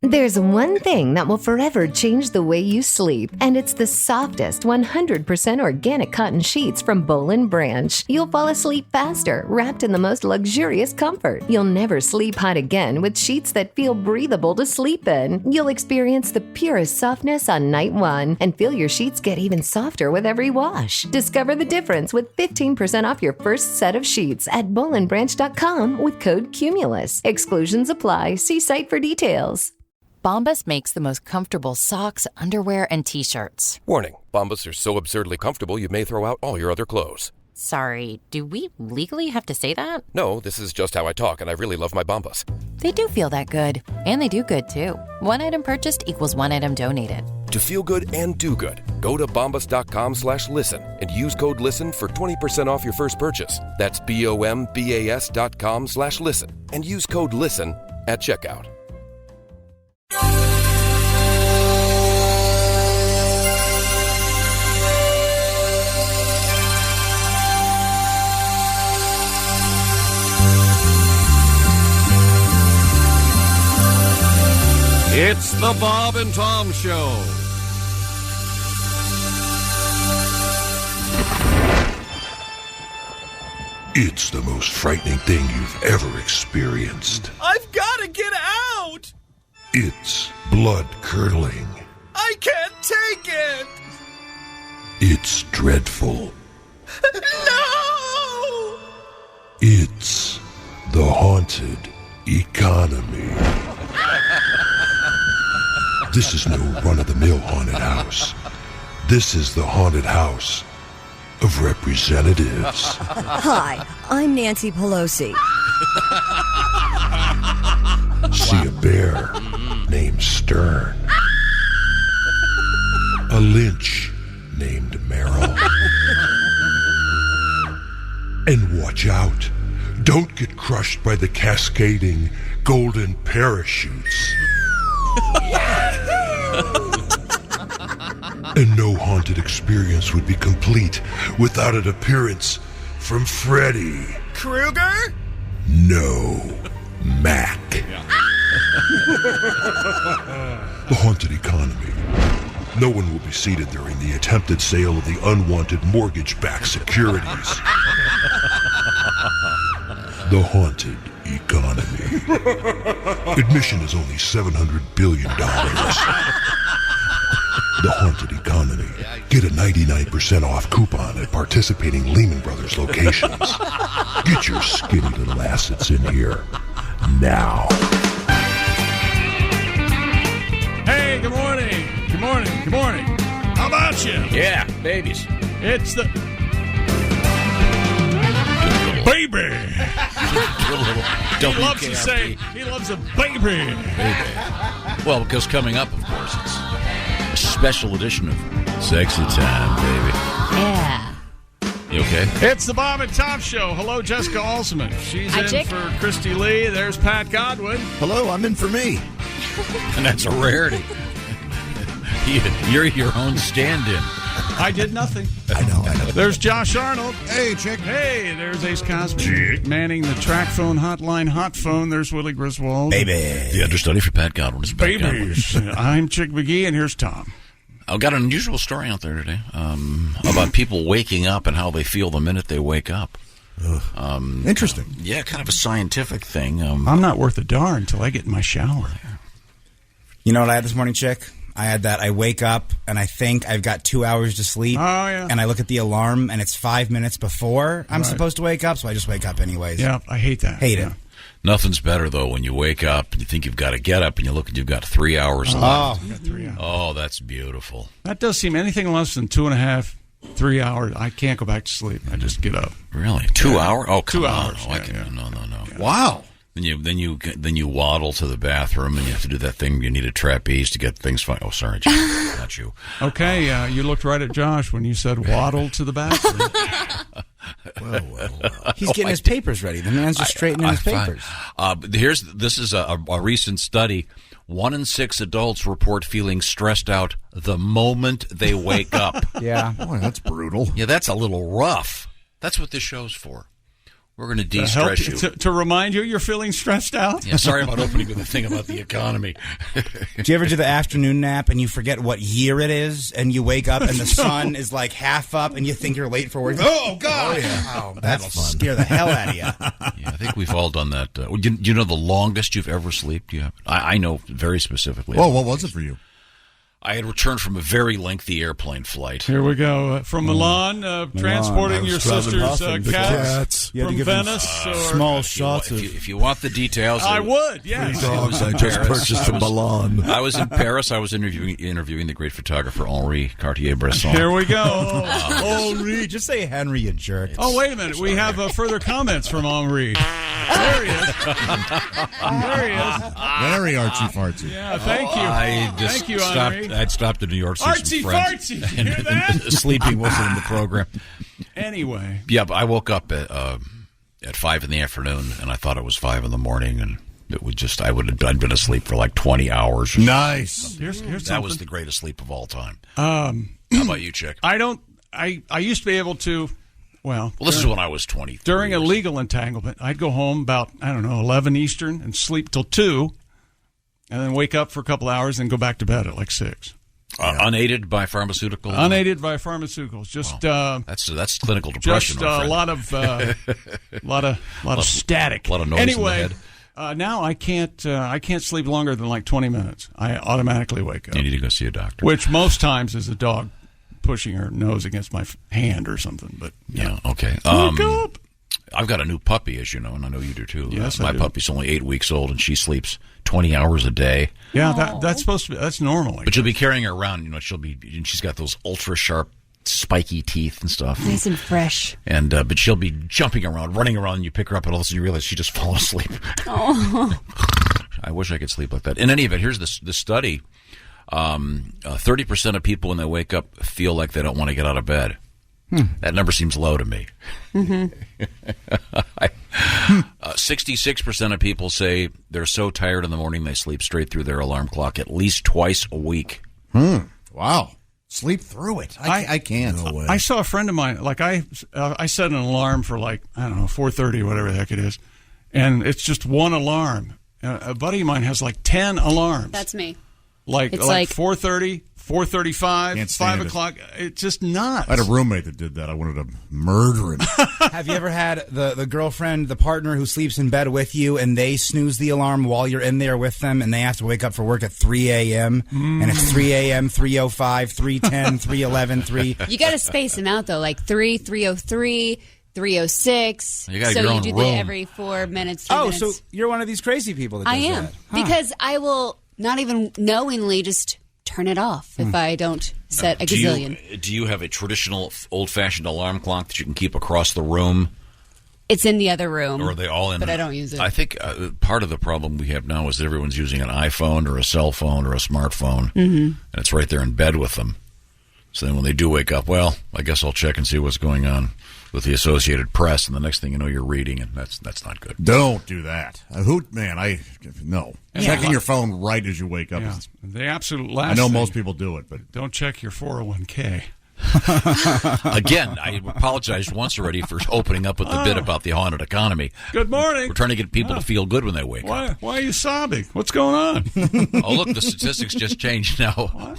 There's one thing that will forever change the way you sleep, and it's the softest 100% organic cotton sheets from Boll & Branch. You'll fall asleep faster, wrapped in the most luxurious comfort. You'll never sleep hot again with sheets that feel breathable to sleep in. You'll experience the purest softness on night one and feel your sheets get even softer with every wash. Discover the difference with 15% off your first set of sheets at bollandbranch.com with code CUMULUS. Exclusions apply. See site for details. Bombas makes the most comfortable socks, underwear, and T-shirts. Warning, Bombas are so absurdly comfortable you may throw out all your other clothes. Sorry, do we legally have to say that? No, this is just how I talk, and I really love my Bombas. They do feel that good. And they do good, too. One item purchased equals one item donated. To feel good and do good, go to bombas.com/listen and use code LISTEN for 20% off your first purchase. That's bombas.com/listen and use code LISTEN at checkout. It's the Bob and Tom Show. It's the most frightening thing you've ever experienced. I've got to get out! It's blood-curdling. I can't take it! It's dreadful. No! It's the haunted economy. This is no run-of-the-mill haunted house. This is the haunted house of representatives. Hi, I'm Nancy Pelosi. See a bear named Stern. A lynch named Merrill. And watch out. Don't get crushed by the cascading golden parachutes. And no haunted experience would be complete without an appearance from Freddy Krueger? No, Mac. The haunted economy. No one will be seated during the attempted sale of the unwanted mortgage-backed securities. The haunted economy. Admission is only $700 billion. The haunted economy. Get a 99% off coupon at participating Lehman Brothers locations. Get your skinny little assets in here now. Hey, good morning. Good morning. Good morning. How about you? Yeah, babies. It's the... Baby. He loves to say, he loves a baby. Well, because coming up, of course, it's a special edition of Sexy Time, baby. Yeah. You okay? It's the Bob and Tom Show. Hello, Jessica Alsman. She's Hi, in Chick. for Christy Lee. There's Pat Godwin. Hello, I'm in for me. And that's a rarity. You're your own stand-in. I did nothing. I know. There's Josh Arnold. Hey, chick. Hey, there's Ace Cosby. Manning the track phone hotline hot phone. There's Willie Griswold. Baby. The understudy for Pat Godwin is Pat Godwin. Babies. I'm Chick McGee, and here's Tom. I've got an unusual story out there today about people waking up and how they feel the minute they wake up. Interesting. Yeah, kind of a scientific thing. I'm not worth a darn until I get in my shower. You know what I had this morning, Chick? I had that I wake up and I think I've got 2 hours to sleep. Oh, yeah. And I look at the alarm and it's 5 minutes before I'm supposed to wake up, so I just wake up anyways. Yeah, I hate that. Hate it. Nothing's better, though, when you wake up and you think you've got to get up and you look and you've got 3 hours left. You got 3 hours. Oh, that's beautiful. That does seem anything less than 2.5, 3 hours. I can't go back to sleep. I just get up. Really? 2 hours? Oh, come 2 on. hours. Oh, I Yeah, can, yeah. No. Yeah. Wow. Then you waddle to the bathroom and you have to do that thing. You need a trapeze to get things fine. Oh, sorry, Jim. Not you. Okay, you looked right at Josh when you said waddle to the bathroom. Well. He's getting his papers ready. The man's just straightening his papers. This is a recent study. 1 in 6 adults report feeling stressed out the moment they wake up. Yeah. Boy, that's brutal. Yeah, that's a little rough. That's what this show's for. We're going to de-stress you. To remind you you're feeling stressed out? Yeah, sorry about opening with the thing about the economy. Do you ever do the afternoon nap and you forget what year it is, and you wake up and the sun is like half up and you think you're late for work? Oh, God! That'll scare the hell out of you. Yeah, I think we've all done that. Do you know the longest you've ever slept? I know very specifically. Oh, what was it for you? I had returned from a very lengthy airplane flight. Here we go. From Milan, transporting your sister's cats from Venice. Small shots of... If you want the details... I would, yes. Dogs I just purchased in Milan. I was in Paris. I was interviewing the great photographer Henri Cartier-Bresson. Here we go. Henri. Just say Henry, you jerk. Oh, wait a minute. We have further comments from Henri. There he is. There he is. Very artsy-fartsy. Yeah, thank you. Thank you, Henri. I'd stopped in New York. Artsy fartsy. You hear that? Sleeping wasn't in the program. Anyway. Yeah, but I woke up at 5 in the afternoon, and I thought it was 5 in the morning, and it would just I'd been asleep for like 20 hours. Nice. Here's that was the greatest sleep of all time. How about you, Chick? I used to be able to. Well, this is when I was 23. During a legal entanglement, I'd go home about 11 Eastern and sleep till 2. And then wake up for a couple hours and go back to bed at like 6. Unaided by pharmaceuticals? Unaided by pharmaceuticals. Just that's clinical depression. Just a lot of static. A lot of noise anyway, in the head. Now I can't sleep longer than like 20 minutes. I automatically wake up. You need to go see a doctor. Which most times is a dog pushing her nose against my hand or something. But yeah, okay. Wake up. I've got a new puppy, as you know, and I know you do too. Yes, my puppy's only 8 weeks old, and she sleeps 20 hours a day. Yeah, that's supposed to be. That's normal. But you'll be carrying her around. She's got those ultra sharp, spiky teeth and stuff. Nice and fresh. And but she'll be jumping around, running around, and you pick her up, and all of a sudden you realize she just fell asleep. Oh. I wish I could sleep like that. In any event, here's this study: 30% of people when they wake up feel like they don't want to get out of bed. That number seems low to me. 66% of people say they're so tired in the morning they sleep straight through their alarm clock at least twice a week. Wow. Sleep through it. I can't. No way. I saw a friend of mine, like I set an alarm for 4:30 or whatever the heck it is, and it's just one alarm. A buddy of mine has like 10 alarms. That's me. Like 4:30, 4:35, 5 o'clock. It's just nuts. I had a roommate that did that. I wanted to murder him. Have you ever had the girlfriend, the partner who sleeps in bed with you, and they snooze the alarm while you're in there with them, and they have to wake up for work at 3 a.m., and it's 3 a.m., 3:05, 3:10, 3:11, 3... You got to space them out, though, like 3, 3:03, 3:06. You got so your you own do room. that every 4 minutes, 3 minutes. So you're one of these crazy people that does I am. that. Because I will not even knowingly just turn it off if I don't set a gazillion. Do you have a traditional old-fashioned alarm clock that you can keep across the room? It's in the other room. Or are they all in? But I don't use it. I think part of the problem we have now is that everyone's using an iPhone or a cell phone or a smartphone, and it's right there in bed with them. So then when they do wake up, well, I guess I'll check and see what's going on with the Associated Press, and the next thing you know, you're reading, and that's not good. Don't do that. No. Yeah. Checking your phone right as you wake up. Yeah. The absolute last I know thing, most people do it, but don't check your 401k. Again, I apologized once already for opening up with the bit about the haunted economy. Good morning. We're trying to get people to feel good when they wake up. Why are you sobbing? What's going on? Oh, look, the statistics just changed now.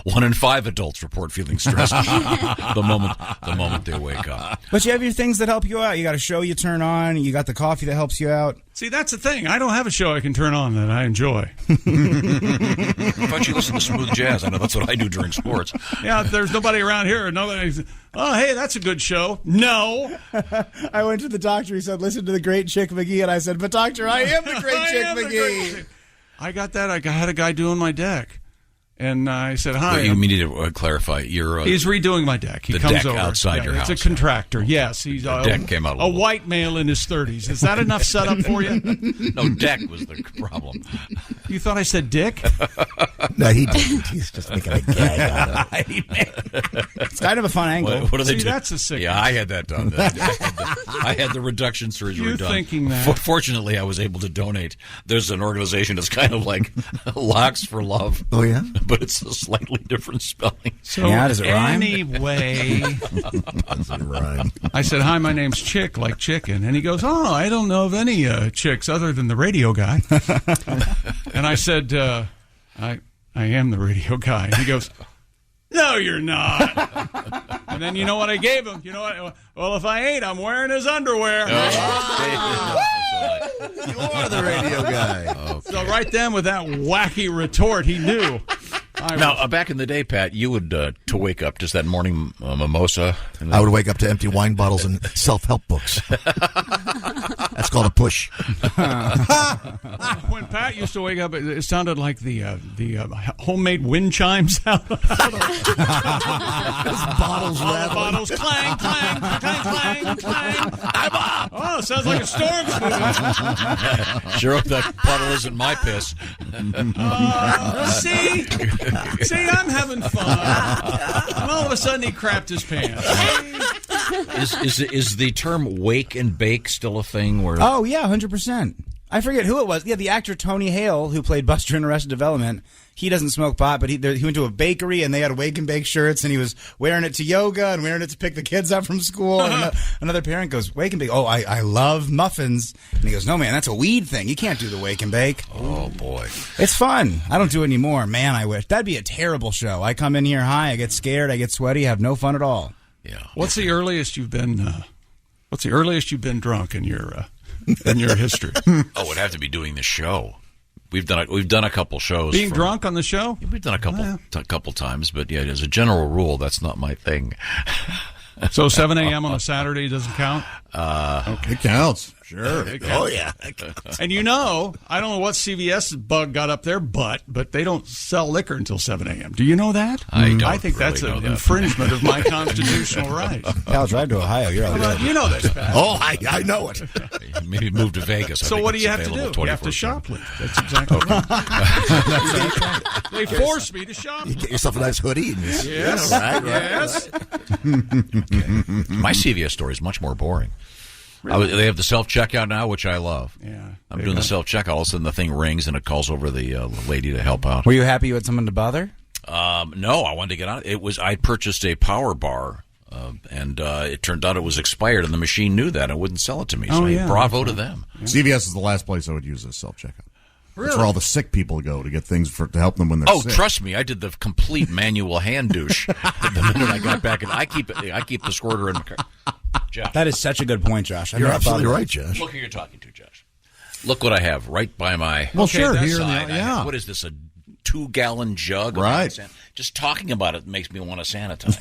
1 in 5 adults report feeling stressed the moment they wake up. But you have your things that help you out. You got a show you turn on. You got the coffee that helps you out. See, that's the thing. I don't have a show I can turn on that I enjoy. Why don't you listen to smooth jazz? I know that's what I do during sports. Yeah, there's nobody around here. Nobody. Oh, hey, that's a good show. No. I went to the doctor. He said, listen to the great Chick McGee. And I said, but doctor, I am the great Chick McGee. I got that. I had a guy doing my deck. And I said, hi. You need to clarify. He's redoing my deck. He the comes deck over. outside your house. It's a contractor. Yes. He's the deck came out a white male in his 30s. Is that enough setup for you? No, deck was the problem. You thought I said dick? No, he didn't. He's just making a gag out of it. It's kind of a fun angle. What do they do? That's a sickness. Yeah, I had that done. I had the reduction surgery You're done. Thinking that. Fortunately, I was able to donate. There's an organization that's kind of like Locks for Love. Oh, yeah? but it's a slightly different spelling. So does it rhyme? Anyway, Doesn't rhyme. I said, "Hi, my name's Chick, like chicken," and he goes, "Oh, I don't know of any chicks other than the radio guy." And I said, "I am the radio guy." And he goes, "No, you're not." And then you know what I gave him? You know what? Well, if I ain't, I'm wearing his underwear. You are the radio guy. So right then, with that wacky retort, he knew. Now, back in the day, Pat, you would, to wake up, just that morning mimosa. I would wake up to empty wine bottles and self-help books. That's called a push. When Pat used to wake up, it sounded like the homemade wind chimes out. Bottles All the rattling. bottles clang, clang, clang, clang, clang. I'm up. Oh, sounds like a storm. Sure hope that bottle isn't my piss. See, I'm having fun. And all of a sudden, he crapped his pants. Is the term wake and bake still a thing? Where Oh, yeah, 100%. I forget who it was. Yeah, the actor Tony Hale, who played Buster in Arrested Development, he doesn't smoke pot, but he went to a bakery, and they had wake and bake shirts, and he was wearing it to yoga and wearing it to pick the kids up from school. And another parent goes, wake and bake. Oh, I love muffins. And he goes, no, man, that's a weed thing. You can't do the wake and bake. Oh, boy. It's fun. I don't do it anymore. Man, I wish. That'd be a terrible show. I come in here high, I get scared, I get sweaty, have no fun at all. Yeah. What's the earliest you've been drunk in your history? Oh, it'd have to be doing the show. We've done a couple shows. Being drunk on the show? Yeah, we've done a couple times, but yeah, as a general rule, that's not my thing. So 7 a.m. on a Saturday doesn't count? Okay. It counts. Sure. Oh, yeah. And I don't know what CVS bug got up their butt, but they don't sell liquor until 7 a.m. Do you know that? I don't. I think really that's know an that. infringement of my constitutional rights. I'll drive to Ohio. You're all good. You know this, Pat. Oh, I know it. Maybe move to Vegas. So what do you have to do? You have to shoplift. That's exactly right. They force me to shoplift. You get yourself a nice hoodie. And Yes. Right. Yes. My CVS story is much more boring. They have the self-checkout now, which I love. Yeah. I'm doing the self-checkout. All of a sudden, the thing rings, and it calls over the lady to help out. Were you happy you had someone to bother? No, I wanted to get on it. I purchased a power bar, and it turned out it was expired, and the machine knew that and wouldn't sell it to me. So bravo to them. Yeah. CVS is the last place I would use a self-checkout. Really? That's where all the sick people go to get things to help them when they're sick. Oh, trust me, I did the complete manual hand douche the minute I got back. And I keep the squirter in my car. Josh. That is such a good point, Josh. You're absolutely right, Josh. Look who you're talking to, Josh. Look what I have right by my sure. Here side. What is this, a 2-gallon jug? Right. Just talking about it makes me want to sanitize.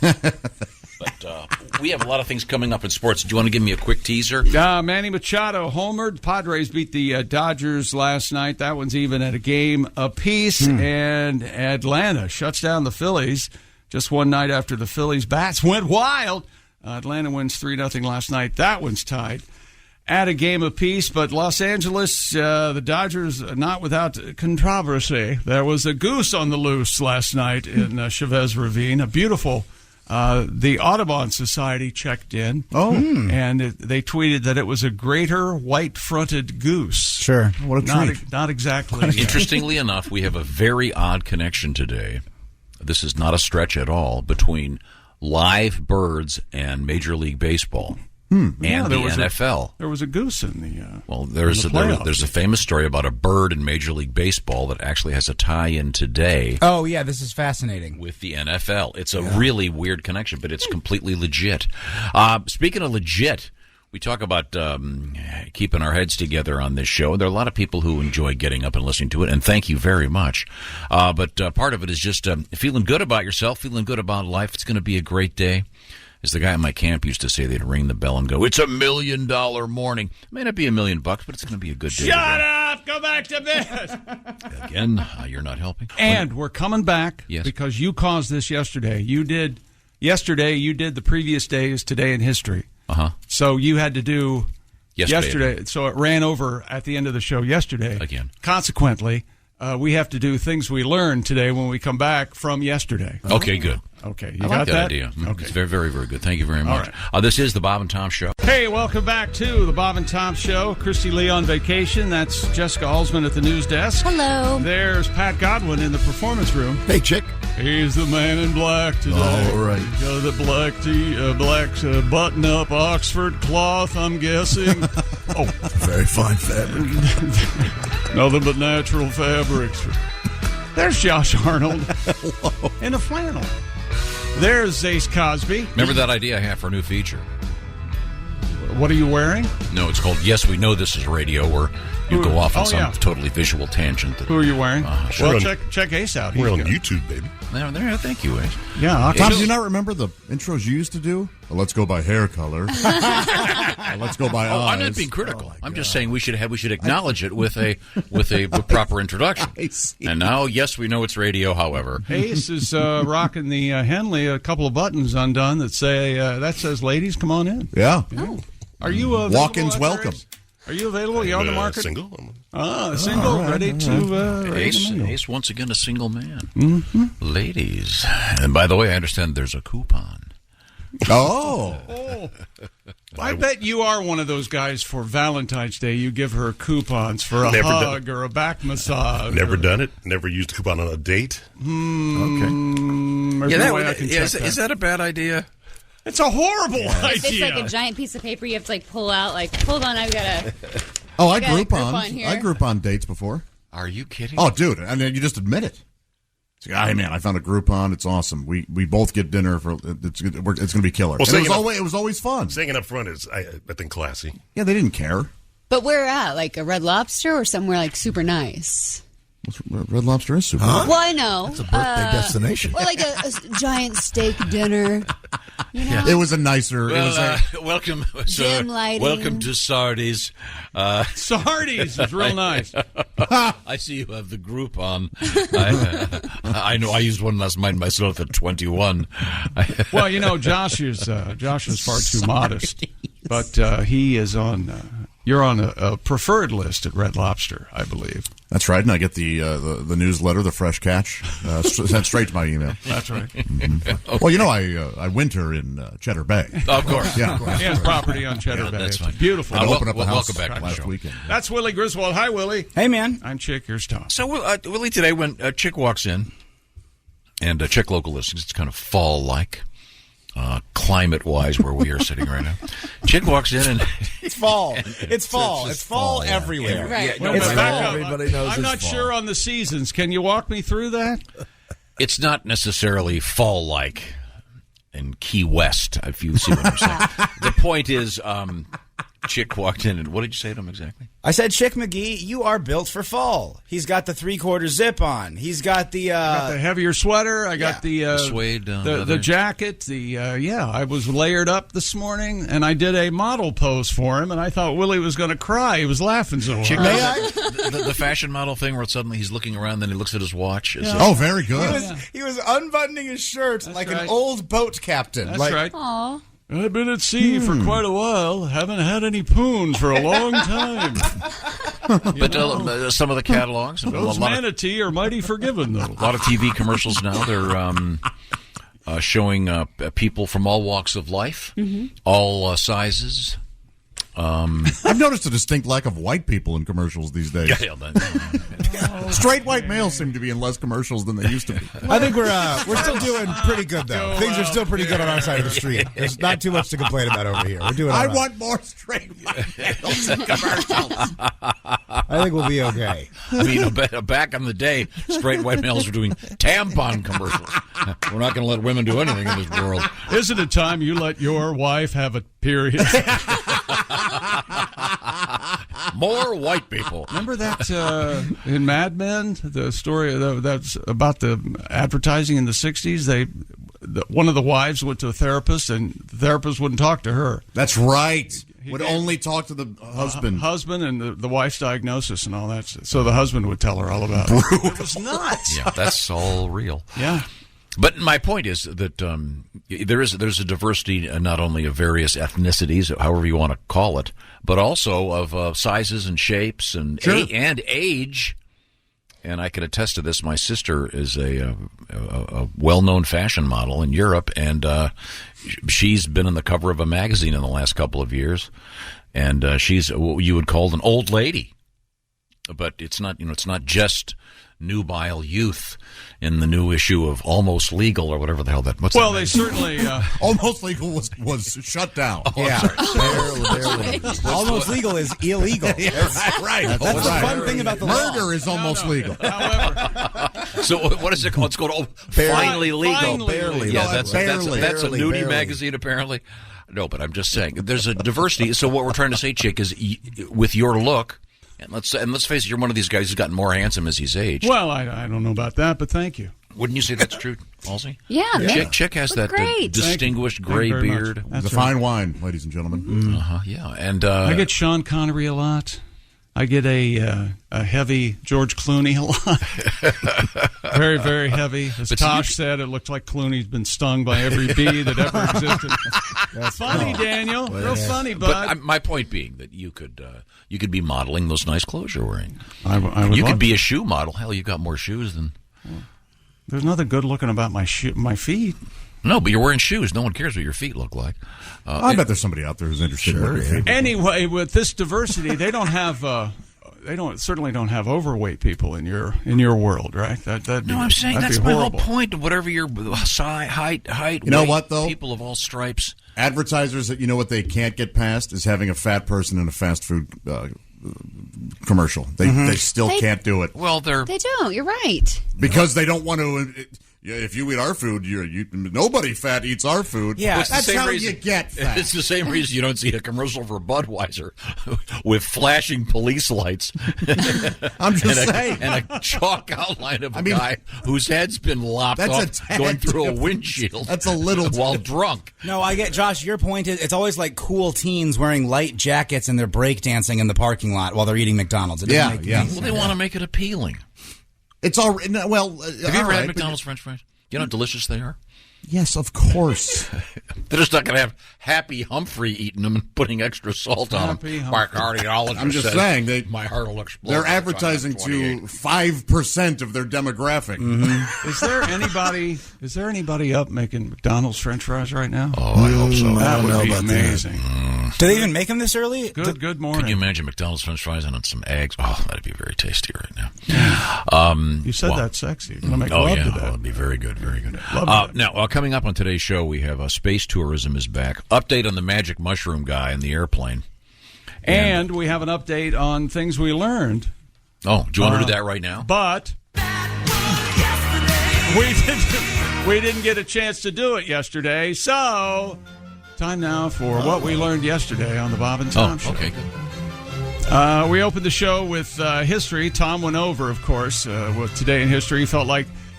But we have a lot of things coming up in sports. Do you want to give me a quick teaser? Manny Machado homered. Padres beat the Dodgers last night. That one's even at a game apiece. And Atlanta shuts down the Phillies just one night after the Phillies' bats went wild. Atlanta wins 3-0 last night. That one's tied at a game apiece. But Los Angeles, the Dodgers, not without controversy. There was a goose on the loose last night in Chavez Ravine. A beautiful. The Audubon Society checked in. And they tweeted that it was a greater white-fronted goose. Sure. What a treat. Not exactly. Interestingly enough, we have a very odd connection today. This is not a stretch at all between live birds and Major League Baseball and the NFL. There was a goose in the there's playoffs. a famous story about a bird in Major League Baseball that actually has a tie-in today. Oh, yeah, this is fascinating. With the NFL. It's a really weird connection, but it's completely legit. Speaking of legit, we talk about keeping our heads together on this show. There are a lot of people who enjoy getting up and listening to it, and thank you very much. But part of it is just feeling good about yourself, feeling good about life. It's going to be a great day. As the guy at my camp used to say, they'd ring the bell and go, "It's $1 million morning." It may not be $1 million, but it's going to be a good day. Shut up! Go back to bed! Again, you're not helping. And we're coming back because you caused this yesterday. You did the previous days, today in history. So you had to do yesterday. So it ran over at the end of the show yesterday. Again. Consequently, we have to do things we learned today when we come back from yesterday. Okay, good. Okay, I like that idea. Okay. It's very, very, very good. Thank you very much. All right. This is the Bob and Tom Show. Hey, welcome back to the Bob and Tom Show. Christy Lee on vacation. That's Jessica Alsman at the news desk. Hello. There's Pat Godwin in the performance room. Hey, chick. He's the man in black today. All right. He's got the black button-up Oxford cloth, I'm guessing. Oh, very fine fabric. Nothing but natural fabrics. There's Josh Arnold. Hello. In a flannel. There's Ace Cosby. Remember that idea I have for a new feature? What are you wearing? No, it's called Yes, We Know This Is Radio, where you go off on some yeah. totally visual tangent. Who are you wearing? Sure. Well, check Ace out. We're He's on good. YouTube, baby. There, thank you, Ace. Yeah. Tom, do you not remember the intros you used to do? Well, let's go by hair color. Let's go by eyes. I'm not being critical. I'm just saying we should acknowledge it with a proper introduction. And now, yes, we know it's radio. However, Ace is rocking the Henley. A couple of buttons undone that says "Ladies, come on in." Yeah. Oh. Are you walk-ins available, welcome? Ace? Are you available? You on the market? Single. Single, right, ready to Ace once again a single man. Mm-hmm. Ladies, and by the way, I understand there's a coupon. Oh. I bet you are one of those guys for Valentine's Day. You give her coupons for a Never hug or a back massage. Never done it. Never used a coupon on a date. There's no way I can check is that a bad idea? It's a horrible idea. It's like a giant piece of paper you have to pull out. Hold on, I've got to. Oh, I got a Groupon. Groupon here. I Groupon dates before. Are you kidding? Oh, dude, and then you just admit it. It's like, hey, man, I found a Groupon. It's awesome. We both get dinner for it's going to be killer. Well, And it was always fun. Saying it up front is, I think, classy. Yeah, they didn't care. But where at? Like a Red Lobster or somewhere super nice? Red Lobster is super. Well, I know. It's a birthday destination. Or like a giant steak dinner. You know? It was a nicer. Well, it was welcome, dim lighting. Welcome to Sardi's. Sardi's is real nice. I see you have the Groupon. I know. I used one last night myself at 21. Well, Josh is far too modest, but he is on. You're on a preferred list at Red Lobster, I believe. That's right, and I get the newsletter, the fresh catch, sent straight to my email. That's right. Mm-hmm. Well, I winter in Cheddar Bay. Of course. Yeah. He has property on Cheddar Bay. That's It's fine. beautiful. I opened up a house welcome back to the last show. weekend. That's Willie Griswold. Hi, Willie. Hey, man. I'm Chick. Here's Tom. So, Willie, today when a chick walks in, and check local listings, it's kind of fall-like, climate-wise, where we are sitting right now. Chick walks in and It's fall. It's fall. It's fall everywhere. Right. Well, It's back fall. up. Everybody knows I'm it's not fall. sure on the seasons. Can you walk me through that? it's not necessarily fall-like in Key West, if you see what I'm saying. The point is, chick walked in, and what did you say to him exactly? I said, Chick McGee, you are built for fall. He's got the 3/4 zip on. He's got the Got the heavier sweater. I got the suede the leather. jacket. I was layered up this morning, and I did a model pose for him, and I thought Willie was going to cry. He was laughing so hard. Chick, the fashion model thing where suddenly he's looking around, then he looks at his watch. Oh, very good. He was unbuttoning his shirt like right. an old boat captain. That's like, right. Aw. I've been at sea for quite a while. Haven't had any poons for a long time. But some of the catalogs, Those a lot of manatee are mighty forgiving, though. A lot of TV commercials now. They're showing people from all walks of life, all sizes. I've noticed a distinct lack of white people in commercials these days. Straight white males seem to be in less commercials than they used to be. I think we're still doing pretty good, though. Things are still pretty good on our side of the street. There's not too much to complain about over here. We're doing all I right. want more straight white males in commercials. I think we'll be okay. I mean, back in the day, straight white males were doing tampon commercials. We're not going to let women do anything in this world. Isn't it time you let your wife have a period? More white people. Remember that in Mad Men, the story that's about the advertising in the 60s? One of the wives went to a therapist, and the therapist wouldn't talk to her. That's right. Would only talk to the husband. Husband and the wife's diagnosis and all that. So the husband would tell her all about it. It was nuts. Yeah, that's all real. Yeah. But my point is that there's a diversity not only of various ethnicities, however you want to call it, but also of sizes and shapes and Sure. and age. and I can attest to this. My sister is a well-known fashion model in Europe, and she's been on the cover of a magazine in the last couple of years, and she's what you would call an old lady. But it's not, it's not just nubile youth in the new issue of Almost Legal or whatever the hell that. Well, they certainly Almost Legal was shut down. Barely. Almost Legal is illegal. Right. That's the fun thing about the murder is almost legal. So what is it called? It's called Finally Legal. Barely. Yeah, that's a nudie barely. magazine apparently. No, but I'm just saying there's a diversity. So what we're trying to say, Chick, is with your look. And let's face it, you're one of these guys who's gotten more handsome as he's aged. Well, I don't know about that, but thank you. Wouldn't you say that's true, Halsey? Yeah. Chick has that distinguished gray beard. It's a fine wine, ladies and gentlemen. Yeah, and I get Sean Connery a lot. I get a heavy George Clooney a lot. Very, very heavy. As Tosh said, it looked like Clooney's been stung by every bee that ever existed. That's funny, Daniel. Real funny, bud. But my point being that you could be modeling those nice clothes you're wearing. I would you love could be a shoe model. Hell, you got more shoes than. There's nothing good looking about my feet. No, but you're wearing shoes. No one cares what your feet look like. I bet there's somebody out there who's interested in what your feet. Anyway, with this diversity, they don't have. Certainly don't have overweight people in your world, right? I'm saying that's my whole point. Whatever your height. You know weight, what though? People of all stripes. Advertisers that what they can't get past is having a fat person in a fast food commercial. They still can't do it. Well, They don't. You're right. Because they don't want to. If you eat our food, nobody fat eats our food. Yeah, that's how you get fat. It's the same reason you don't see a commercial for Budweiser with flashing police lights. I'm just saying. And a chalk outline of a guy whose head's been lopped off going through a windshield. That's a little while drunk. No, I get, Josh, your point is it's always like cool teens wearing light jackets and they're breakdancing in the parking lot while they're eating McDonald's. Well, they want to make it appealing. It's all well. Have you ever had McDonald's French fries? You know how delicious they are? Yes, of course. They're just not going to have Happy Humphrey eating them and putting extra salt on them. My cardiologist I'm just says saying, my heart will explode. They're advertising to 5% of their demographic. Mm-hmm. Is there anybody up making McDonald's French fries right now? Oh, I hope so. That would be amazing. Do they even make them this early? Good morning. Can you imagine McDonald's French fries and some eggs? Oh, that'd be very tasty right now. You said that's sexy. You're gonna make love to that. Well, it'd be very good, very good. Now, coming up on today's show, we have space tourism is back. Update on the magic mushroom guy in the airplane. And we have an update on things we learned. Oh, do you want to do that right now? But we didn't get a chance to do it yesterday, so time now for what we learned yesterday on the Bob and Tom Show. Okay, good. We opened the show with history. Tom went over, of course, with Today in History.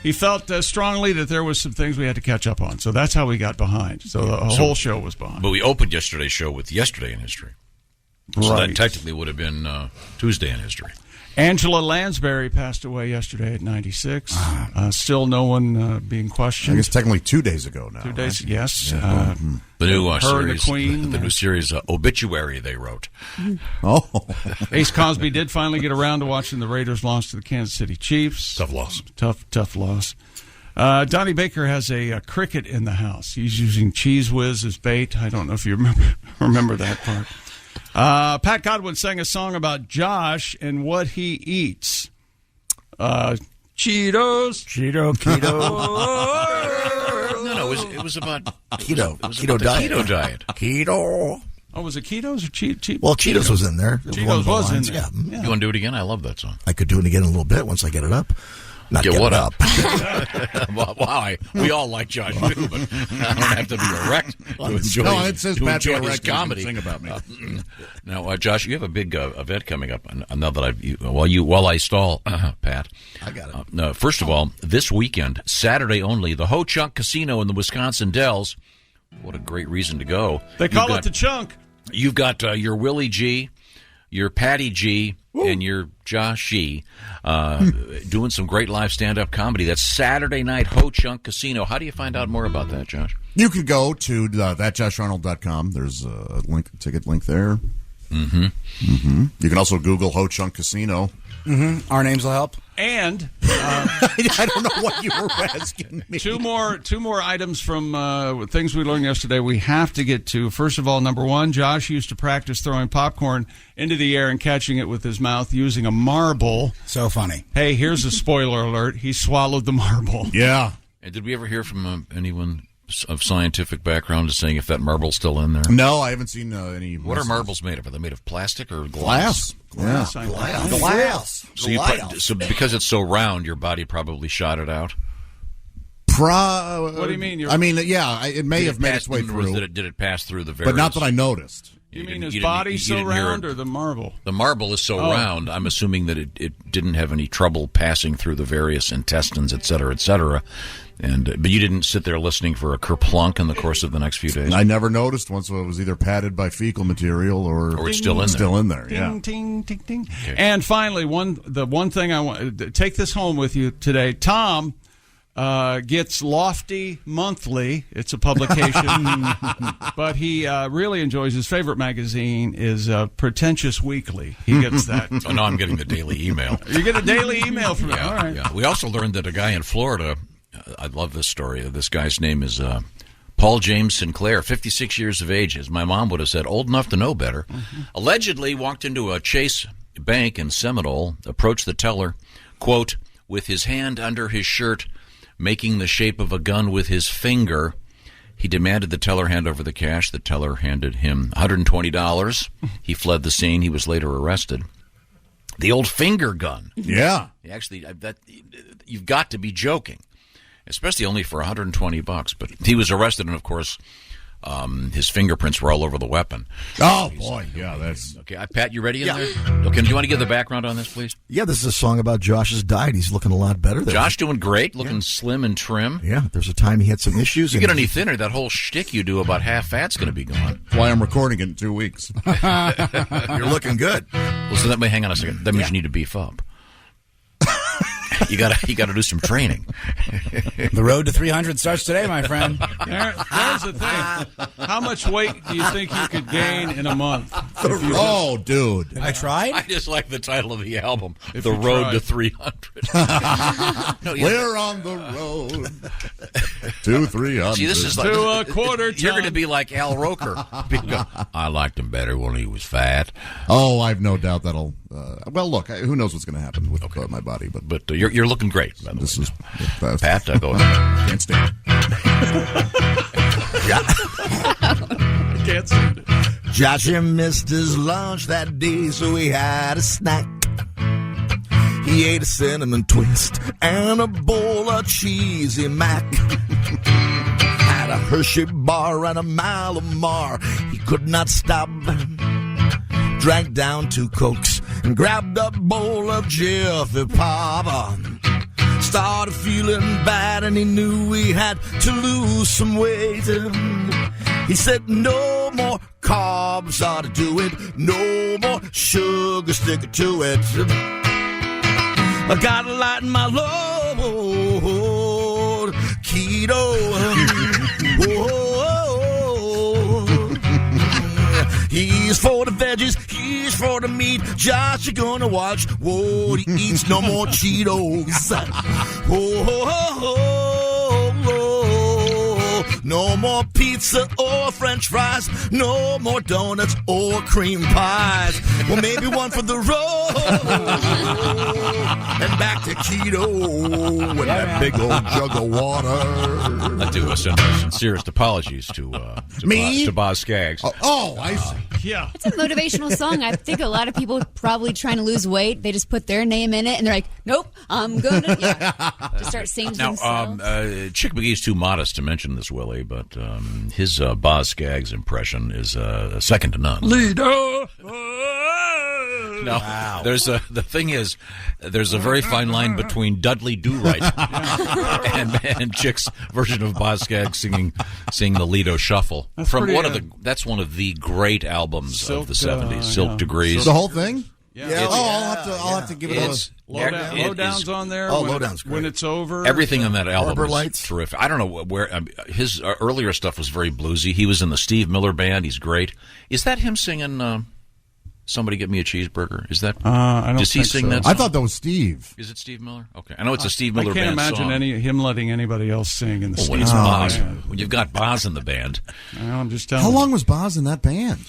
He felt strongly that there was some things we had to catch up on. So that's how we got behind. So the whole show was behind. But we opened yesterday's show with Yesterday in History. So that technically would have been Tuesday in History. Angela Lansbury passed away yesterday at 96. Still no one being questioned. I guess technically 2 days ago now. 2 days, right? yes. Yeah. The new Her series, and the Queen. the new series Obituary they wrote. Oh, Ace Cosby did finally get around to watching the Raiders loss to the Kansas City Chiefs. Tough loss. Tough loss. Donnie Baker has a cricket in the house. He's using Cheese Whiz as bait. I don't know if you remember that part. Pat Godwin sang a song about Josh and what he eats. Cheetos. Keto. No, it was about keto. It was Keto about the diet. keto diet. Keto. Oh, was it Ketos or Cheetos? Well, Cheetos was in there. Cheetos was in there. Yeah. You want to do it again? I love that song. I could do it again in a little bit once I get it up. Not Get get what it up? Wow, we all like Josh too, but I don't have to be erect to enjoy, No, it says Pat enjoy be his erect and comedy. sing about me. Now, Josh, you have a big event coming up. Now that while I stall, Pat, I got it. No, first of all, this weekend, Saturday only, the Ho Chunk Casino in the Wisconsin Dells. What a great reason to go! They call it the Chunk. You've got your Willie G, your Patty G, and your Josh G doing some great live stand-up comedy. That's Saturday night, Ho Chunk Casino. How do you find out more about that, Josh? You can go to thatjosharnold.com. There's a ticket link there. Mm-hmm. You can also Google Ho Chunk Casino. Our names will help. And I don't know what you were asking me. Two more items from things we learned yesterday we have to get to. First of all, number one, Josh used to practice throwing popcorn into the air and catching it with his mouth using a marble. So funny. Hey, here's a spoiler alert. He swallowed the marble. Yeah. And did we ever hear from anyone of scientific background saying if that marble's still in there? No, I haven't seen any. What are marbles made of? Are they made of plastic or Glass. glass? Glass. So because it's so round, your body probably shot it out? What do you mean? It may have made its way through. Did it pass through the various... But not that I noticed. You mean his body's so round or the marble? The marble is so round, I'm assuming that it didn't have any trouble passing through the various intestines, et cetera, et cetera. But you didn't sit there listening for a kerplunk in the course of the next few days? I never noticed once it was either padded by fecal material or it's still in there. Still in there, Ding, ding, ding, ding. Okay. And finally, the one thing I want to take this home with you today. Tom gets Lofty Monthly. It's a publication, but he really enjoys his favorite magazine is Pretentious Weekly. He gets that. Oh, no, I'm getting the daily email. You get a daily email from him. Yeah, All right. Yeah. We also learned that a guy in Florida, I love this story. This guy's name is Paul James Sinclair, 56 years of age. As my mom would have said, old enough to know better. Mm-hmm. Allegedly walked into a Chase Bank in Seminole, approached the teller, quote, with his hand under his shirt, making the shape of a gun with his finger. He demanded the teller hand over the cash. The teller handed him $120. He fled the scene. He was later arrested. The old finger gun. Yeah. Actually, you've got to be joking, especially only for $120. But he was arrested, and of course, his fingerprints were all over the weapon. Oh, boy. Yeah, that's... Okay, Pat, you ready in there? Okay, do you want to give the background on this, please? Yeah, this is a song about Josh's diet. He's looking a lot better. Josh doing great, looking slim and trim. Yeah, there's a time he had some issues. You get any thinner, that whole shtick you do about half fat's going to be gone. That's why I'm recording it in 2 weeks. You're looking good. Well, so that may, hang on a second. That means you need to beef up. You gotta do some training. The road to 300 starts today, my friend. There's the thing. How much weight do you think you could gain in a month? Oh, dude. I tried? I just like the title of the album, The Road to 300. We're on the road to 300. See, this is like, to a quarter ton. You're going to be like Al Roker. I liked him better when he was fat. Oh, I've no doubt that'll... well, look, who knows what's going to happen with my body, but you're looking great. By the this way, is Pat. Go ahead. Can't stand I can't stand it. Joshy missed his lunch that day, so he had a snack. He ate a cinnamon twist and a bowl of cheesy mac. Had a Hershey bar and a Malamar. He could not stop. Drank down 2 Cokes and grabbed a bowl of Jiffy Pop. Started feeling bad and he knew he had to lose some weight. He said no more carbs ought to do it. No more sugar, stick it to it. I gotta lighten my load. Keto. He's for the veggies, he's for the meat. Josh, you're gonna watch what he eats. No more Cheetos. No more pizza or French fries. No more donuts or cream pies. Well, maybe one for the road. And back to keto with that big old jug of water. I do send my sincerest apologies to me? To Boz Skaggs. I see. Yeah. It's a motivational song. I think a lot of people probably trying to lose weight. They just put their name in it, and they're like, nope, I'm going to just start singing to themselves. Chick McGee's too modest to mention this, Willie, but his Boz Skaggs impression is second to none. Leader! No, wow. The thing is, there's a very fine line between Dudley Do-Right and Chick's version of Boz Skaggs singing the Lido Shuffle. That's That's one of the great albums of the 70s. Silk yeah. Degrees. The whole thing? Yeah. I'll have to give it a... Lowdown's on there. Lowdown's great. When it's over. Everything on that album Harbor is Lights. terrific. I don't know where his earlier stuff was very bluesy. He was in the Steve Miller Band. He's great. Is that him singing Somebody Get Me a Cheeseburger? Is that? I don't does he think sing so. that song? I thought that was Steve. Is it Steve Miller? Okay, I know it's a Steve Miller I can't band imagine song. him letting anybody else sing in the When Steve it's Miller Boz, band. when you've got Boz in the band. I'm just telling How you. long was Boz in that band?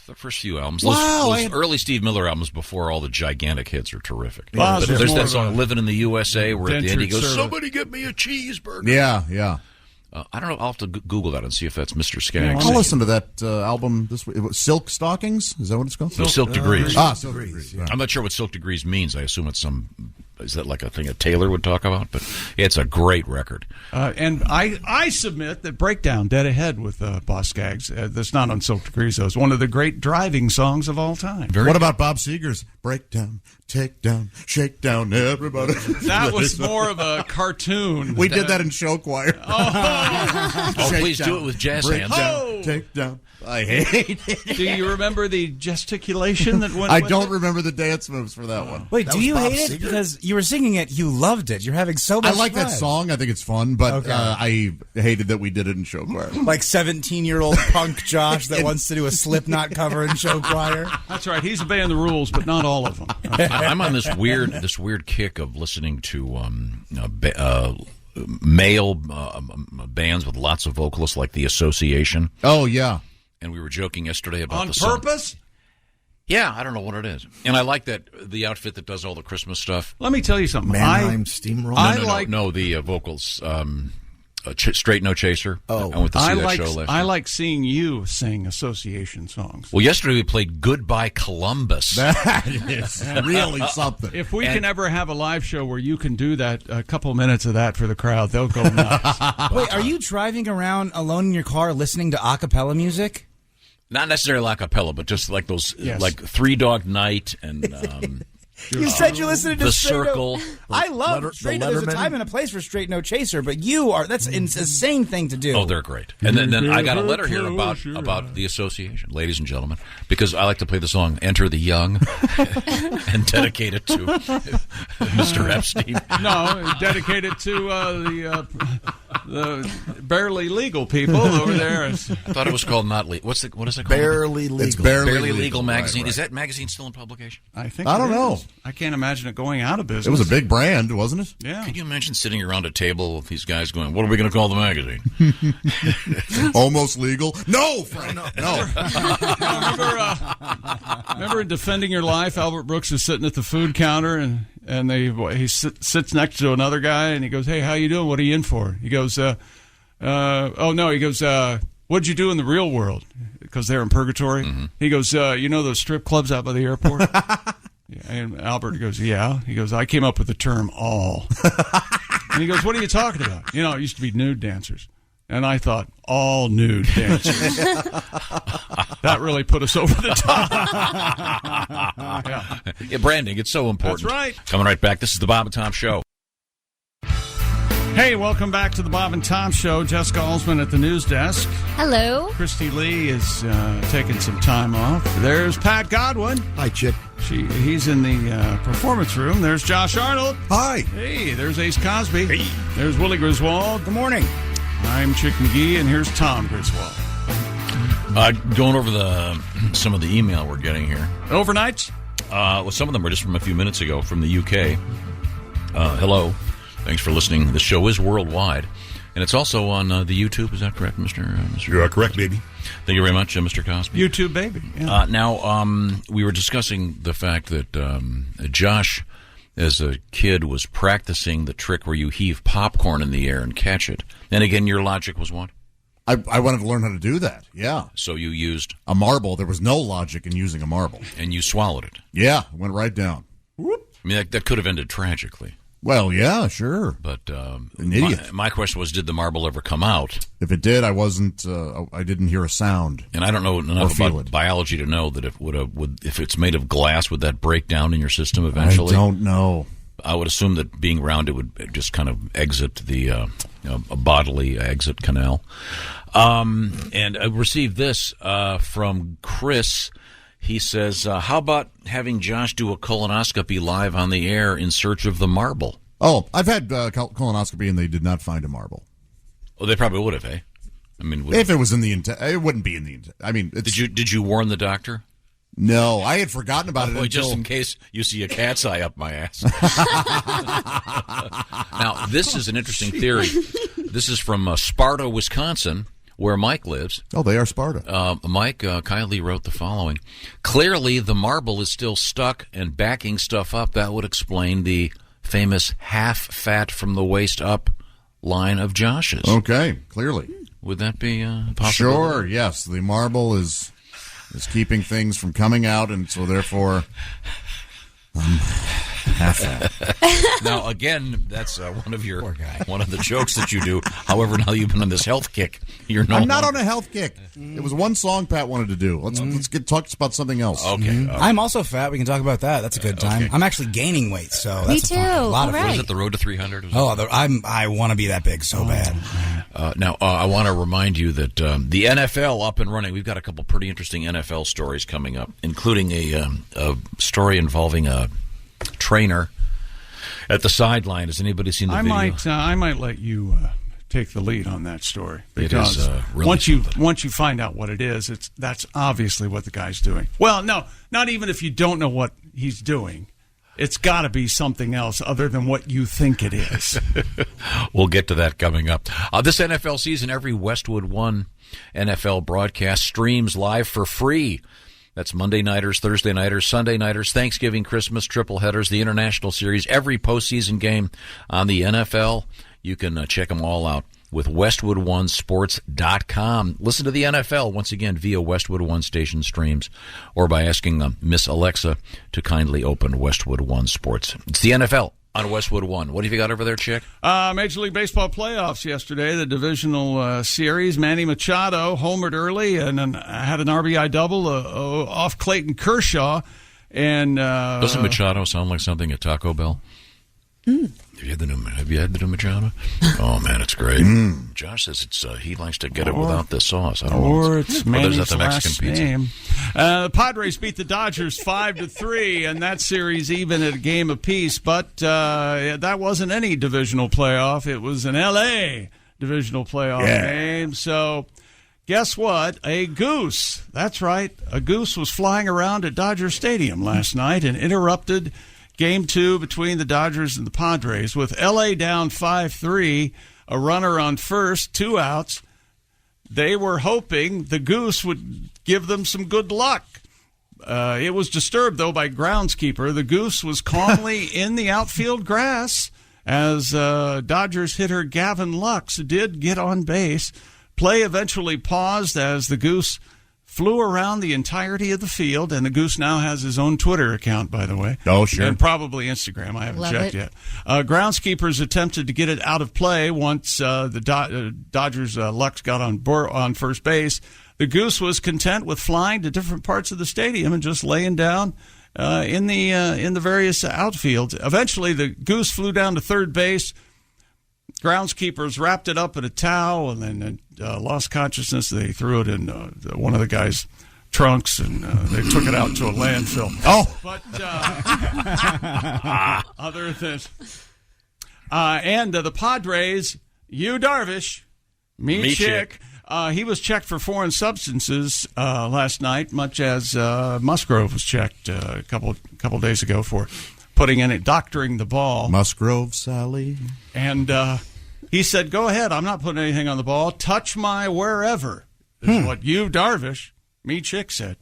The first few albums. Wow, Those early Steve Miller albums before all the gigantic hits are terrific. Boz But was there's more that of song a "Living in the USA" where at the end he dentured goes, servant. "Somebody get me a cheeseburger." Yeah. I don't know. I'll have to Google that and see if that's Mr. Skaggs. I'll listen to that album this week. Silk Stockings? Is that what it's called? No, Silk Degrees. Silk Degrees. Yeah. I'm not sure what Silk Degrees means. I assume it's some. Is that like a thing a Taylor would talk about? But it's a great record. And I submit that Breakdown, Dead Ahead with Boz Skaggs, that's not on Silk Degrees, though, is one of the great driving songs of all time. What about Bob Seger's Breakdown, Take Down, Shake Down, Everybody? That was more of a cartoon. We did that in show choir. Oh, please down, do it with jazz break hands. down, take down. I hate it. Do you remember the gesticulation that went I with don't it? remember the dance moves for that one. Wait, That do was you Bob hate it? Seger? Because you were singing it, you loved it. You're having so much I like fun. that song. I think it's fun, but Okay. I hated that we did it in show choir. Like 17-year-old punk Josh that wants to do a Slipknot cover in show choir. That's right. He's obeying the rules, but not all of them. I'm on this weird kick of listening to male bands with lots of vocalists, like The Association. Oh, yeah. And we were joking yesterday about On the song. purpose? Yeah, I don't know what it is. And I like that the outfit that does all the Christmas stuff. Let me tell you something. Mannheim Steamroller. No, the vocals. Straight No Chaser. I went to see that show last year. I like seeing you sing Association songs. Well, yesterday we played Goodbye Columbus. That is really something. If we can ever have a live show where you can do that, a couple minutes of that for the crowd, they'll go nuts. Wait, are you driving around alone in your car listening to a cappella music? Not necessarily a cappella, but just like those, Yes. like Three Dog Night and You said you listened to The Straight No- Circle. I love Straight No. There's a time and a place for Straight No Chaser, but that's an insane thing to do. Oh, they're great. And then I got a letter here about the association, ladies and gentlemen, because I like to play the song "Enter the Young" and dedicate it to Mr. Epstein. No, dedicated to the barely legal people over there. I thought it was called Not Legal. What is it called? Barely Legal. It's barely Legal magazine. Right. Is that magazine still in publication? I think I don't it know. is. I can't imagine it going out of business. It was a big brand, wasn't it? Yeah. Can you imagine sitting around a table with these guys going, "What are we going to call the magazine?" Almost legal. No, Frank. No. Remember in Defending Your Life, Albert Brooks is sitting at the food counter and he sits next to another guy and he goes, "Hey, how you doing? What are you in for?" He goes, "What'd you do in the real world?" Because they're in purgatory. Mm-hmm. He goes, "You know those strip clubs out by the airport?" Yeah, and Albert goes, "Yeah." He goes, "I came up with the term all." And he goes, "What are you talking about?" "It used to be nude dancers." And I thought, all nude dancers. That really put us over the top. Yeah, branding, it's so important. That's right. Coming right back. This is the Bob and Tom Show. Hey, welcome back to the Bob and Tom Show. Jessica Alsman at the news desk. Hello. Christy Lee is taking some time off. There's Pat Godwin. Hi, Chick. He's in the performance room. There's Josh Arnold. Hi. Hey, there's Ace Cosby. Hey. There's Willie Griswold. Good morning. I'm Chick McGee, and here's Tom Griswold. Going over some of the email we're getting here. Overnights? Well, some of them were just from a few minutes ago from the UK. Hello. Thanks for listening. The show is worldwide, and it's also on the YouTube. Is that correct, Mr. You are correct, baby. Thank you very much, Mr. Cosby. YouTube, baby. Yeah. Now, we were discussing the fact that Josh, as a kid, was practicing the trick where you heave popcorn in the air and catch it. And again, your logic was what? I wanted to learn how to do that. Yeah. So you used a marble. There was no logic in using a marble. And you swallowed it. Yeah, it went right down. Whoop. I mean, that could have ended tragically. Well, yeah, sure. But an idiot. My question was, did the marble ever come out? If it did, I wasn't. I didn't hear a sound. And I don't know enough about biology to know that if it's made of glass, would that break down in your system eventually? I don't know. I would assume that being round, it would just kind of exit the a bodily exit canal. And I received this from Chris. He says, how about having Josh do a colonoscopy live on the air in search of the marble? Oh, I've had colonoscopy and they did not find a marble. Oh, they probably would have, eh? I mean, if it was in the it wouldn't be in the. I mean, did you warn the doctor? No, I had forgotten about it. Just in case you see a cat's eye up my ass. Now, this is an interesting theory. This is from Sparta, Wisconsin, where Mike lives. Oh, they are Sparta. Mike kindly wrote the following. Clearly, the marble is still stuck and backing stuff up. That would explain the famous half fat from the waist up line of Josh's. Okay, clearly. Would that be possible? Sure, yes. The marble is keeping things from coming out, and so therefore, half that. Now, again, that's one of the jokes that you do. However, now you've been on this health kick. I'm not on a health kick. It was one song Pat wanted to do. Let's talk about something else. Okay. I'm also fat. We can talk about that. That's a good time. Okay. I'm actually gaining weight, so that's Me too. a lot of right. Was it the road to 300? I want to be that big so bad. Now, I want to remind you that the NFL up and running. We've got a couple pretty interesting NFL stories coming up, including a story involving a trainer at the sideline. Has anybody seen the video? I might let you take the lead on that story, because it is, really once you find out what it is, that's obviously what the guy's doing. Well, no, not even if you don't know what he's doing. It's got to be something else other than what you think it is. We'll get to that coming up. This NFL season, every Westwood One NFL broadcast streams live for free. That's Monday nighters, Thursday nighters, Sunday nighters, Thanksgiving, Christmas, triple headers, the International Series, every postseason game on the NFL. You can check them all out with WestwoodOneSports.com. Listen to the NFL, once again, via Westwood One station streams, or by asking Miss Alexa to kindly open Westwood One Sports. It's the NFL on Westwood One. What have you got over there, Chick? Major League Baseball playoffs yesterday, the divisional series. Manny Machado homered early and had an RBI double off Clayton Kershaw. And doesn't Machado sound like something at Taco Bell? Have you had the new Machado? Oh man, it's great. Josh says he likes to get it without the sauce. I don't know. Or it's Manny's last name. The Padres beat the Dodgers 5-3, and that series even at a game apiece. But that wasn't any divisional playoff. It was an L.A. divisional playoff game. So guess what? A goose. That's right. A goose was flying around at Dodger Stadium last night and interrupted Game 2 between the Dodgers and the Padres. With L.A. down 5-3, a runner on first, 2 outs, they were hoping the goose would give them some good luck. It was disturbed, though, by groundskeeper. The goose was calmly in the outfield grass as Dodgers hitter Gavin Lux did get on base. Play eventually paused as the goose flew around the entirety of the field, and the goose now has his own Twitter account, by the way. Oh, sure. And probably Instagram. I haven't checked yet. Groundskeepers attempted to get it out of play once the Dodgers' Lux got on first base. The goose was content with flying to different parts of the stadium and just laying down in the various outfields. Eventually, the goose flew down to third base. Groundskeepers wrapped it up in a towel and then lost consciousness. They threw it in one of the guys' trunks, and they took it out to a landfill. Oh! But other than... and the Padres, Yu Darvish, me chick. He was checked for foreign substances last night, much as Musgrove was checked a couple days ago for putting in it, doctoring the ball. Musgrove, Sally. And he said, go ahead, I'm not putting anything on the ball. Touch my wherever, is what Yu Darvish, me chick, said.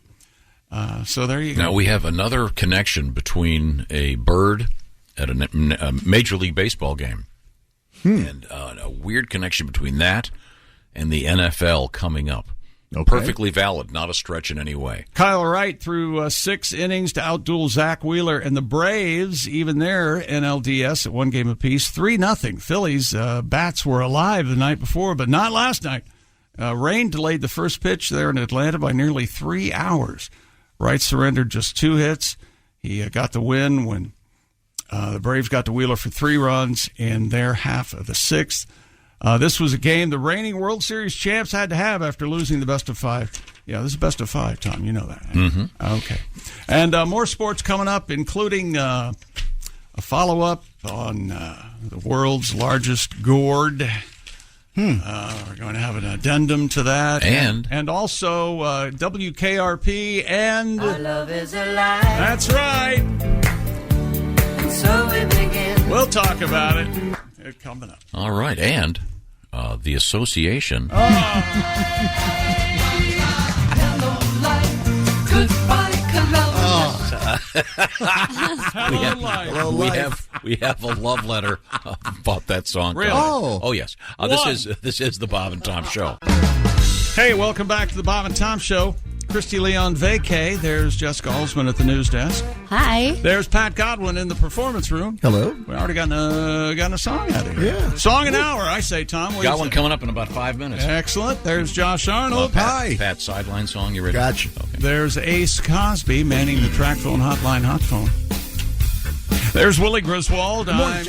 So there you go. Now we have another connection between a bird at a Major League Baseball game and a weird connection between that and the NFL coming up. Okay. Perfectly valid, not a stretch in any way. Kyle Wright threw 6 innings to outduel Zach Wheeler and the Braves, even their NLDS at 1 game apiece. 3-0. Phillies bats were alive the night before, but not last night. Rain delayed the first pitch there in Atlanta by nearly 3 hours. Wright surrendered just 2 hits. He got the win when the Braves got to Wheeler for 3 runs in their half of the 6th. This was a game the reigning World Series champs had to have after losing the best of 5. Yeah, this is best of 5, Tom. You know that. Right? Mm-hmm. Okay. And more sports coming up, including a follow-up on the world's largest gourd. We're going to have an addendum to that. And also WKRP and... Our love is alive. That's right. And so we begin. We'll talk about it. It's coming up. All right, and the association. Hello, life. Goodbye, Columbus. We have a love letter about that song. Really? Oh yes. This is the Bob and Tom Show. Hey, welcome back to the Bob and Tom Show. Christy Lee on vacay. There's Jessica Alsman at the news desk. Hi. There's Pat Godwin in the performance room. Hello. We already gotten a song out of here. Yeah. Song an hour, I say, Tom. What do Got you one say? coming up in about 5 minutes. Excellent. There's Josh Arnold. Pat sideline song. You ready? Gotcha. Okay. There's Ace Cosby manning the track phone hotline hot phone. There's Willie Griswold. I'm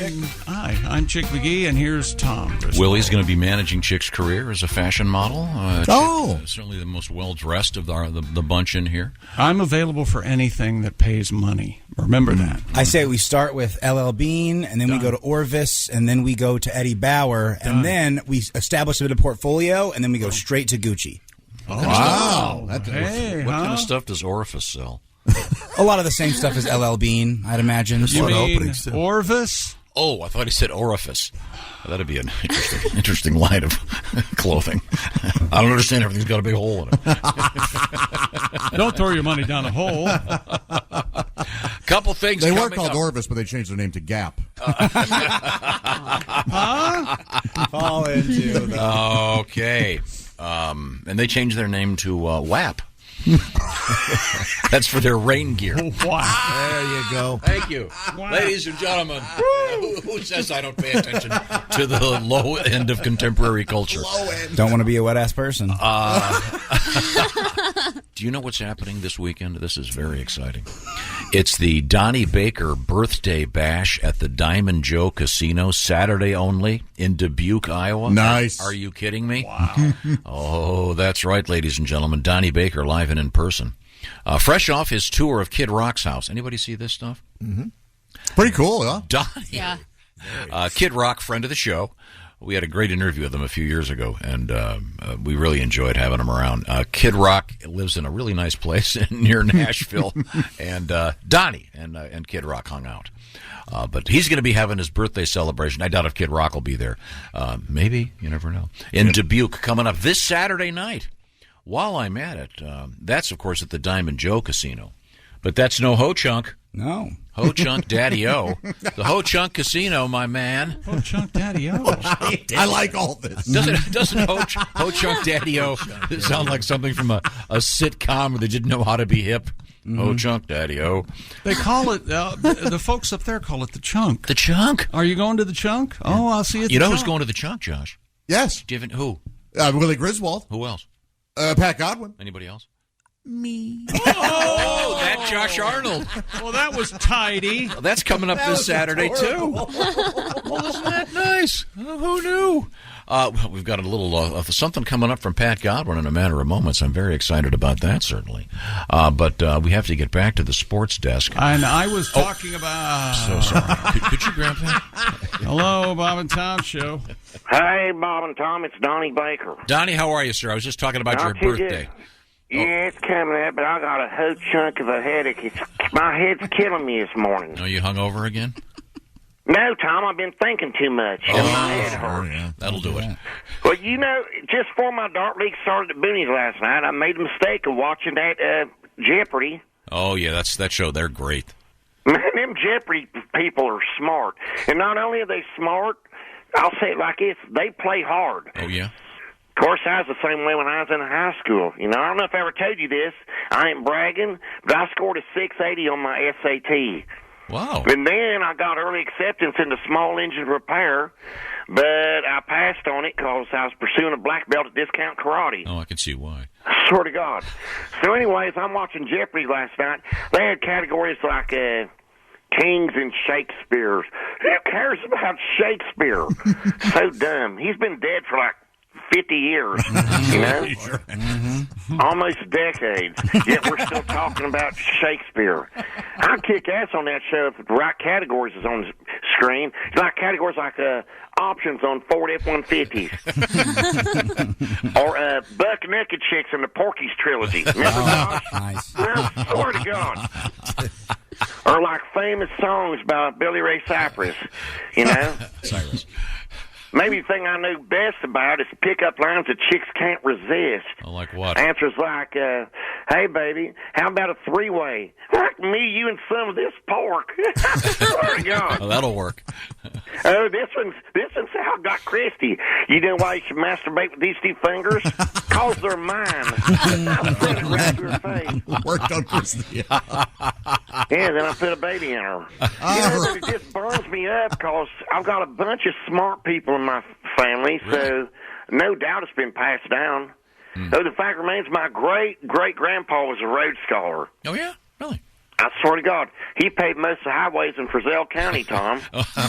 Chick McGee, and here's Tom Griswold. Willie's going to be managing Chick's career as a fashion model. Chick, certainly the most well-dressed of the bunch in here. I'm available for anything that pays money. Remember that. I say we start with LL Bean, and then we go to Orvis, and then we go to Eddie Bauer, and then we establish a bit of portfolio, and then we go straight to Gucci. Wow. What kind of stuff does Orifice sell? A lot of the same stuff as LL Bean, I'd imagine. You mean Orvis? Oh, I thought he said orifice. That'd be an interesting line of clothing. I don't understand. Everything's got a big hole in it. Don't throw your money down a hole. Couple things. They were called Orvis, but they changed their name to Gap. Fall into the... Okay. And they changed their name to WAP. That's for their rain gear. Wow. There you go. Thank you. Wow. Ladies and gentlemen, who says I don't pay attention to the low end of contemporary culture? Don't want to be a wet-ass person. Do you know what's happening this weekend? This is very exciting. It's the Donnie Baker birthday bash at the Diamond Joe Casino, Saturday only, in Dubuque, Iowa. Nice. Are you kidding me? Wow. Oh, that's right, ladies and gentlemen. Donnie Baker live and in person. Fresh off his tour of Kid Rock's house. Anybody see this stuff? Mm-hmm. Pretty cool, huh? Donnie. Yeah. Kid Rock, friend of the show. We had a great interview with him a few years ago, and we really enjoyed having him around. Kid Rock lives in a really nice place near Nashville, and Donnie and Kid Rock hung out. But he's going to be having his birthday celebration. I doubt if Kid Rock will be there. Maybe. You never know. In Dubuque, coming up this Saturday night. While I'm at it, that's, of course, at the Diamond Joe Casino. But that's no Ho-Chunk. No. Ho-Chunk Daddy-O. The Ho-Chunk Casino, my man. Ho-Chunk Daddy-O. I like all this. Doesn't Ho-Chunk Daddy-O sound like something from a sitcom where they didn't know how to be hip? Mm-hmm. Ho-Chunk Daddy-O. They call it, the folks up there call it the Chunk. The Chunk? Are you going to the Chunk? Yeah. Oh, I'll see you at the You know Chunk. who's going to the Chunk, Josh? Yes. Who? Willie Griswold. Who else? Pat Godwin. Anybody else? Me. Oh, that Josh Arnold. Well, that was tidy. Well, that's coming up this Saturday, too. Well, isn't that nice? Who knew? We've got a little something coming up from Pat Godwin in a matter of moments. I'm very excited about that, certainly. But we have to get back to the sports desk. And I was talking about... So sorry. Could you grab that? Hello, Bob and Tom Show. Hey, Bob and Tom, it's Donnie Baker. Donnie, how are you, sir? I was just talking about Not your too birthday. good. Yeah, it's coming up, but I got a whole chunk of a headache. My head's killing me this morning. Are you hungover again? No, Tom, I've been thinking too much. And my head hurts. Yeah, that'll do it. Well, you know, just before my dart league started at Boonies last night, I made the mistake of watching that Jeopardy. Oh, yeah, that's that show. They're great. Man, them Jeopardy people are smart. And not only are they smart, I'll say it like this, they play hard. Oh, yeah? Of course, I was the same way when I was in high school. You know, I don't know if I ever told you this. I ain't bragging, but I scored a 680 on my SAT. Wow. And then I got early acceptance into small engine repair, but I passed on it because I was pursuing a black belt at Discount Karate. Oh, I can see why. I swear to God. So anyways, I'm watching Jeopardy last night. They had categories like Kings and Shakespeare's. Who cares about Shakespeare? So dumb. He's been dead for like 50 years, you know? Almost decades. Yet we're still talking about Shakespeare. I'd kick ass on that show if the right categories is on the screen. It's like categories like options on Ford F-150s. Or Buck Naked Chicks in the Porky's trilogy. Remember Josh? Nice. I swear to God. Or like famous songs by Billy Ray Cyrus, you know? Cyrus. Maybe the thing I know best about is pick-up lines that chicks can't resist. Oh, like what? Answers like, hey, baby, how about a three-way? Like me, you, and some of this pork. Swear to God. Oh, that'll work. Oh, this one's how I got Christy. You know why you should masturbate with these two fingers? Because they're mine. I put it right to her face. Worked on Christy. Yeah, then I put a baby in her. It just burns me up because I've got a bunch of smart people in my family, so no doubt it's been passed down. Though the fact remains, my great-great-grandpa was a Rhodes Scholar. Oh, yeah? Really? I swear to God, he paved most of the highways in Frazell County, Tom.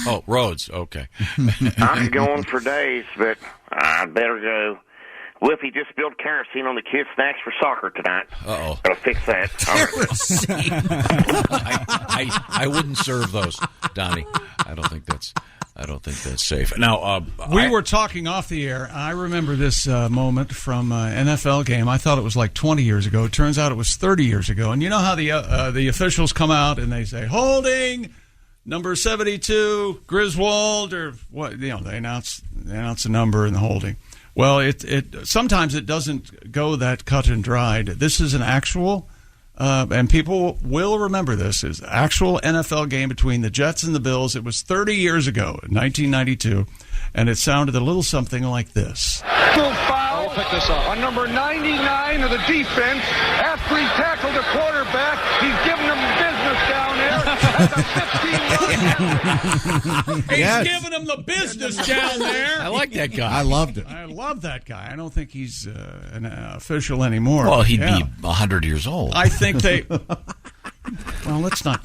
Oh, roads. Okay. I could go on for days, but I'd better go. Wolfie just spilled kerosene on the kids' snacks for soccer tonight. Uh-oh. Gotta fix that. I wouldn't serve those, Donnie. I don't think that's safe. Now, we were talking off the air. I remember this moment from an NFL game. I thought it was like 20 years ago. It turns out it was 30 years ago. And you know how the officials come out and they say, holding number 72, Griswold, or what? You know, they announce the number and the holding. Well, it sometimes it doesn't go that cut and dried. This is an actual, and people will remember this, is actual NFL game between the Jets and the Bills. It was 30 years ago, in 1992, and it sounded a little something like this. Foul. Pick this up. On number 99 of the defense, after he tackled the quarterback, he's giving him business down there at the 15-yard. He's giving him the business down there. I like that guy. I loved it. I love that guy. I don't think he's an official anymore. Well, he'd be 100 years old. I think they... Well, let's not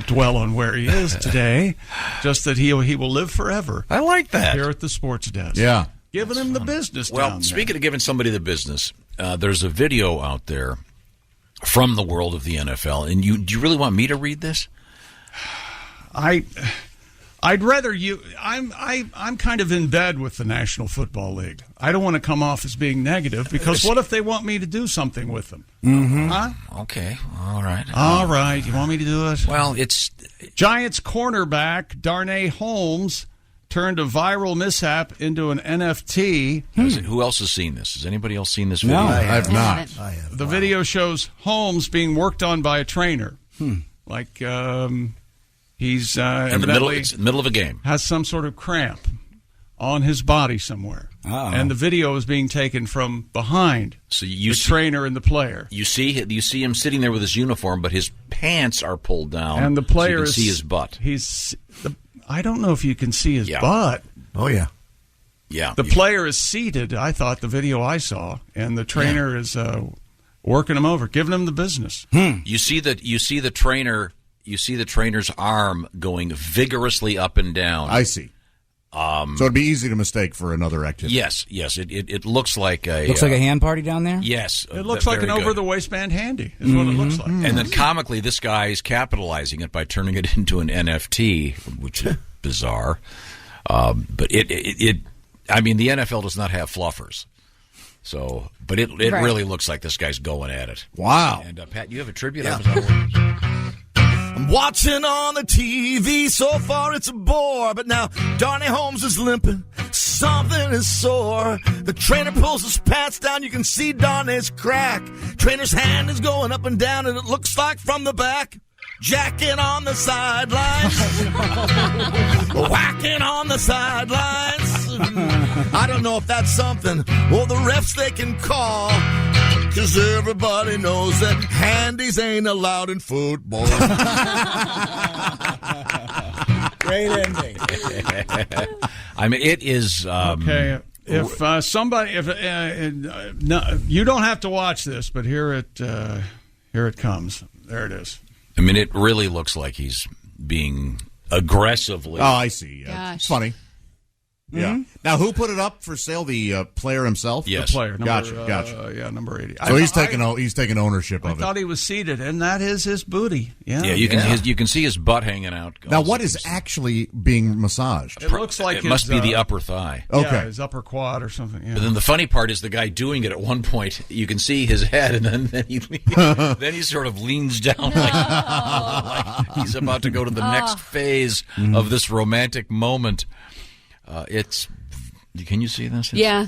dwell on where he is today. Just that he will live forever. I like that. Here at the sports desk. Yeah. Giving him the business down Well, speaking of giving somebody the business, there's a video out there from the world of the NFL. And do you really want me to read this? I'd rather you. I'm kind of in bed with the National Football League. I don't want to come off as being negative because what if they want me to do something with them? Mm-hmm. Huh? Okay. All right. All right. You want me to do it? Well, it's Giants cornerback Darnay Holmes turned a viral mishap into an NFT. Who else has seen this? Has anybody else seen this video? No, I have not. The video shows Holmes being worked on by a trainer. Like he's in the middle of a game. Has some sort of cramp on his body somewhere. And the video is being taken from behind the trainer and the player. You see him sitting there with his uniform, but his pants are pulled down, and the player so you can see his butt. I don't know if you can see his butt. Oh, yeah. Yeah. The player is seated, I thought, the video I saw, and the trainer is working him over, giving him the business. You see the trainer's arm going vigorously up and down. I see. So it'd be easy to mistake for another activity. Yes. It looks like a... Looks like a hand party down there? Yes. It looks like an over-the-waistband handy is what it looks like. And then comically, this guy is capitalizing it by turning it into an NFT, which is bizarre. But I mean, the NFL does not have fluffers. So, but it really looks like this guy's going at it. Wow. And Pat, you have a tribute Yeah. episode? I'm watching on the TV, so far it's a bore, but now Darnay Holmes is limping, something is sore. The trainer pulls his pants down, you can see Darnay's crack. Trainer's hand is going up and down, and it looks like from the back. Jacking on the sidelines, whacking on the sidelines. I don't know if that's something, well, the refs they can call. 'Cause everybody knows that handies ain't allowed in football. Great ending. I mean, it is... okay. If you don't have to watch this, but here it comes. There it is. I mean, it really looks like he's being aggressively... Oh, I see. Yeah. It's funny. Yeah. Now, who put it up for sale? The player himself? Yes. The player. Gotcha. Yeah, number 80. So he's taking ownership I of it. thought he was seated, and that is his booty. Yeah, you can see his butt hanging out. Now, what is actually being massaged? It looks like it must be the upper thigh. Okay. Yeah, his upper quad or something. Yeah. But then the funny part is the guy doing it at one point, you can see his head, and then he sort of leans down like he's about to go to the next phase of this romantic moment. Can you see this? Yeah.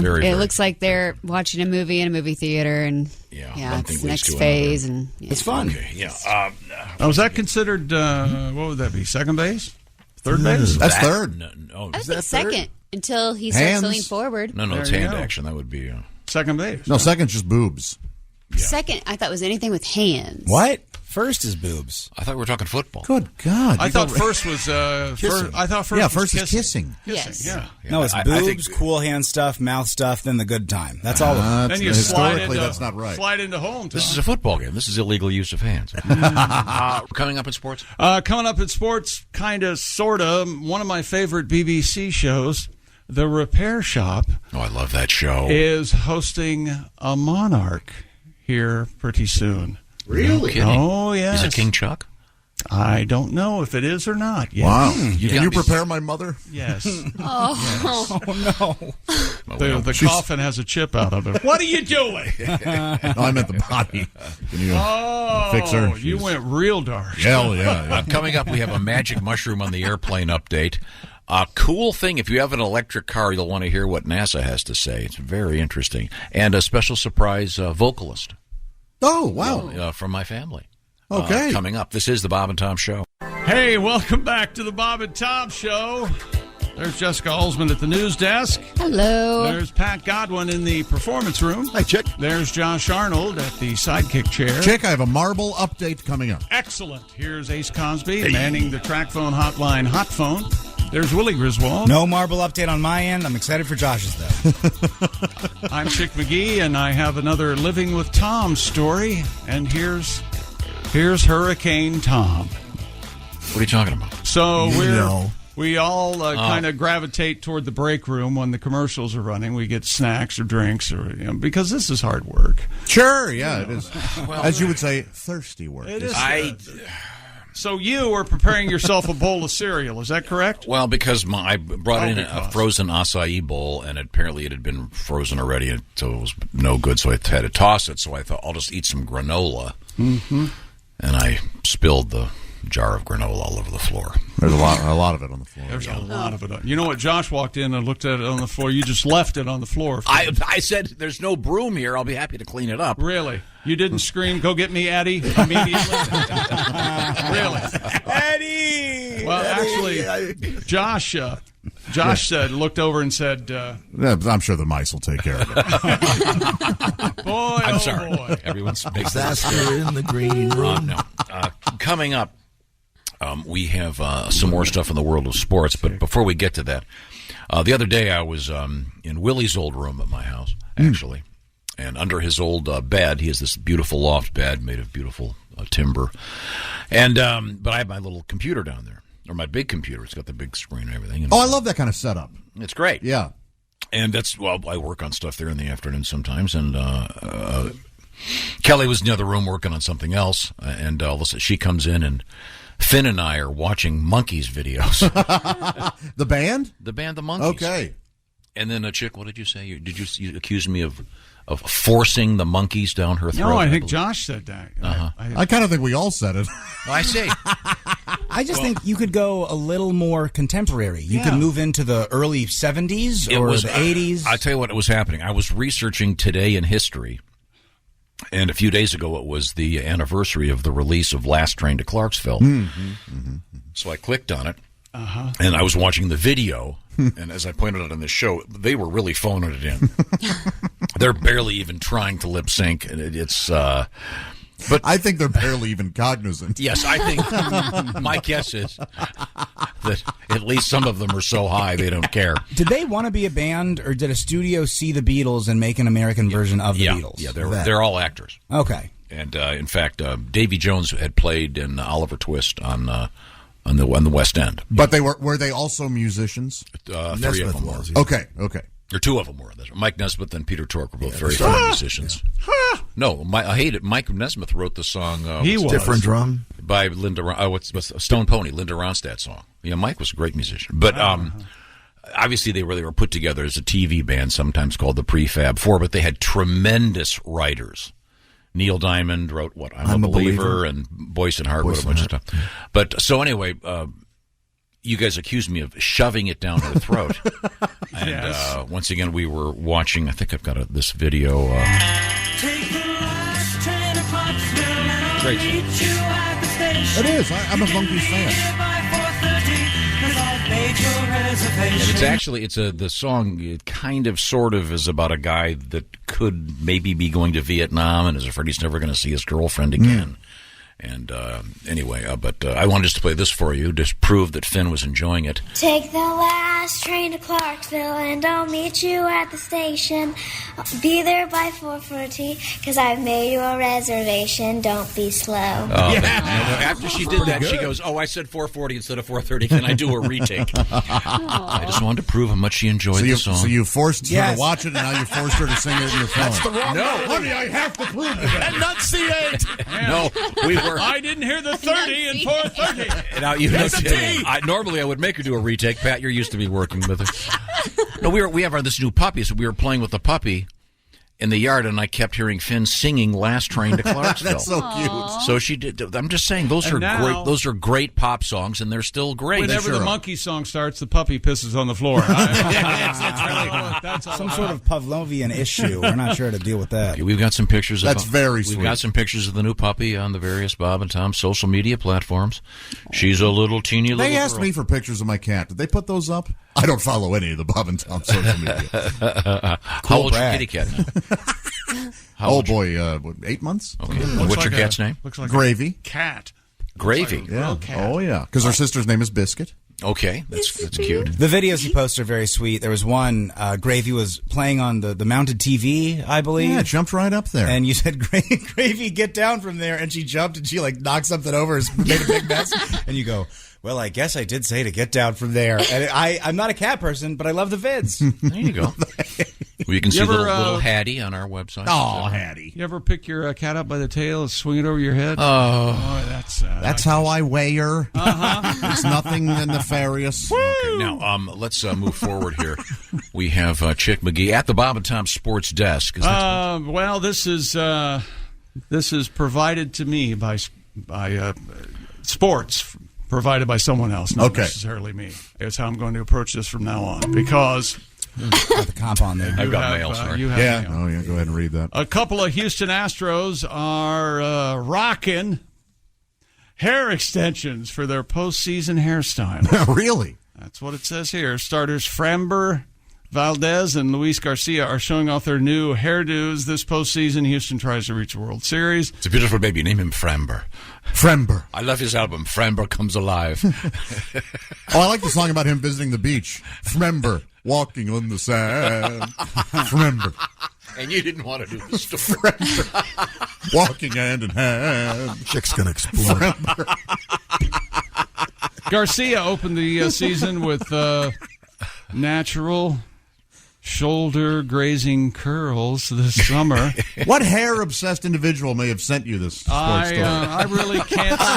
Very, it looks like they're watching a movie in a movie theater, and it's the next phase, and it's fun. Okay, yeah. Now, was that considered? What would that be? Second base? Third base? That's third. No, I would think second until he starts to lean forward. No, it's hand action. That would be second base. No, second's just boobs. Second, I thought was anything with hands. What? First is boobs. I thought we were talking football. Good God! I thought first was first. I thought first. First was is kissing. Yes. Yeah. No, it's boobs, cool hand stuff, mouth stuff, then the good time. That's all. Then you historically, that's not right. Slide into home. This is a football game. This is illegal use of hands. Coming up in sports? Coming up in sports, kind of, sort of, one of my favorite BBC shows, The Repair Shop. Oh, I love that show. Is hosting a monarch here pretty soon. Really? Oh, yes. Is it King Chuck? I don't know if it is or not yet. Wow. Can you prepare my mother? Yes. Oh, no. The coffin has a chip out of it. What are you doing? No, I meant the body. Can you fix her? You went real dark. Hell yeah. Coming up, we have a magic mushroom on the airplane update. A cool thing, if you have an electric car, you'll want to hear what NASA has to say. It's very interesting. And a special surprise vocalist. Oh, wow. From my family. Okay. Coming up, this is the Bob and Tom Show. Hey, welcome back to the Bob and Tom Show. There's Jessica Holzman at the news desk. Hello. There's Pat Godwin in the performance room. Hi, Chick. There's Josh Arnold at the sidekick chair. Chick, I have a marble update coming up. Excellent. Here's Ace Cosby manning the track phone hotline hot phone. There's Willie Griswold. No marble update on my end. I'm excited for Josh's, though. I'm Chick McGee, and I have another Living with Tom story. And here's Hurricane Tom. What are you talking about? So we all kind of gravitate toward the break room when the commercials are running. We get snacks or drinks, or because this is hard work. Sure, yeah, it is. As you would say, thirsty work. It is. So you are preparing yourself a bowl of cereal, is that correct? Well, because I brought in a frozen acai bowl, and apparently it had been frozen already, so it was no good, so I had to toss it. So I thought, I'll just eat some granola. Mm-hmm. And I spilled the jar of granola all over the floor. There's a lot of it on the floor. There's a lot of it. You know what? Josh walked in and looked at it on the floor. You just left it on the floor. I said, there's no broom here. I'll be happy to clean it up. Really? You didn't scream, go get me, Eddie, immediately? Really? Eddie! Well, actually, Josh said, looked over and said... I'm sure the mice will take care of it. Boy, I'm sorry. Boy. Everyone's big Disaster in the green room. No. Coming up, we have some more stuff in the world of sports, but before we get to that, the other day I was in Willie's old room at my house, actually, and under his old bed, he has this beautiful loft bed made of beautiful timber, and but I have my little computer down there, or my big computer. It's got the big screen and everything. Oh, I love that kind of setup. It's great. Yeah. And that's, I work on stuff there in the afternoon sometimes, and Kelly was in the other room working on something else, and all of a sudden she comes in, and Finn and I are watching Monkees videos. The band? The band, the Monkees. Okay. And then, Chick, what did you say? Did you accuse me of forcing the Monkees down her throat? No, I think Josh said that. Uh-huh. I kind of think we all said it. I see. I just think you could go a little more contemporary. You could move into the early 70s or the 80s. I'll tell you what was happening. I was researching Today in History, and a few days ago it was the anniversary of the release of Last Train to Clarksville. So I clicked on it, and I was watching the video, and as I pointed out on this show, they were really phoning it in. They're barely even trying to lip sync, and it's... But I think they're barely even cognizant. Yes, I think my guess is that at least some of them are so high they don't care. Did they want to be a band, or did a studio see the Beatles and make an American version of the Beatles? Yeah, they're all actors. Okay. And in fact, Davy Jones had played in Oliver Twist on on the West End. But were they also musicians? 3 of them were. Okay. Or 2 of them were. Mike Nesmith and Peter Tork were both very fine musicians. No, I hate it. Mike Nesmith wrote the song. Different drum by Linda. What's Stone Pony? Linda Ronstadt song. Yeah, Mike was a great musician, but obviously they were put together as a TV band, sometimes called the Prefab Four. But they had tremendous writers. Neil Diamond wrote what I'm a Believer, and Boyce and Hart wrote a bunch of stuff. But so anyway. You guys accused me of shoving it down her throat. And once again, we were watching, I think I've got this video. Great. It is. I'm a Monkees fan. And the song, it kind of sort of is about a guy that could maybe be going to Vietnam and is afraid he's never going to see his girlfriend again. And anyway, but I wanted just to play this for you, just prove that Finn was enjoying it. Take the last train to Clarksville, and I'll meet you at the station. I'll be there by 4:40, because I've made you a reservation. Don't be slow. After she did that, she goes, I said 4:40 instead of 4:30. Can I do a retake? I just wanted to prove how much she enjoyed the song. So you forced her to watch it, and now you forced her to sing it in your phone. That's the wrong honey, I have to prove it. Enunciate. No, we were. I didn't hear the 30 and 4:30. Now normally I would make her do a retake. Pat, you're used to me working with her. No, we have this new puppy, so we were playing with the puppy in the yard, and I kept hearing Finn singing "Last Train to Clarksville." That's so cute. So she did. I'm just saying those are great. Those are great pop songs, and they're still great. Whenever the monkey song starts, the puppy pisses on the floor. That's some sort of Pavlovian issue. We're not sure how to deal with that. We've got some pictures. That's very sweet. We've got some pictures of the new puppy on the various Bob and Tom social media platforms. She's a little teeny little. They asked me for pictures of my cat. Did they put those up? I don't follow any of the Bob and Tom social media. How old's your kitty cat? Oh boy, 8 months. Okay. What's your cat's name? Looks like Gravy. Cat. Gravy. Yeah. Oh yeah. Because her sister's name is Biscuit. Okay, that's cute. The videos he posts are very sweet. There was one, Gravy was playing on the mounted TV, I believe. Yeah, it jumped right up there. And you said, Gravy, get down from there. And she jumped and she knocked something over and made a big mess. And you go, well, I guess I did say to get down from there. And I'm not a cat person, but I love the vids. There you go. Well, you can see little Hattie on our website. Oh, Hattie. You ever pick your cat up by the tail and swing it over your head? That's how I weigh her. It's nothing nefarious. Okay, now, let's move forward here. We have Chick McGee at the Bob and Tom Sports Desk. Well, this is provided to me by sports, provided by someone else, not necessarily me. It's how I'm going to approach this from now on, because... Got the comp on there. I've got mail, sorry. Mail. Oh, yeah, go ahead and read that. A couple of Houston Astros are rocking hair extensions for their postseason hairstyle. Really? That's what it says here. Starters Framber Valdez and Luis Garcia are showing off their new hairdos this postseason. Houston tries to reach the World Series. It's a beautiful baby. Name him Framber. Framber. I love his album, Framber Comes Alive. I like the song about him visiting the beach. Framber, walking on the sand. Framber. And you didn't want to do the story. Walking hand in hand. Chick's going to explode. Garcia opened the season with natural shoulder grazing curls this summer. What hair-obsessed individual may have sent you this sports story? I really can't say.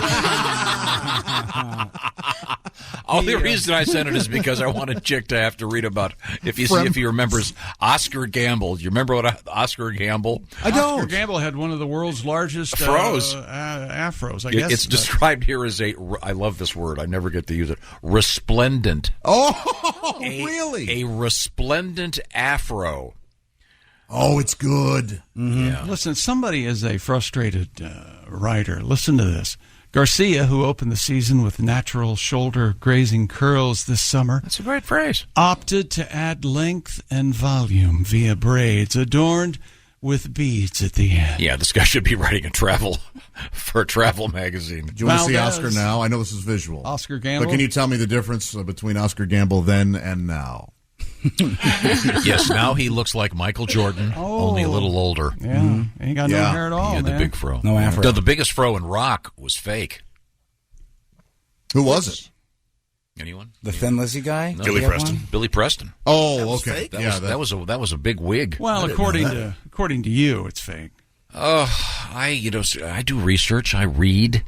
The reason I sent it is because I wanted Chick to have to read about, if he remembers Oscar Gamble. You remember what Oscar Gamble? I don't. Oscar Gamble had one of the world's largest afros, I guess. It's described here as I love this word, I never get to use it, resplendent. Oh, really? A resplendent afro. Oh, it's good. Mm-hmm. Yeah. Listen, somebody is a frustrated writer. Listen to this. Garcia, who opened the season with natural shoulder grazing curls this summer. That's a great phrase. Opted to add length and volume via braids adorned with beads at the end. Yeah, this guy should be writing a travel magazine. Do you want to see Oscar now? I know this is visual. Oscar Gamble. But can you tell me the difference between Oscar Gamble then and now? Yes, now he looks like Michael Jordan, only a little older. Yeah, ain't got no hair at all. He had the big fro. No afro. The biggest fro in rock was fake. Who was it? Anyone? The Thin Lizzy guy? No, Billy Preston. Billy Preston. Oh, okay. That was a big wig. Well, according to you, it's fake. I do research. I read.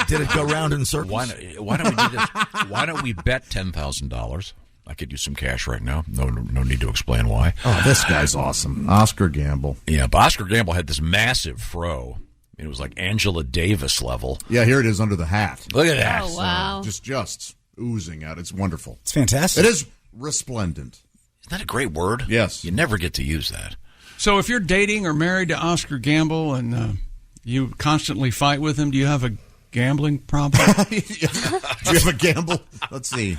Did it go round in circles? Why don't we do this? Why don't we bet $10,000? I could use some cash right now. No need to explain why. Oh, this guy's awesome. Oscar Gamble. Yeah, but Oscar Gamble had this massive fro. It was like Angela Davis level. Yeah, here it is under the hat. Look at that. Oh, wow. Just oozing out. It's wonderful. It's fantastic. It is resplendent. Isn't that a great word? Yes. You never get to use that. So if you're dating or married to Oscar Gamble and you constantly fight with him, do you have a gambling problem? Do you have a gamble? Let's see.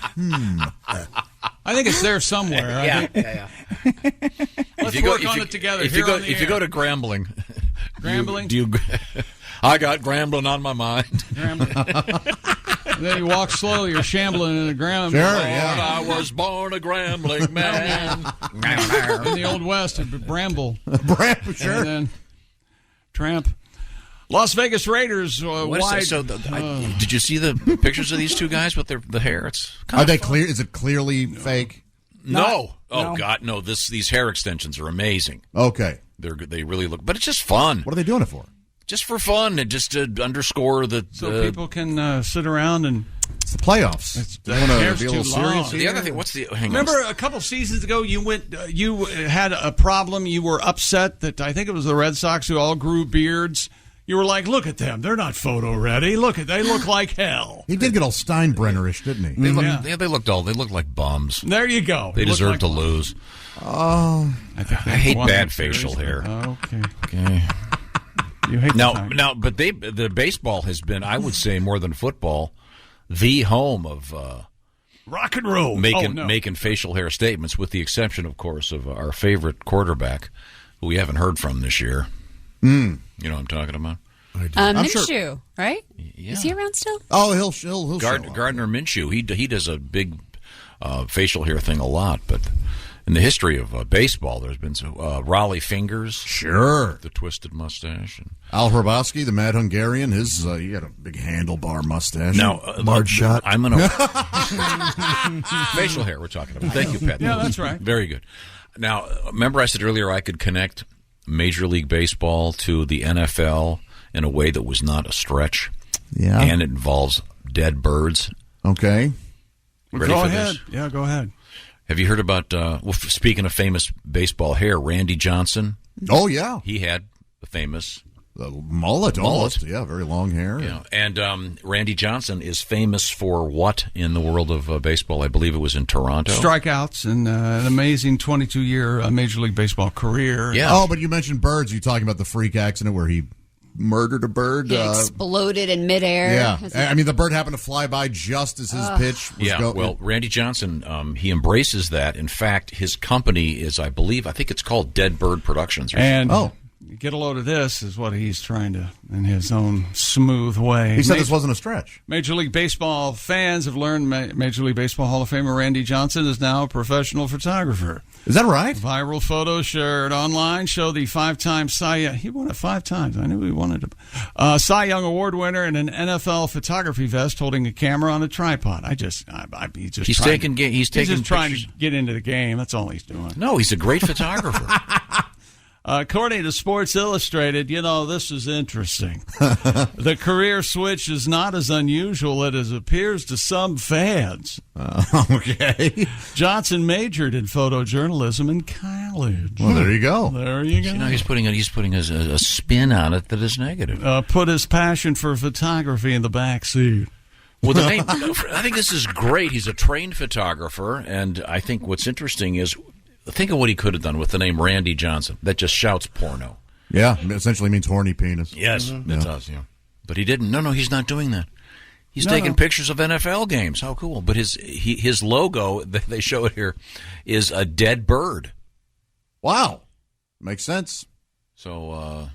I think it's there somewhere. Yeah. Let's work on it together. If you go to Grambling, I got Grambling on my mind. And then you walk slowly, you're shambling in the ground. Sure, yeah. I was born a Grambling man. In the Old West, it'd be Bramble. Sure. And then Tramp. Las Vegas Raiders. Did you see the pictures of these two guys with the hair? It's Are they clear? Is it clearly fake? No. God, no. These hair extensions are amazing. Okay. They really look, but it's just fun. What are they doing it for? Just for fun and just to underscore the. So people can sit around and. It's the playoffs. The hair's be a too little long. serious. The other thing, Remember a couple seasons ago, you had a problem. You were upset that I think it was the Red Sox who all grew beards. You were like, look at them. They're not photo ready. They look like hell. He did get all Steinbrenner-ish, didn't he? They looked like bums. There you go. They deserve to lose. Oh. I hate bad facial hair. Okay. You hate now, but the baseball has been, I would say, more than football, the home of rock and roll, making facial hair statements, with the exception, of course, of our favorite quarterback, who we haven't heard from this year. You know what I'm talking about? Minshew, right? Yeah. Is he around still? Oh, he'll show up. Gardner Minshew. He does a big facial hair thing a lot, but in the history of baseball, there's been some Raleigh Fingers, sure, the twisted mustache, and Al Hrabowski, the Mad Hungarian. He had a big handlebar mustache. Now, large shot. I'm gonna facial hair. We're talking about. Thank you, Pat. Yeah, that's right. Very good. Now, remember I said earlier I could connect Major League Baseball to the NFL in a way that was not a stretch. Yeah. And it involves dead birds. Okay. Ready go for ahead. this? Yeah, go ahead. Have you heard about, speaking of famous baseball hair, Randy Johnson? Oh, yeah. He had the famous mullet. Yeah, very long hair. Yeah. And Randy Johnson is famous for what in the world of baseball? I believe it was in Toronto. Strikeouts and an amazing 22-year Major League Baseball career. Yeah. Oh, but you mentioned birds. Are you talking about the freak accident where he murdered a bird? He exploded in midair. Yeah. I mean, the bird happened to fly by just as his pitch was going. Well, Randy Johnson, he embraces that. In fact, his company is, I think it's called Dead Bird Productions. And get a load of this is what he's trying to, in his own smooth way. He said this wasn't a stretch. Major League Baseball fans have learned Major League Baseball Hall of Famer Randy Johnson is now a professional photographer. Is that right? Viral photos shared online show the 5-time Cy Young. He won it 5 times. I knew he wanted to. Cy Young Award winner in an NFL photography vest holding a camera on a tripod. He's just trying to get into the game. That's all he's doing. No, he's a great photographer. According to Sports Illustrated, this is interesting. The career switch is not as unusual as it appears to some fans. Okay. Johnson majored in photojournalism in college. Well, there you go. There you go. He's putting a spin on it that is negative. Put his passion for photography in the back seat. Well, I think this is great. He's a trained photographer, and I think what's interesting is, think of what he could have done with the name Randy Johnson. That just shouts porno. Yeah, it essentially means horny penis. Yes, it does. Yeah, but he didn't. No, he's not doing that. He's taking pictures of NFL games. How cool! But his logo that they show it here is a dead bird. Wow, makes sense. So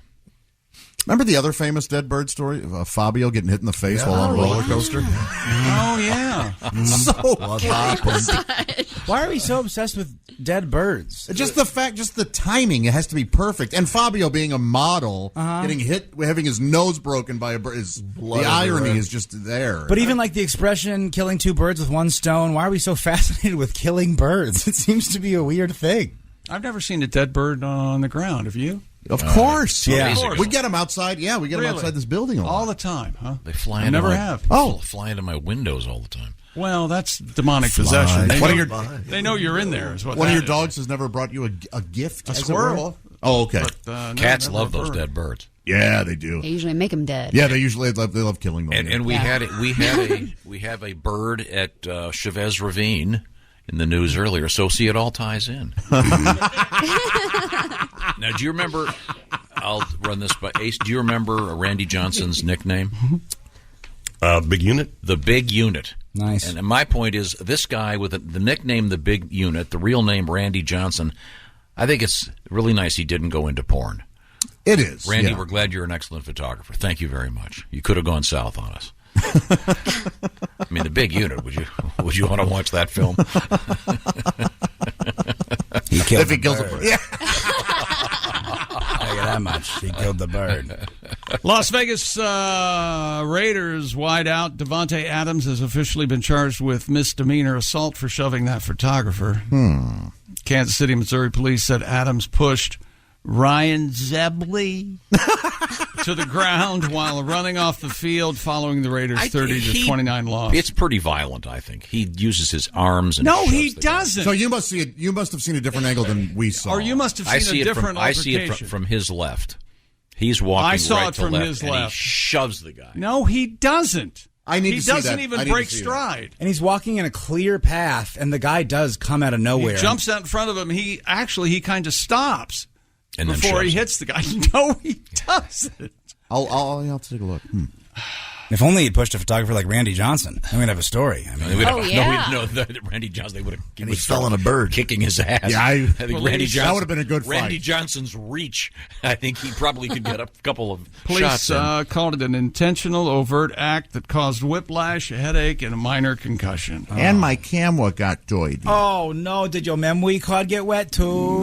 Remember the other famous dead bird story of Fabio getting hit in the face while on a roller coaster? Oh, yeah. So What happened? Why are we so obsessed with dead birds? Just the timing. It has to be perfect. And Fabio being a model, getting hit, having his nose broken by a bird, the irony is just there. But even like the expression "killing two birds with one stone," why are we so fascinated with killing birds? It seems to be a weird thing. I've never seen a dead bird on the ground. Have you? Of course. Yeah. We get them outside. Yeah, we get them outside this building a lot. All the time, huh? They fly I into never my, have. fly into my windows all the time. Well, that's demonic possession. They know you're in there. Is what One of that your is. dogs has never brought you a gift? A as it were? squirrel. Oh, okay. But, Cats never love a those bird. dead birds. Yeah, they do. They usually make them dead. Yeah, they love killing them. And we have a bird at Chavez Ravine in the news earlier. So see, it all ties in. Now, do you remember? I'll run this by Ace. Do you remember Randy Johnson's nickname? Big Unit. The Big Unit. Nice. And my point is, this guy with the nickname The Big Unit, the real name Randy Johnson, I think it's really nice he didn't go into porn. It is. Randy, yeah. we're glad you're an excellent photographer. Thank you very much. You could have gone south on us. I mean, The Big Unit. Would you want to watch that film? He killed If he kills a bird. Yeah. Tell you that much. He killed the bird. Las Vegas Raiders wideout Devontae Adams has officially been charged with misdemeanor assault for shoving that photographer. Kansas City, Missouri police said Adams pushed Ryan Zebley to the ground while running off the field following the Raiders' 30-29 loss. It's pretty violent, I think. He uses his arms and No, shoves he the guy. doesn't. So you must see it. You must have seen a different angle than we saw. Or you must have seen a different I see it from his left. He's walking I saw right it to from left, his and left. he shoves the guy. No, he doesn't. I need he to see doesn't that. even I need to break see that. stride. And he's walking in a clear path, and the guy does come out of nowhere. He jumps out in front of him. He kind of stops And then before he shoves hits the guy. No, he doesn't. I'll take a look. If only he'd pushed a photographer like Randy Johnson, then we'd have a story. I mean, No, Randy Johnson. They would have. And he's fell on a bird, kicking his ass. Yeah, I think well, Randy Johnson. That would have been a good fight. Randy Johnson's reach. I think he probably could get a couple of Police shots. called it an intentional, overt act that caused whiplash, a headache, and a minor concussion. And my camera got joyed. oh no! Did your memory card get wet too?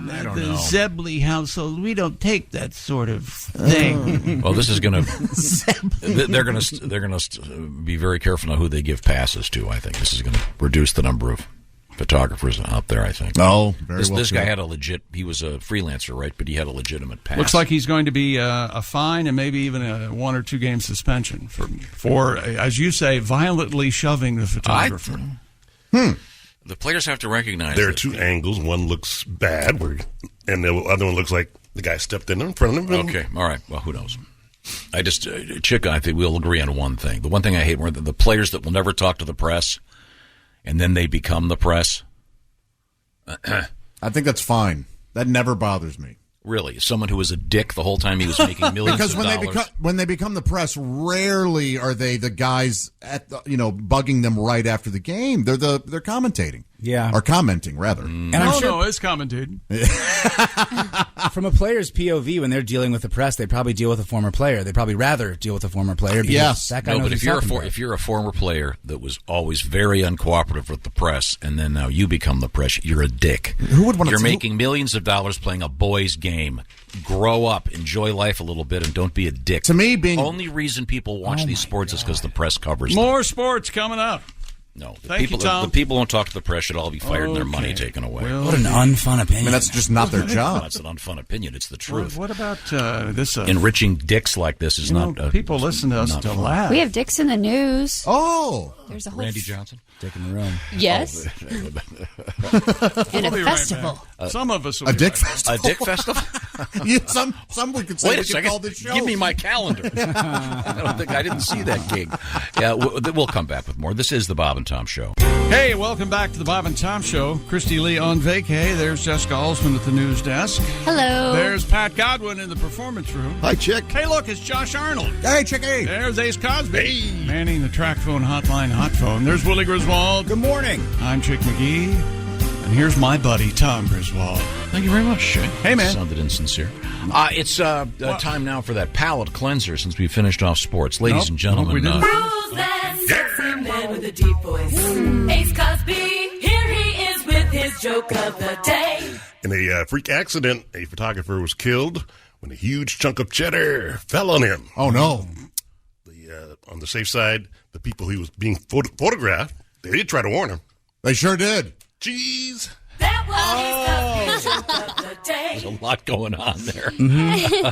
I don't the know. Zebley household, we don't take that sort of thing. Well, this is going to. They're going to be very careful now who they give passes to. I think this is going to reduce the number of photographers out there. I think. Oh, very well. This guy too. had a legit. He was a freelancer, right? But he had a legitimate pass. Looks like he's going to be a fine and maybe even a 1 or 2 game suspension for as you say, violently shoving the photographer. The players have to recognize There are that 2 angles. One looks bad, and the other one looks like the guy stepped in front of him. Okay, all right. Well, who knows? I just, Chick, I think we'll agree on one thing. The one thing I hate were the players that will never talk to the press, and then they become the press. I think that's fine. That never bothers me. Really, someone who was a dick the whole time he was making millions Because of dollars. when they become the press, rarely are they the guys at the, bugging them right after the game. They're commentating. Yeah. Or commenting, rather. And I'm sure No, it's commentating. from a player's POV, when they're dealing with the press, they probably deal with a former player. They'd probably rather deal with a former player. Because Yes. that guy No, knows but what if he's you're talking about. if you're a former player that was always very uncooperative with the press, and then now you become the press, you're a dick. Who would want to? You're making millions of dollars playing a boys' game. Grow up, enjoy life a little bit, and don't be a dick. To me, being only reason people watch these sports is because the press covers them. More sports coming up. No, Thank you, Tom. The people who don't talk to the press should all be fired and their money taken away. Well, What an unfun opinion. I mean, that's just not their job. That's an unfun opinion. It's the truth. What about this? Enriching dicks like this is not. People listen to us not to fun. laugh. We have dicks in the news. Oh, There's a whole Randy Johnson, dick in the room. Yes. And a We'll be right festival. back. Some of us will a be dick right back. festival. a dick festival. Yeah, some we could say Wait a we could second. call this show. Give me my calendar. I didn't see that gig. Yeah, we'll come back with more. This is the Bob and Tom Show. Hey, welcome back to the Bob and Tom Show. Christy Lee on vacay. There's Jessica Alsman at the news desk. Hello. There's Pat Godwin in the performance room. Hi, Chick. Hey, look, it's Josh Arnold. Hey, Chicky. There's Ace Cosby. Manning the track phone hotline hot phone. There's Willie Griswold. Good morning. I'm Chick McGee. And here's my buddy, Tom Griswold. Thank you very much, Shay. Hey, man. Sounded insincere. It's time now for that palate cleanser since we finished off sports. Ladies and gentlemen. Bruce, that sexy man with a deep voice. Ace Cosby, here he is with his joke of the day. In a freak accident, a photographer was killed when a huge chunk of cheddar fell on him. Oh, no. On the safe side, the people he was being photographed, they did try to warn him. They sure did. Jeez. That was his joke of the day. There's a lot going on there. Many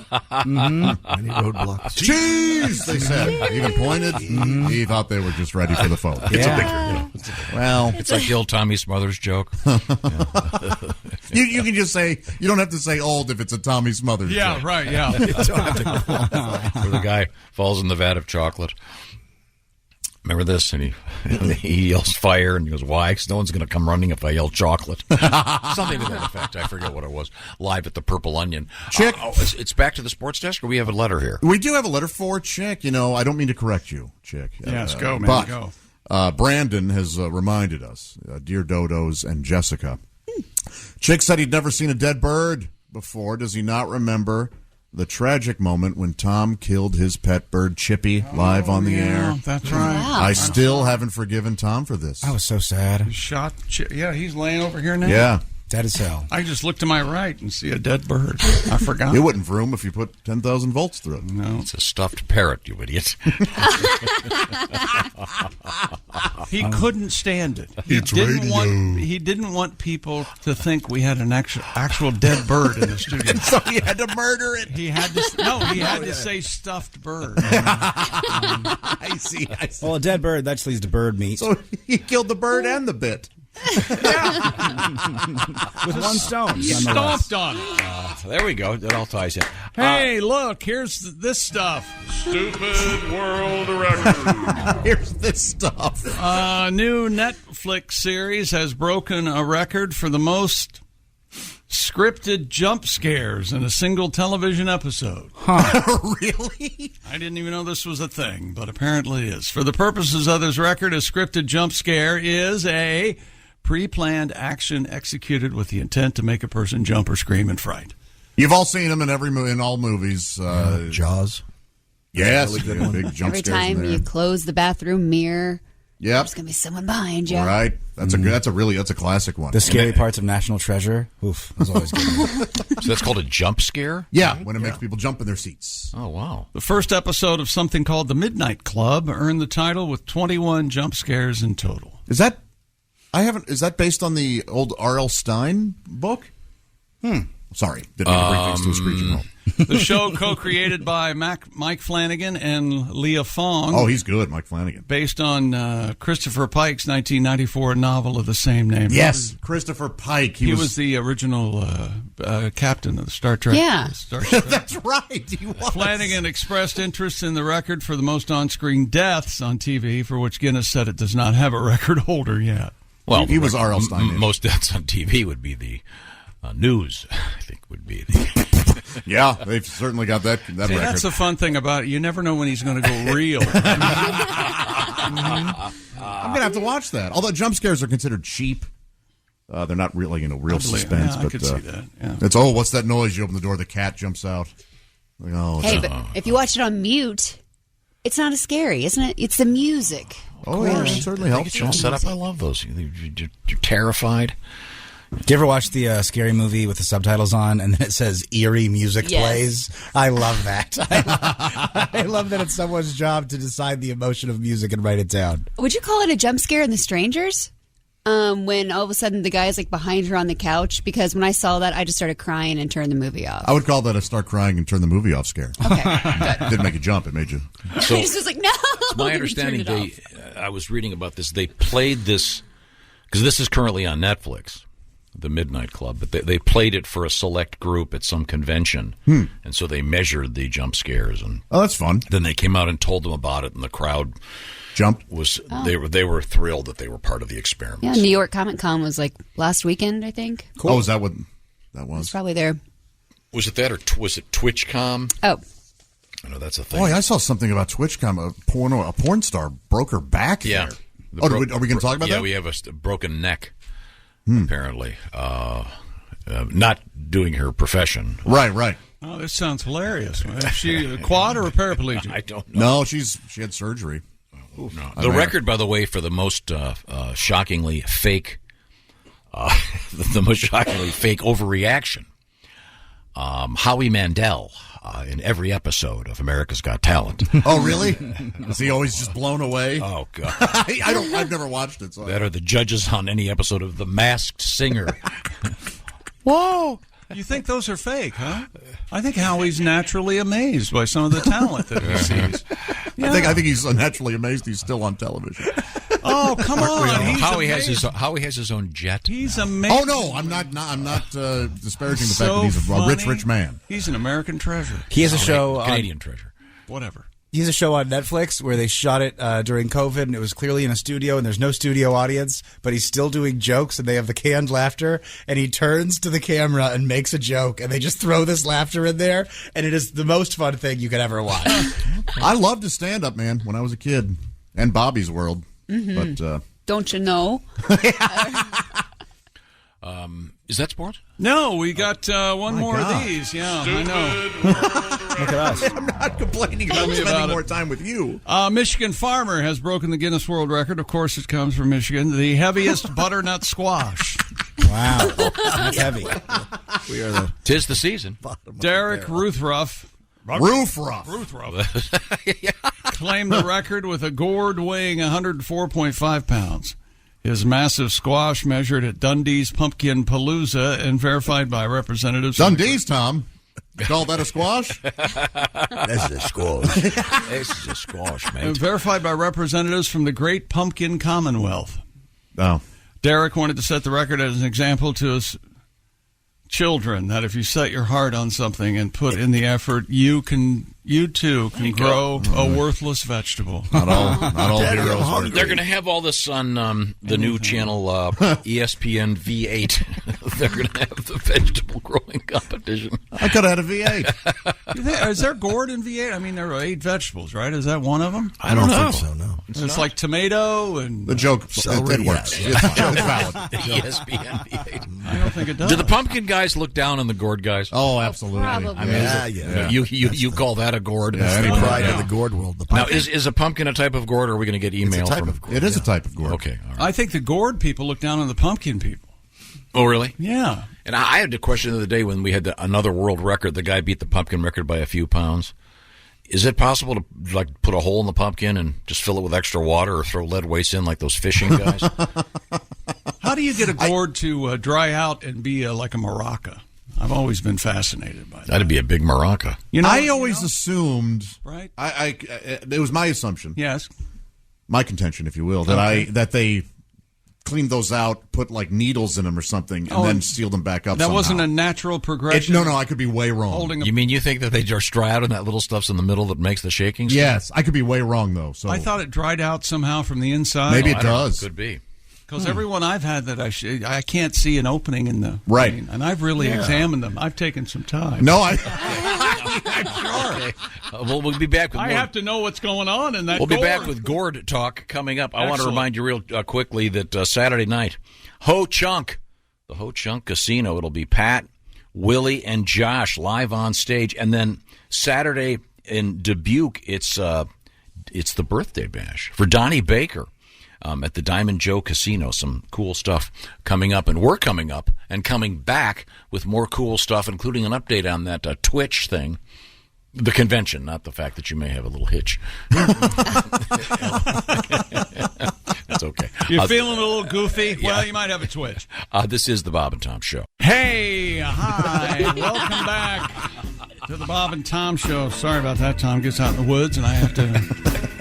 roadblocks. Cheese, they said. Even pointed. He thought they were just ready for the phone. It's a picture, Well, it's like the old Tommy Smothers joke. You can just say, you don't have to say old if it's a Tommy Smothers joke. Right, yeah. Where the guy falls in the vat of chocolate. Remember this? And he yells fire, and he goes, why? Because no one's going to come running if I yell chocolate. Something to that effect. I forget what it was. Live at the Purple Onion. Chick. It's back to the sports desk, or we have a letter here? We do have a letter for Chick. You know, I don't mean to correct you, Chick. Yes, go, man, go. Brandon has reminded us, dear Dodos and Jessica. Chick said he'd never seen a dead bird before. Does he not remember the tragic moment when Tom killed his pet bird, Chippy, live on the air? That's right. Wow. I still haven't forgiven Tom for this. I was so sad. He shot. Yeah, he's laying over here now. Yeah. Dead as hell. I just look to my right and see a dead bird. I forgot. It wouldn't vroom if you put 10,000 volts through it. No. It's a stuffed parrot, you idiot. He couldn't stand it. He didn't want people to think we had an actual dead bird in the studio. So he had to murder it. He had to to say stuffed bird. I see. Well, a dead bird, that leads to bird meat. So he killed the bird and the bit. With one stone. He stomped on it. There we go. That all ties in. Hey, look, here's this stuff. Stupid world record. Here's this stuff. New Netflix series has broken a record for the most scripted jump scares in a single television episode. Really? I didn't even know this was a thing, but apparently it is. For the purposes of this record, a scripted jump scare is a pre-planned action executed with the intent to make a person jump or scream in fright. You've all seen them in all movies. Jaws. Yes, Really good big jump Every scares in time there. you close the bathroom mirror, there's going to be someone behind you. All right. That's a classic one. The scary parts of National Treasure. Oof, that's always good. So that's called a jump scare? Yeah, when it makes people jump in their seats. Oh, wow. The first episode of something called The Midnight Club earned the title with 21 jump scares in total. Is that based on the old R.L. Stine book? Sorry, didn't mean to bring things to a screeching halt. The show, co-created by Mike Flanagan and Leah Fong. Oh, he's good, Mike Flanagan. Based on Christopher Pike's 1994 novel of the same name. Yes, Christopher Pike. He was the original captain of the Star Trek. Yeah. That's right. He was. Flanagan expressed interest in the record for the most on-screen deaths on TV, for which Guinness said it does not have a record holder yet. Well, he was R.L. Stine. Most deaths on TV would be the news, I think, would be the... Yeah, they've certainly got that See, record. that's the fun thing about it. You never know when he's going to go real. I'm going to have to watch that. Although jump scares are considered cheap. They're not really, real suspense. Yeah, but I could see that. Yeah. It's, what's that noise? You open the door, the cat jumps out. Like, but if you watch it on mute, it's not as scary, isn't it? It's the music. Oh, yeah, that certainly helps. It's all set up. I love those. You're terrified. Do you ever watch the scary movie with the subtitles on and then it says eerie music plays? I love that. I love that it's someone's job to decide the emotion of music and write it down. Would you call it a jump scare in The Strangers? When all of a sudden the guy's behind her on the couch? Because when I saw that, I just started crying and turned the movie off. I would call that a start crying and turn the movie off scare. Okay. Didn't make you jump. It made you... So, I just was like, no. It's my understanding I was reading about this. They played this, because this is currently on Netflix, The Midnight Club, but they played it for a select group at some convention, and so they measured the jump scares. And that's fun. Then they came out and told them about it, and the crowd jumped. They were thrilled that they were part of the experiment. Yeah, New York Comic Con was last weekend, I think. Cool. Oh, is that what that was? It's probably there. Was it that, or was it TwitchCon? Oh. I know that's a thing. Boy, I saw something about TwitchCon. A porn star broke her back. Yeah. There. Are we going to talk about that? Yeah, we have a broken neck. apparently. Not doing her profession. Right. Oh, this sounds hilarious. Is she a quad or a paraplegic? I don't know. No, she had surgery. No. The record, by the way, for the most shockingly fake, the most shockingly fake overreaction, Howie Mandel in every episode of America's Got Talent. Oh, really? Is he always just blown away? Oh God, I've never watched it. So that are the judges on any episode of The Masked Singer. Whoa! You think those are fake, huh? I think Howie's naturally amazed by some of the talent that he sees. Yeah. I think he's naturally amazed he's still on television. Oh, come on! Howie has his own jet. He's amazing. Oh no, I'm not disparaging the fact that he's a rich man. He's an American treasure. He has a show, Canadian treasure. Whatever. He has a show on Netflix where they shot it during COVID, and it was clearly in a studio, and there's no studio audience, but he's still doing jokes, and they have the canned laughter, and he turns to the camera and makes a joke, and they just throw this laughter in there, and it is the most fun thing you could ever watch. I loved his stand-up, man, when I was a kid, and Bobby's World. Mm-hmm. But don't you know? Is that sports? No, we got one more of these. Yeah, I know. Look at us. I'm not complaining about spending more time with you. Michigan farmer has broken the Guinness World Record. Of course, it comes from Michigan. The heaviest butternut squash. Wow, that's heavy. We are the 'tis the season. Derek Ruthruff claimed the record with a gourd weighing 104.5 pounds. His massive squash measured at Dundee's Pumpkin Palooza and verified by representatives. Dundee's, Tom? You call that a squash? That's a squash. This is a squash, man. Verified by representatives from the Great Pumpkin Commonwealth. Oh. Derek wanted to set the record as an example to his children that if you set your heart on something and put in the effort, you too can grow a worthless vegetable. Not all heroes. They're going to have all this on the new channel ESPN V8. They're going to have the vegetable growing competition. I could have had a V8. Is there gourd in V8? I mean, there are 8 vegetables, right? Is that one of them? I don't think so, no. It's like tomato and... The joke, it works. It's valid. ESPN V8. I don't think it does. Do the pumpkin guys look down on the gourd guys? Oh, absolutely. Probably. I mean, you call that a gourd? Any pride in the gourd world. Now, is a pumpkin a type of gourd, or are we going to get email It's a type from... of gourd. It is a type of gourd. Okay, all right. I think the gourd people look down on the pumpkin people. Oh, really? Yeah. And I had a question the other day when we had another world record. The guy beat the pumpkin record by a few pounds. Is it possible to put a hole in the pumpkin and just fill it with extra water, or throw lead weights in like those fishing guys? How do you get a gourd to dry out and be like a maraca? I've always been fascinated by that. That'd be a big maraca. I always assumed. Right. It was my assumption. Yes. My contention, if you will, that they cleaned those out, put like needles in them or something, and then sealed them back up. That somehow. wasn't a natural progression. No, I could be way wrong. You think that they just dry out and that little stuff's in the middle that makes the shaking? Yes, I could be way wrong though. So I thought it dried out somehow from the inside. Maybe it does. Could be. Because everyone I've had that I can't see an opening in the right, and I've really examined them. I've taken some time. No, I'm sure. Okay. Well, we'll be back with more. I have to know what's going on in that. We'll be back with gourd talk coming up. I want to remind you real quickly that Saturday night, Ho Chunk, the Ho Chunk Casino. It'll be Pat, Willie, and Josh live on stage, and then Saturday in Dubuque, it's the birthday bash for Donnie Baker. At the Diamond Joe Casino. Some cool stuff coming up, and we're coming up and coming back with more cool stuff, including an update on that Twitch thing. The convention, not the fact that you may have a little hitch. That's okay. You're feeling a little goofy? Yeah. Well, you might have a twitch. This is the Bob and Tom Show. Hey, hi. Welcome back to the Bob and Tom Show. Sorry about that. Tom gets out in the woods, and I have to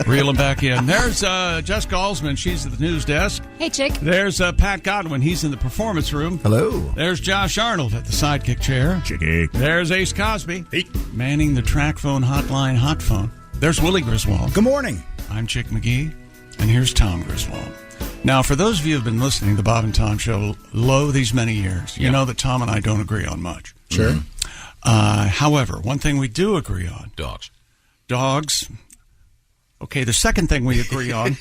reel him back in. There's Jessica Alsman. She's at the news desk. Hey, Chick. There's Pat Godwin. He's in the performance room. Hello. There's Josh Arnold at the sidekick chair. Chicky. There's Ace Cosby. Hey. Manning the track phone hotline hot phone. There's Willie Griswold. Good morning. I'm Chick McGee, and here's Tom Griswold. Now, for those of you who have been listening to the Bob and Tom Show these many years, you know that Tom and I don't agree on much. Sure. However, one thing we do agree on. Dogs. Okay, the second thing we agree on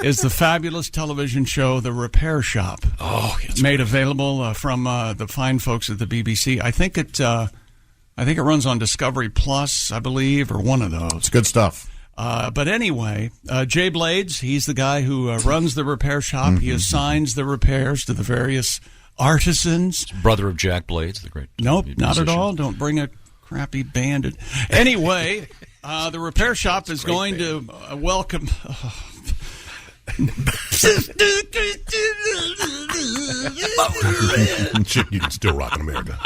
is the fabulous television show The Repair Shop. Oh, it's made available from the fine folks at the BBC. I think it runs on Discovery Plus, I believe, or one of those. It's good stuff. But anyway, Jay Blades, he's the guy who runs the repair shop. He assigns the repairs to the various artisans. Brother of Jack Blades, the great Nope, musician. not at all. Don't bring a crappy band. Anyway, the repair shop is going to welcome... You can still rock in America.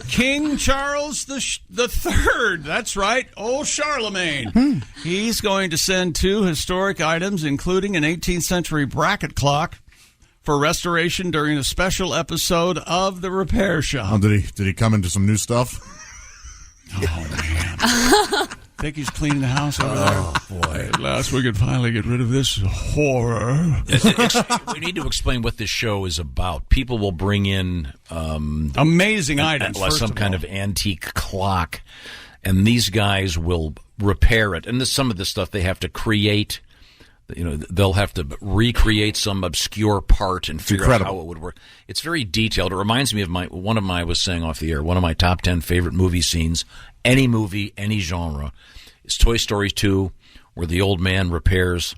King Charles the Third. That's right, old Charlemagne. He's going to send 2 historic items, including an 18th century bracket clock, for restoration during a special episode of The Repair Shop. Oh, did he come into some new stuff? Oh man. Think he's cleaning the house over there? Oh, boy. At last we can finally get rid of this horror. We need to explain what this show is about. People will bring in... amazing items, like some kind of antique clock, and these guys will repair it. And some of this stuff they have to create... they'll have to recreate some obscure part and figure out how it would work. It's very detailed. It reminds me of I was saying off the air, one of my top 10 favorite movie scenes, any movie, any genre, is Toy Story 2, where the old man repairs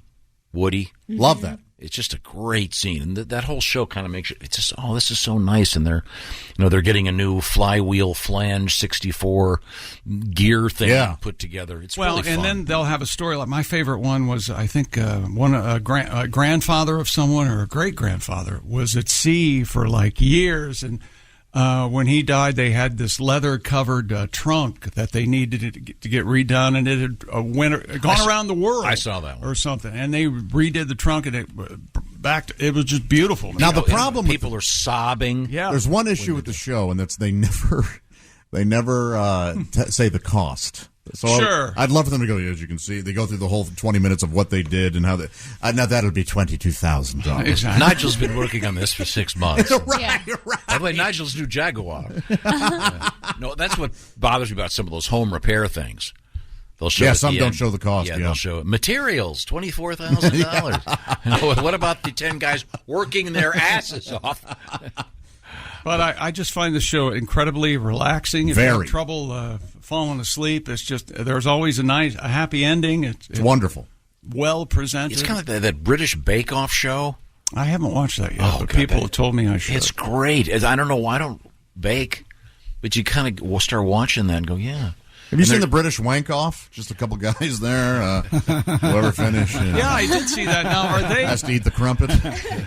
Woody. Love that. It's just a great scene, and that whole show kind of makes it's just this is so nice. And they're getting a new flywheel flange 64 gear thing put together. It's really fun. And then they'll have a story. Like my favorite one was, I think, a grandfather of someone or a great grandfather was at sea for like years, and when he died, they had this leather-covered trunk that they needed to get redone, and it had gone around the world. I saw that one. Or something, and they redid the trunk, and it was just beautiful. Now the problem, people are sobbing. Yeah, there's one issue with the show, and that's they never say the cost. So sure. I'd love for them to go, as you can see, they go through the whole 20 minutes of what they did and how they... now that would be $22,000. Exactly. Nigel's been working on this for 6 months. right. By the way, Nigel's new Jaguar. No, that's what bothers me about some of those home repair things. They'll show some don't show the cost. They'll show materials, $24,000. What about the 10 guys working their asses off? But I just find the show incredibly relaxing. If you have trouble falling asleep, it's just there's always a happy ending. It's wonderful, well presented. It's kind of like that British Bake Off show. I haven't watched that yet, but people have told me I should. It's great. I don't know why I don't bake, but you kind of start watching that and go, yeah. Have you seen the British Wank Off? Just a couple guys there, whoever finished. Yeah, I did see that. Now, are they... Has to eat the crumpet.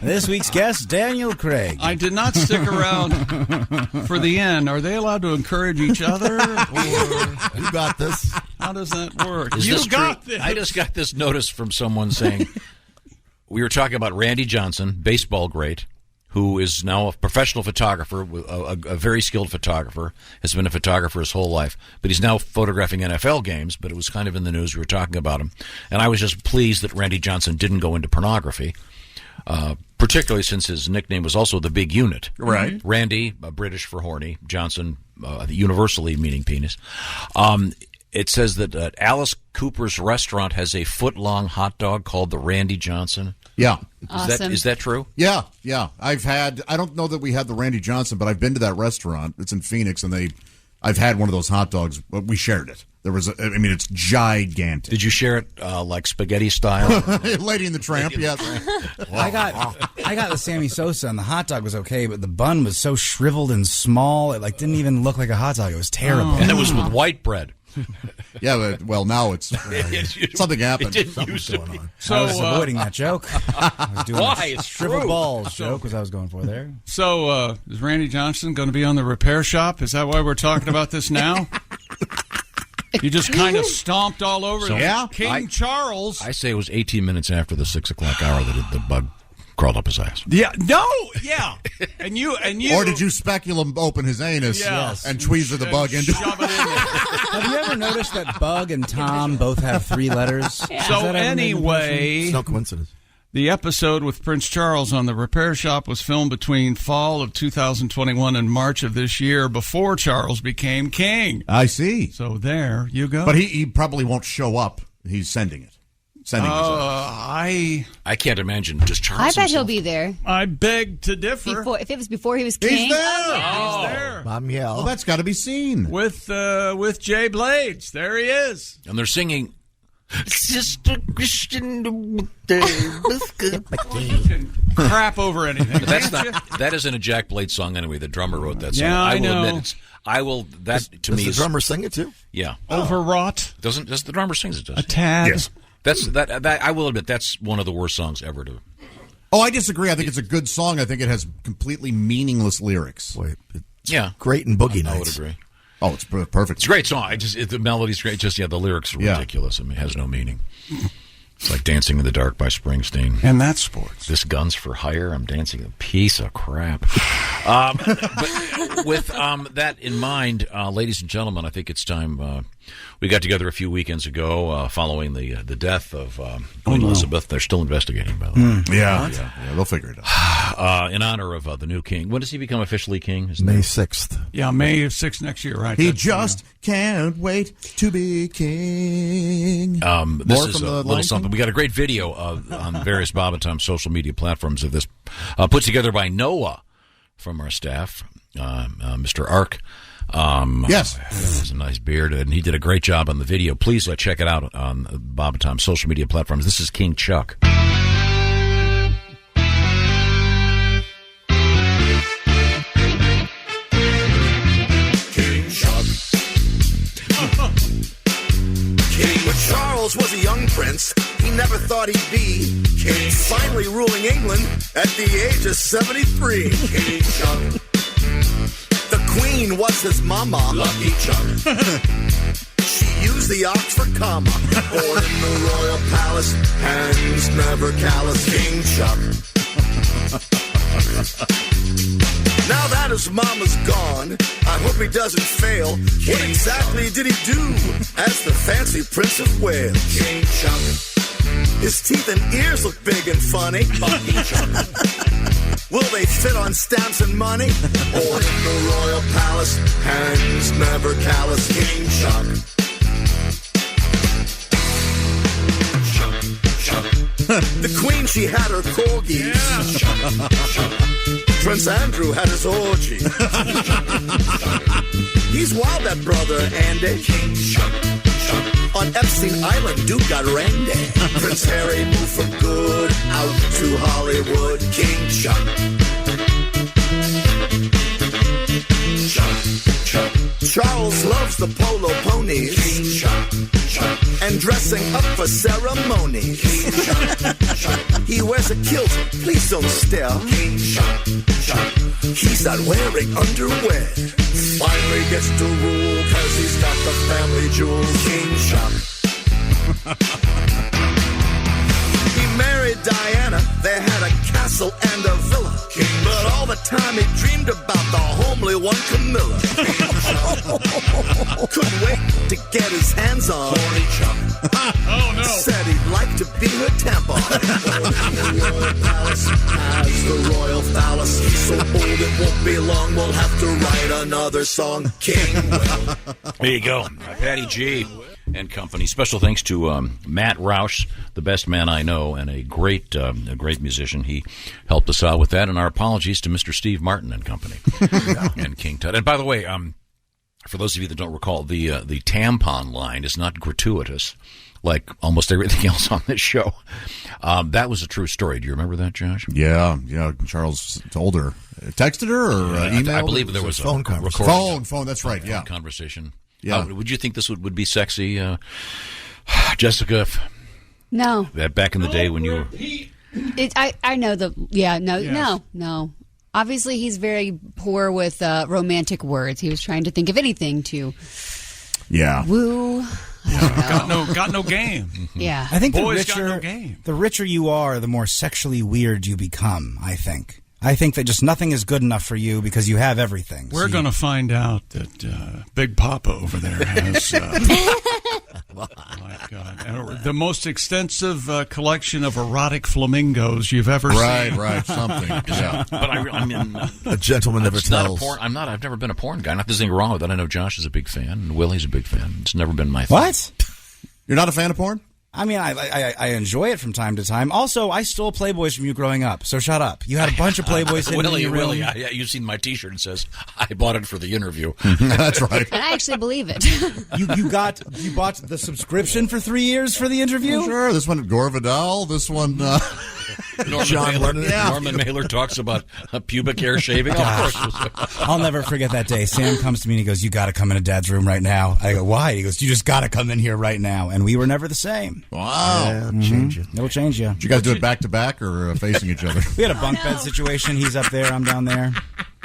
This week's guest, Daniel Craig. I did not stick around for the end. Are they allowed to encourage each other? Or... You got this. How does that work? Is you this got true? this. I just got this notice from someone saying, we were talking about Randy Johnson, baseball great, who is now a professional photographer, a very skilled photographer, has been a photographer his whole life, but he's now photographing NFL games, but it was kind of in the news. We were talking about him. And I was just pleased that Randy Johnson didn't go into pornography, particularly since his nickname was also the Big Unit. Right. Randy, British for horny, Johnson, universally meaning penis. It says that Alice Cooper's restaurant has a foot-long hot dog called the Randy Johnson. Yeah. Awesome. Is that true? Yeah. I don't know that we had the Randy Johnson, but I've been to that restaurant. It's in Phoenix, and I've had one of those hot dogs. We shared it. It's gigantic. Did you share it like spaghetti style? Lady and the Tramp, yeah. I got the Sammy Sosa, and the hot dog was okay, but the bun was so shriveled and small, it didn't even look like a hot dog. It was terrible. And it was with white bread. Yeah, but now it's something happened. Something's going on. So I was avoiding that joke. I was doing Why? It's shrivel true. balls joke was I was going for there. So is Randy Johnson going to be on the Repair Shop? Is that why we're talking about this now? You just kind of stomped all over. King Charles. I say it was 18 minutes after the 6 o'clock hour that the bug crawled up his ass. Yeah, no, yeah. And you. Or did you speculum open his anus and tweezer the bug into shove it in there? Have you ever noticed that Bug and Tom both have 3 letters? Yeah. So anyway, It's no coincidence. the episode with Prince Charles on the Repair Shop was filmed between fall of 2021 and March of this year, before Charles became king. I see. So there you go. But he probably won't show up. He's sending it. sending this up. I can't imagine just Charles. I bet himself. he'll be there. I beg to differ. If it was before he was king. He's there. Oh, He's there. Well, that's got to be seen. With Jay Blades. There he is. And they're singing Sister Christian crap over anything. That isn't a Jack Blade song anyway. The drummer wrote that song. Yeah, I will know. admit that to me Does is the drummer sing it too? Yeah. Overwrought. Does the drummer sings it? Does a tad? Yes. That I will admit that's one of the worst songs ever to. Oh, I disagree. I think it's a good song. I think it has completely meaningless lyrics. Wait, Yeah, great in Boogie Nights. I would agree. Oh, it's perfect. It's a great song. The melody's great. Just the lyrics are ridiculous. I mean, it has no meaning. It's like Dancing in the Dark by Springsteen. And that's sports. This Gun's for Hire. I'm dancing a piece of crap. But with that in mind, ladies and gentlemen, I think it's time. We got together a few weekends ago following the death of Queen Elizabeth. They're still investigating, by the way. Yeah, they'll figure it out. In honor of the new king. When does he become officially king? May 6th. Yeah, May 6th next year, right? He just can't wait to be king. This is a little something. We got a great video on various Bob and Tom social media platforms of this, put together by Noah from our staff, Mr. Ark. Yes. He has a nice beard, and he did a great job on the video. Please check it out on Bob and Tom's social media platforms. This is King Chuck. King Chuck. King Charles was a young prince. He never thought he'd be king. Finally ruling England at the age of 73. King Chuck. The Queen was his mama. Lucky Chuck. She used the Oxford comma. Born in the royal palace, hands never callous. King Chuck. Now that his mama's gone, I hope he doesn't fail. What exactly did he do as the fancy Prince of Wales? King Chuck. His teeth and ears look big and funny. Will they fit on stamps and money? Or in the royal palace, hands never callous. King Chuck. The Queen, she had her corgis. Prince Andrew had his orgy. He's wild, that brother Andy. King Chuck. On Epstein Island, dude got randy. Prince Harry moved for good out to Hollywood. King Chuck. Charles loves the polo ponies. King Chuck. And dressing up for ceremonies. He wears a kilt, please don't stare. King Chuck. He's not wearing underwear. Finally gets to rule, cause he's got the family jewels. King Chuck. He married Diana, they had a castle and a villa. But all the time he dreamed about the homely one, Camilla. Couldn't wait to get his hands on Horny Chuck. Oh no. Said he'd like to be her tampon. The royal palace has the royal phallus. He's so old it won't be long, we'll have to write another song. King Will. There you go. Patty G and company. Special thanks to Matt Roush, the best man I know, and a great musician. He helped us out with that, and our apologies to Mr. Steve Martin and company and King Tut. And by the way, for those of you that don't recall, the tampon line is not gratuitous, like almost everything else on this show. That was a true story. Do you remember that, Josh? Yeah. Charles told her, texted her, or emailed. I believe there was a phone conversation. Phone. That's right. Yeah, conversation. Yeah. Would you think this would be sexy, Jessica? No. That back in the day when you were. I know the. Yeah. No. Yes. No. Obviously, he's very poor with romantic words. He was trying to think of anything to. Yeah. Woo. Got no game. Yeah. I think Boys got no game. The richer you are, the more sexually weird you become, I think. I think that just nothing is good enough for you because you have everything. We're going to find out that Big Papa over there has the most extensive collection of erotic flamingos you've ever seen. Right, something. Yeah. But I mean, a gentleman never tells. I've never been a porn guy. Not there's anything wrong with that. I know Josh is a big fan, and Willie's a big fan. It's never been my thing. What? You're not a fan of porn? I mean, I enjoy it from time to time. Also, I stole Playboys from you growing up, so shut up. You had a bunch of Playboys in your room. Willie, you've seen my T-shirt. It says, I bought it for the interview. That's right. And I actually believe it. You bought the subscription for 3 years for the interview? Sure. This one, Gore Vidal. This one, Norman Mailer talks about pubic hair shaving. Of course. I'll never forget that day. Sam comes to me and he goes, "You got to come into Dad's room right now." I go, "Why?" He goes, "You just got to come in here right now." And we were never the same. Wow. Yeah, change it. It'll change you. Did you guys do it back to back or facing each other? We had a bunk bed situation. He's up there. I'm down there.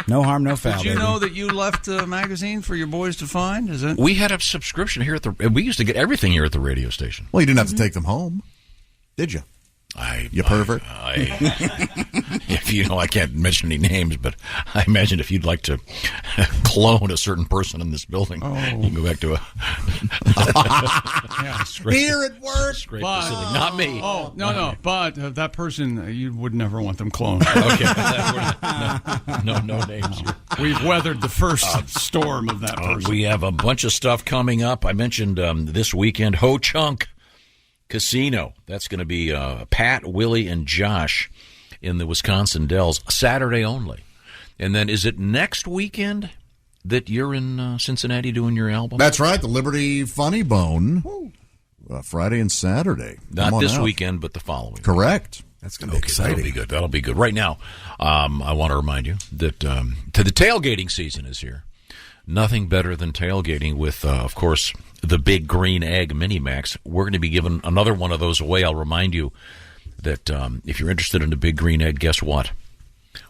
No harm, no foul. Did you know that you left a magazine for your boys to find? Is it? We had a subscription here we used to get everything here at the radio station. Well, you didn't have to take them home, did you? You pervert. If you know, I can't mention any names, but I imagine if you'd like to clone a certain person in this building, you can go back to Here at work. Facility. Not me. Oh, no. But that person, you would never want them cloned. Okay. No names here. We've weathered the first storm of that person. We have a bunch of stuff coming up. I mentioned this weekend, Ho Chunk Casino. That's going to be Pat, Willie, and Josh in the Wisconsin Dells, Saturday only. And then is it next weekend that you're in Cincinnati doing your album? That's right, the Liberty Funny Bone, Friday and Saturday. Not this weekend, but the following. Correct. That's going to be exciting. That'll be good. Right now, I want to remind you that the tailgating season is here. Nothing better than tailgating with, of course, the Big Green Egg Mini Max. We're going to be giving another one of those away. I'll remind you that if you're interested in the Big Green Egg, guess what?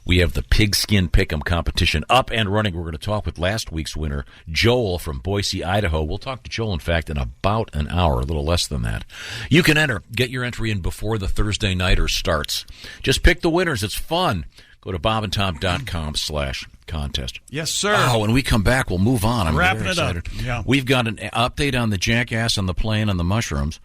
We have the Pigskin Pick'em competition up and running. We're going to talk with last week's winner, Joel from Boise, Idaho. We'll talk to Joel, in fact, in about an hour, a little less than that. You can enter. Get your entry in before the Thursday Nighter starts. Just pick the winners. It's fun. Go to bobandtom.com/contest. Yes, sir. Oh, when we come back, we'll move on. I'm wrapping very excited. it up. Yeah. We've got an update on the jackass on the plane and the mushrooms.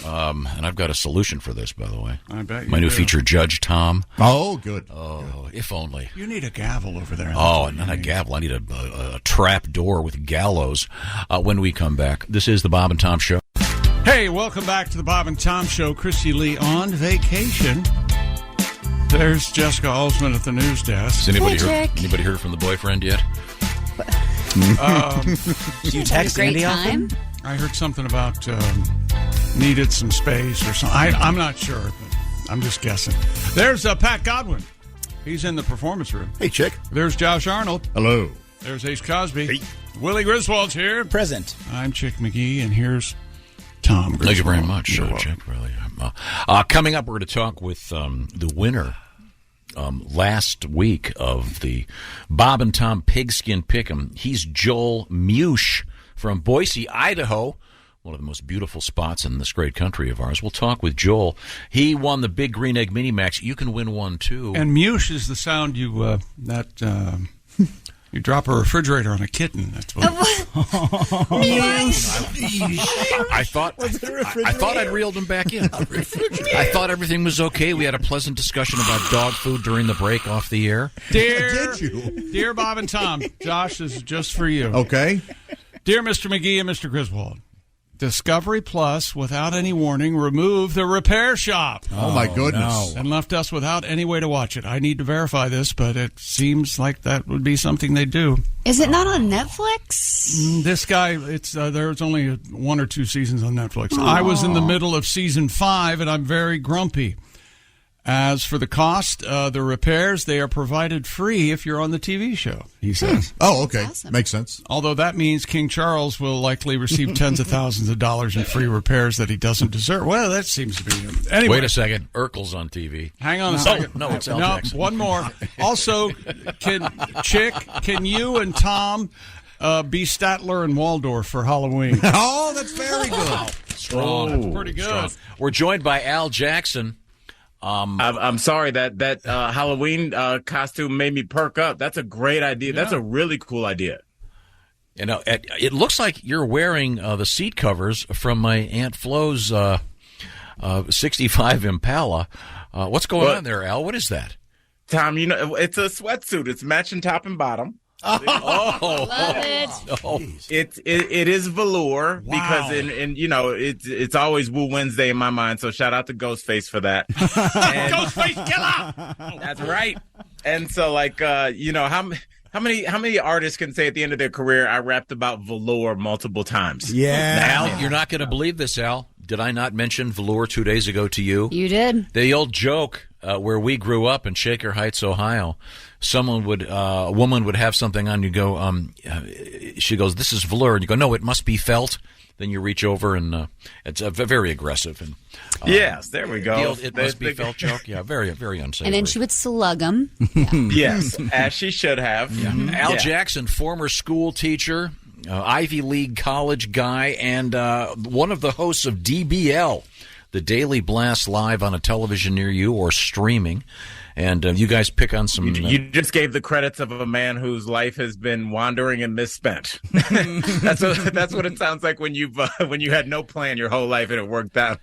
And I've got a solution for this, by the way. I bet you My new do. feature, Judge Tom. Oh, good. Oh, if only. You need a gavel over there. Oh, not a gavel. I need a trap door with gallows when we come back. This is the Bob and Tom Show. Hey, welcome back to the Bob and Tom Show. Chrissy Lee on vacation. There's Jessica Alsman at the news desk. Has anybody heard from the boyfriend yet? Do you text Andy often? I heard something about needed some space or something. I'm not sure, but I'm just guessing. There's Pat Godwin. He's in the performance room. Hey, Chick. There's Josh Arnold. Hello. There's Ace Cosby. Hey. Willie Griswold's here. Present. I'm Chick McGee, and here's Tom Griswold. Thank you very much, Chick. Really. Coming up, we're going to talk with the winner last week of the Bob and Tom Pigskin Pick'em. He's Joel Mush from Boise, Idaho, one of the most beautiful spots in this great country of ours. We'll talk with Joel. He won the Big Green Egg Mini Max. You can win one, too. And Mush is the sound you drop a refrigerator on a kitten. That's what. I thought I'd reeled him back in. I thought everything was okay. We had a pleasant discussion about dog food during the break off the air. Dear Bob and Tom, Josh, this is just for you. Okay. Dear Mr. McGee and Mr. Griswold, Discovery Plus, without any warning, removed the repair shop. Oh, my goodness. No. And left us without any way to watch it. I need to verify this, but it seems like that would be something they do. Is it not on Netflix? This guy, there's only 1 or 2 seasons on Netflix. Aww. I was in the middle of season 5, and I'm very grumpy. As for the cost, the repairs, they are provided free if you're on the TV show, he says. Oh, okay. Awesome. Makes sense. Although that means King Charles will likely receive tens of thousands of dollars in free repairs that he doesn't deserve. Well, that seems to be him. Anyway. Wait a second. Urkel's on TV. Hang on a second. No, it's Al Jackson. One more. Also, can you and Tom be Statler and Waldorf for Halloween? Oh, that's very good. Strong. That's pretty good. Strong. We're joined by Al Jackson. I'm sorry that Halloween costume made me perk up. That's a great idea. Yeah. That's a really cool idea. You know, it looks like you're wearing the seat covers from my Aunt Flo's 65 Impala. What's going on there, Al? What is that? Tom, it's a sweatsuit. It's matching top and bottom. Love it. Oh. It is velour because it's always Woo Wednesday in my mind. So shout out to Ghostface for that. Ghostface killer. That's right. And so how many artists can say at the end of their career, I rapped about velour multiple times? Yeah. Al, you're not going to believe this, Al. Did I not mention velour 2 days ago to you? You did. The old joke where we grew up in Shaker Heights, Ohio, a woman would have something on. You go, she goes, "This is velour," and you go, "No, it must be felt." Then you reach over and it's very aggressive. And yes, there we go. It must be felt joke. Yeah, very, very unsavory. And then she would slug him. Yes, as she should have. Yeah. Al Jackson, former school teacher, Ivy League college guy, and one of the hosts of DBL, the Daily Blast, live on a television near you or streaming. And you guys pick on some... You just gave the credits of a man whose life has been wandering and misspent. That's what it sounds like when you had no plan your whole life and it worked out.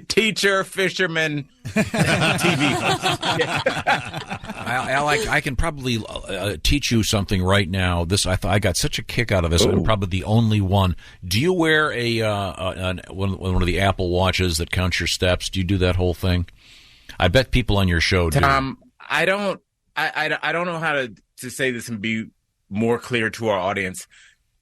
Teacher, fisherman, TV. Al, I can probably teach you something right now. I got such a kick out of this. I'm probably the only one. Do you wear one of the Apple Watches that counts your steps? Do you do that whole thing? I bet people on your show do. Tom, I don't know how to say this and be more clear to our audience.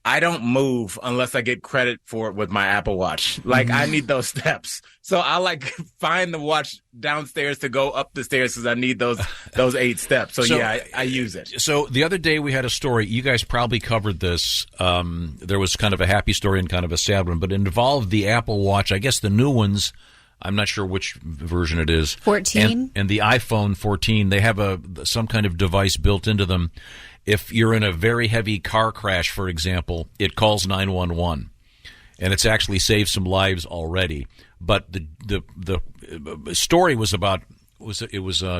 I don't move unless I get credit for it with my Apple Watch. Like, I need those steps. So I find the watch downstairs to go up the stairs because I need those 8 steps. So yeah, I use it. So the other day we had a story. You guys probably covered this. There was kind of a happy story and kind of a sad one, but it involved the Apple Watch. I guess the new ones. I'm not sure which version it is. 14. And the iPhone 14, they have some kind of device built into them. If you're in a very heavy car crash, for example, it calls 911, and it's actually saved some lives already. But the story was about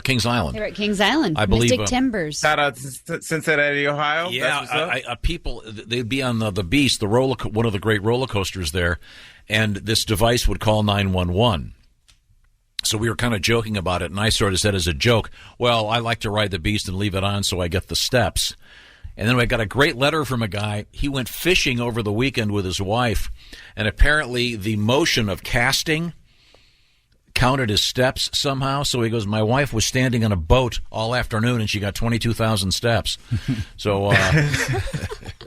Kings Island. They were at Kings Island. I believe Mystic Timbers. Shout out to Cincinnati, Ohio. Yeah, people, they'd be on the Beast, one of the great roller coasters there, and this device would call 911. So we were kind of joking about it, and I sort of said as a joke, well, I like to ride the Beast and leave it on so I get the steps. And then I got a great letter from a guy. He went fishing over the weekend with his wife, and apparently the motion of casting counted his steps somehow. So he goes, my wife was standing on a boat all afternoon, and she got 22,000 steps. So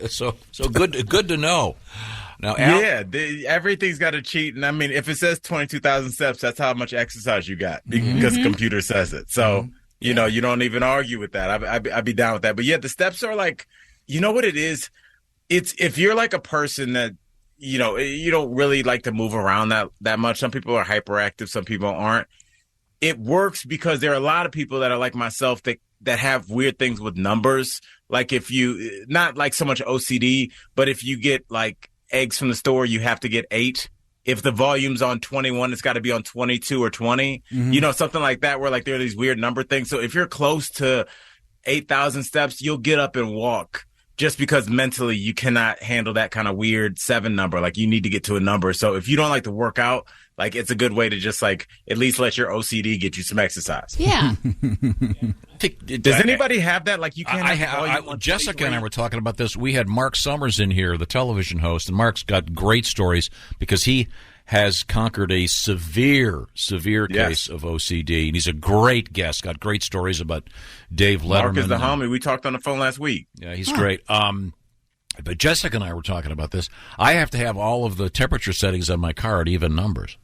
so good to know. Now, Al, everything's got a cheat, and I mean, if it says 22,000 steps, that's how much exercise you got because the computer says it. So you know, you don't even argue with that. I'd be down with that. But yeah, the steps are like, you know what it is? It's if you're like a person that you don't really like to move around that much. Some people are hyperactive, some people aren't. It works because there are a lot of people that are like myself that have weird things with numbers. Like if you not like so much OCD, but if you get like eggs from the store, you have to get 8. If the volume's on 21, it's got to be on 22 or 20. Something like that, where like there are these weird number things. So if you're close to 8,000 steps, you'll get up and walk just because mentally you cannot handle that kind of weird 7 number. Like you need to get to a number. So if you don't like to work out, like it's a good way to just like at least let your OCD get you some exercise. Yeah. Does anybody have that? Like you can't. Jessica and I were talking about this. We had Mark Summers in here, the television host, and Mark's got great stories because he has conquered a severe case of OCD, and he's a great guest. Got great stories about Dave Letterman. Mark is the homie. We talked on the phone last week. Yeah, he's great. But Jessica and I were talking about this. I have to have all of the temperature settings on my car at even numbers.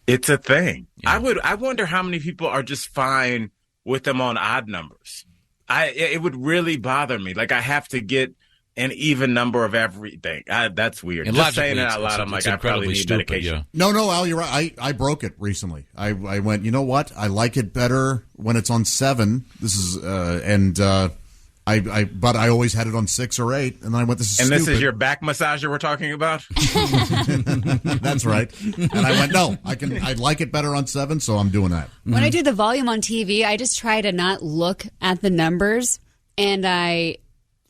It's a thing. Yeah. I wonder how many people are just fine with them on odd numbers. It would really bother me. Like I have to get an even number of everything. That's weird. And just saying it out loud, I'm like, I probably need medication. Yeah. No, Al, you're right. I broke it recently. I went, you know what? I like it better when it's on 7. This is but I always had it on 6 or 8, and then I went, this is stupid. This is your back massager we're talking about? That's right. And I went, no, I like it better on 7, so I'm doing that. When I do the volume on TV, I just try to not look at the numbers, and I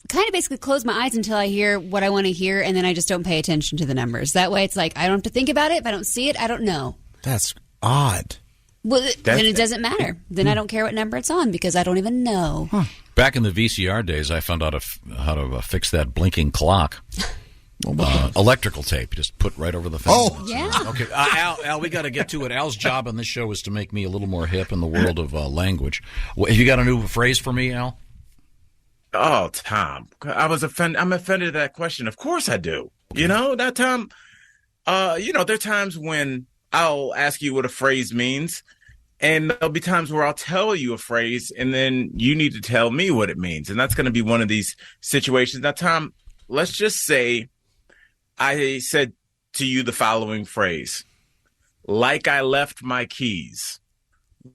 kind of basically close my eyes until I hear what I want to hear, and then I just don't pay attention to the numbers. That way it's like I don't have to think about it. If I don't see it, I don't know. That's odd. Well, then it doesn't matter. Then I don't care what number it's on because I don't even know. Back in the VCR days, I found out how to fix that blinking clock. Electrical tape, just put right over the thing. Oh, yeah. Okay, Al, we got to get to it. Al's job on this show is to make me a little more hip in the world of language. Have you got a new phrase for me, Al? Oh, Tom, I'm offended at that question. Of course I do. You know, that time, there are times when I'll ask you what a phrase means, and there'll be times where I'll tell you a phrase, and then you need to tell me what it means. And that's going to be one of these situations. Now, Tom, let's just say I said to you the following phrase, like I left my keys.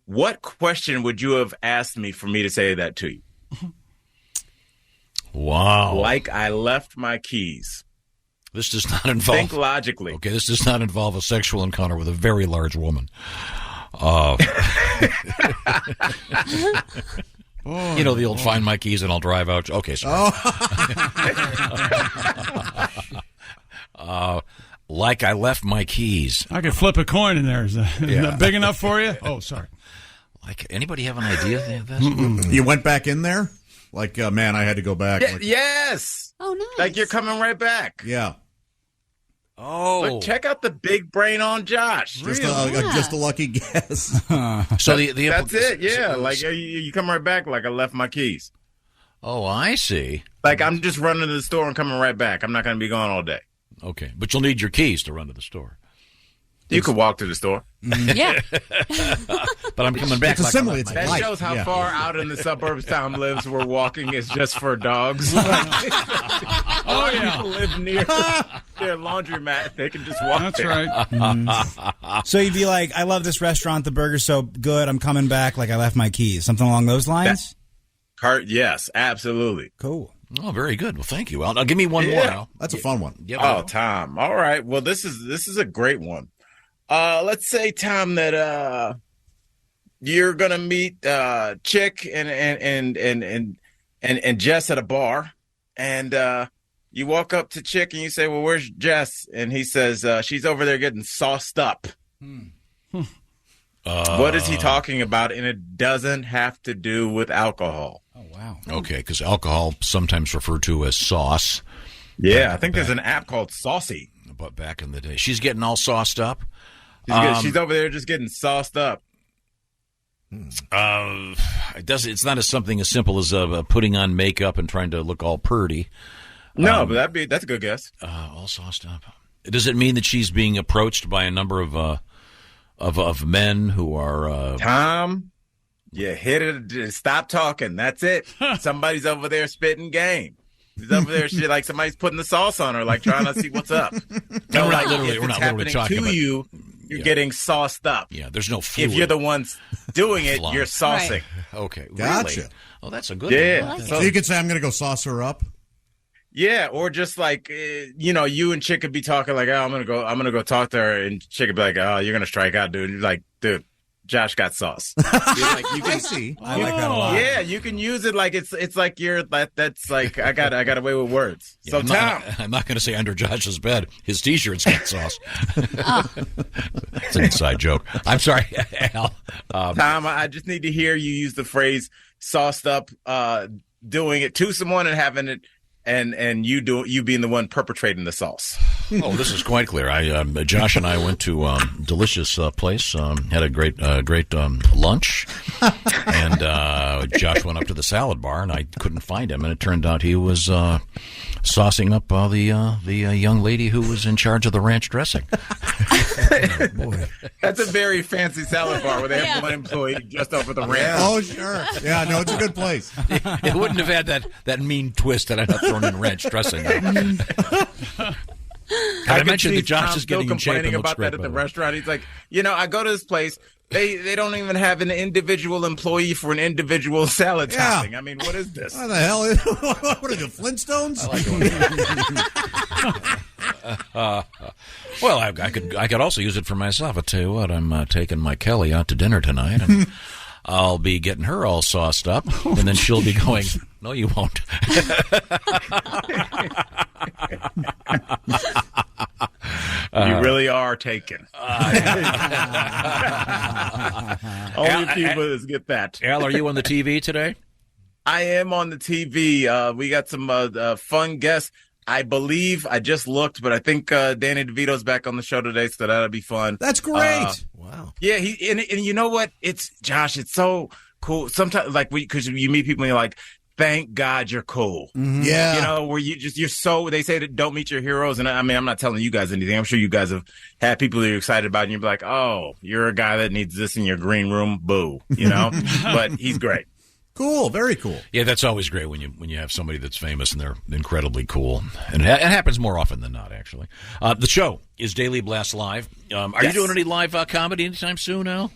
What question would you have asked me for me to say that to you? Wow. Like I left my keys. This does not involve... Think logically. Okay, this does not involve a sexual encounter with a very large woman. You know, the old find my keys and I'll drive out. Okay, sorry. Like I left my keys. I could flip a coin in there. Is that big enough for you? Oh, sorry. Like, anybody have an idea of this? You went back in there? Like, man, I had to go back. Yes. Oh, nice. Like you're coming right back. Yeah. Oh. But check out the big brain on Josh. Just a lucky guess. So that's it. Yeah. Like you come right back. Like I left my keys. Oh, I see. Like I'm just running to the store and coming right back. I'm not going to be gone all day. Okay, but you'll need your keys to run to the store. You could walk to the store. Yeah. But I'm coming back. It's a simile. It's That shows how far out in the suburbs Tom lives where walking is just for dogs. Oh, yeah. People live near their laundromat. They can just walk That's there. right. So you'd be like, I love this restaurant. The burger's so good. I'm coming back like I left my keys. Something along those lines? Yes, absolutely. Cool. Oh, very good. Well, thank you, Al. Now, give me one more, Al. That's a fun one. Yep. Oh, Tom. All right. Well, this is a great one. Let's say, Tom, that you're gonna meet Chick and Jess at a bar, and you walk up to Chick and you say, "Well, where's Jess?" And he says, "She's over there getting sauced up." What is he talking about? And it doesn't have to do with alcohol. Oh, wow. Okay, because alcohol sometimes referred to as sauce. Yeah, I think there's an app called Saucy. But back in the day, she's getting all sauced up. She's over there just getting sauced up. It's not something as simple as putting on makeup and trying to look all purty. No, but that's a good guess. All sauced up. Does it mean that she's being approached by a number of men who are Tom? You hit it. Stop talking. That's it. Somebody's over there spitting game. He's over there, shit, like somebody's putting the sauce on her, like trying to see what's up. No, we're not literally talking to about you. You're getting sauced up. Yeah, there's no fluid. If you're the ones doing it, you're saucing. Right. Okay, Gotcha. Really? Oh, that's a good one. So you could say, I'm going to go sauce her up? Yeah, or just like, you and Chick could be talking like, oh, I'm going to go talk to her, and Chick could be like, oh, you're going to strike out, dude. And you're like, dude, Josh got sauce. Like, you can, I see. I like that a lot. Yeah, you can use it like it's like that's like I got away with words. Yeah, So Tom, I'm not going to say under Josh's bed. His T-shirt's got sauce. It's an inside joke. I'm sorry, Al. Tom, I just need to hear you use the phrase "sauced up," doing it to someone and having it, and you being the one perpetrating the sauce. Oh, this is quite clear. Josh and I went to delicious place. Had a great lunch, and Josh went up to the salad bar, and I couldn't find him. And it turned out he was saucing up the young lady who was in charge of the ranch dressing. Oh, boy. That's a very fancy salad bar where they have one employee just over the ranch. Oh, sure. Yeah, no, it's a good place. It wouldn't have had that mean twist that I'd have thrown in ranch dressing. I mentioned that Josh is getting in shape and complaining looks about great, that at by the the way. restaurant. He's like, I go to this place. They don't even have an individual employee for an individual salad topping. I mean, what is this? What the hell? What are the Flintstones? Well, I could also use it for myself. I tell you what, I'm taking my Kelly out to dinner tonight, and I'll be getting her all sauced up, and then she'll be going, "No, you won't." You really are taken. Only people get that. Al, are you on the TV today? I am on the TV. We got some fun guests. I believe I just looked, but I think Danny DeVito's back on the show today, so that'll be fun. That's great. Wow. Yeah, and you know what? It's Josh. It's so cool. Sometimes, like, because you meet people and you're like, thank God you're cool. Mm-hmm. Yeah. You know, where you're so, they say that don't meet your heroes. And I mean, I'm not telling you guys anything. I'm sure you guys have had people that you're excited about and you're like, oh, you're a guy that needs this in your green room. Boo. You know, but he's great. Cool. Very cool. Yeah, that's always great when you have somebody that's famous and they're incredibly cool. And it happens more often than not, actually. The show is Daily Blast Live. Are you doing any live comedy anytime soon, Al?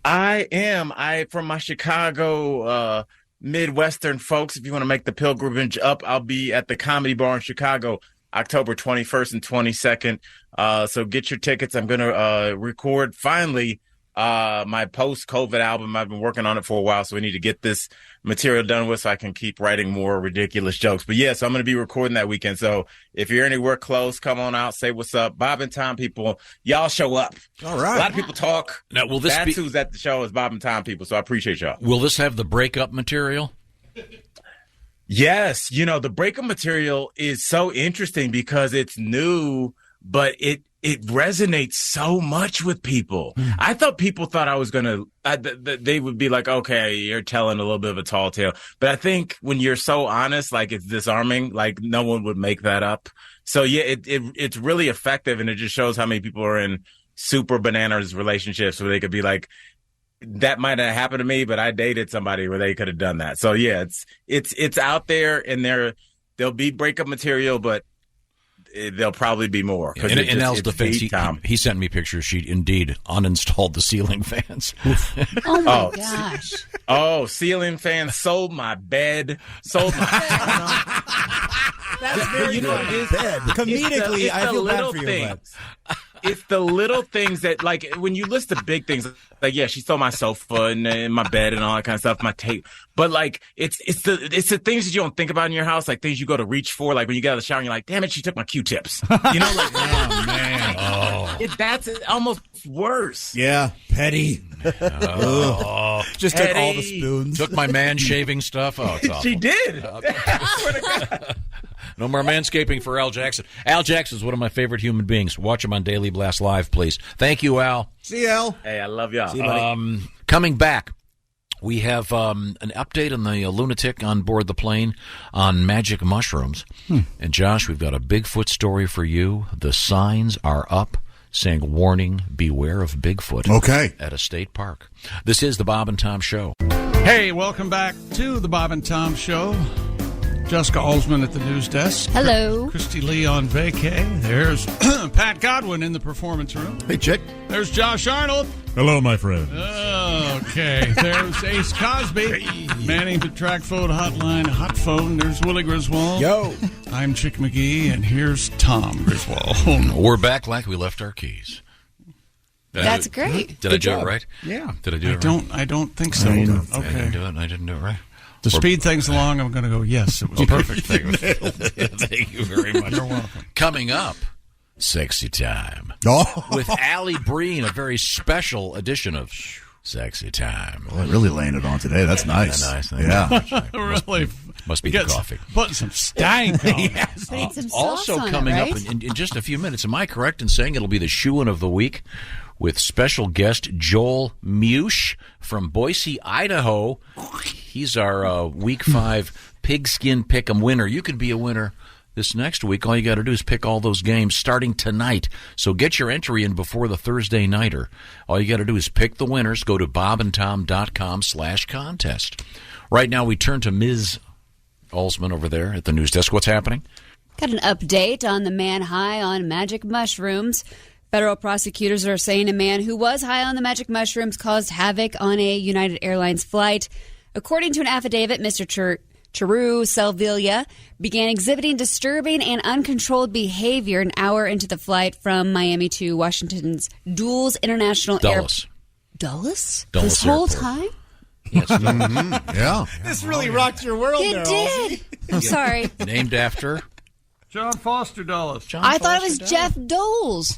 I am. From my Chicago, Midwestern folks, if you want to make the pilgrimage up, I'll be at the Comedy Bar in Chicago October 21st and 22nd. So get your tickets. I'm going to record finally my post-COVID album. I've been working on it for a while, so we need to get this material done with so I can keep writing more ridiculous jokes. But yeah, so I'm going to be recording that weekend. So if you're anywhere close, come on out, say what's up. Bob and Tom people, y'all show up. All right. A lot of people talk. Now, will this That's who's at the show is Bob and Tom people, so I appreciate y'all. Will this have the breakup material? Yes. You know, the breakup material is so interesting because it's new, but it resonates so much with people. I thought people thought I was going to, they would be like, okay, you're telling a little bit of a tall tale. But I think when you're so honest, like it's disarming, like no one would make that up. So yeah, it's really effective. And it just shows how many people are in super bananas relationships where they could be like, that might have happened to me, but I dated somebody where they could have done that. So yeah, it's out there and there'll be breakup material, but there'll probably be more. In Al's defense, he sent me pictures. She indeed uninstalled the ceiling fans. Oh, my gosh. Oh, ceiling fans sold my bed, sold my That's very good. Comedically, I feel bad for you. It's the little things that, like, when you list the big things, like, yeah, she stole my sofa and my bed and all that kind of stuff, my tape. But like, it's the things that you don't think about in your house, like things you go to reach for, like when you get out of the shower and you're like, damn it, she took my Q-tips. You know, like, oh man, that's almost worse. Yeah, petty. Just petty. took all the spoons. Took my man shaving stuff. Oh, it's awful. She did. I swear to God. No more manscaping for Al Jackson. Al Jackson is one of my favorite human beings. Watch him on Daily Blast Live, please. Thank you, Al. See you, Al. Hey, I love y'all. See you, buddy. Coming back, we have an update on the lunatic on board the plane on magic mushrooms. And Josh, we've got a Bigfoot story for you. The signs are up saying, warning, beware of Bigfoot. Okay. At a state park. This is the Bob and Tom Show. Hey, welcome back to the Bob and Tom Show. Jessica Alsman at the news desk. Hello. Christy Lee on vacay. There's Pat Godwin in the performance room. Hey, chick. There's Josh Arnold. Hello, my friend. Okay. There's Ace Cosby. Manning the track phone hotline. Hot phone. There's Willie Griswold. Yo. I'm Chick McGee, and here's Tom Griswold. We're back like we left our keys. That's great. Did I do it right? Yeah. Did I do it right? I don't think so. I Okay. didn't do it. I didn't do it right. To speed things along, I'm going to go, yes, it was a perfect thing. Thank you very much. You're welcome. Coming up, Sexy Time. Oh. With Allie Breen, a very special edition of Sexy Time. Well, really laying it on today. That's nice. Yeah. Really. Must be the coffee. Putting some stank on it. Putting some sauce Also on coming it, up right? in just a few minutes, am I correct in saying it'll be the Shoe-In of the Week with special guest Joel Mush from Boise, Idaho. He's our Week 5 Pigskin Pick'em winner. You could be a winner this next week. All you got to do is pick all those games starting tonight. So get your entry in before the Thursday nighter. All you got to do is pick the winners. Go to bobandtom.com/contest. Right now we turn to Ms. Alsman over there at the news desk. What's happening? Got an update on the man high on magic mushrooms. Federal prosecutors are saying a man who was high on the magic mushrooms caused havoc on a United Airlines flight. According to an affidavit, Mr. Chiru Selvilla began exhibiting disturbing and uncontrolled behavior an hour into the flight from Miami to Washington's Dulles International Airport. Dulles? This whole Airport. time? Yes. Yeah. This really rocked your world It there, did. I'm sorry. Named after John Foster Dulles. I thought it was Jeff Doles.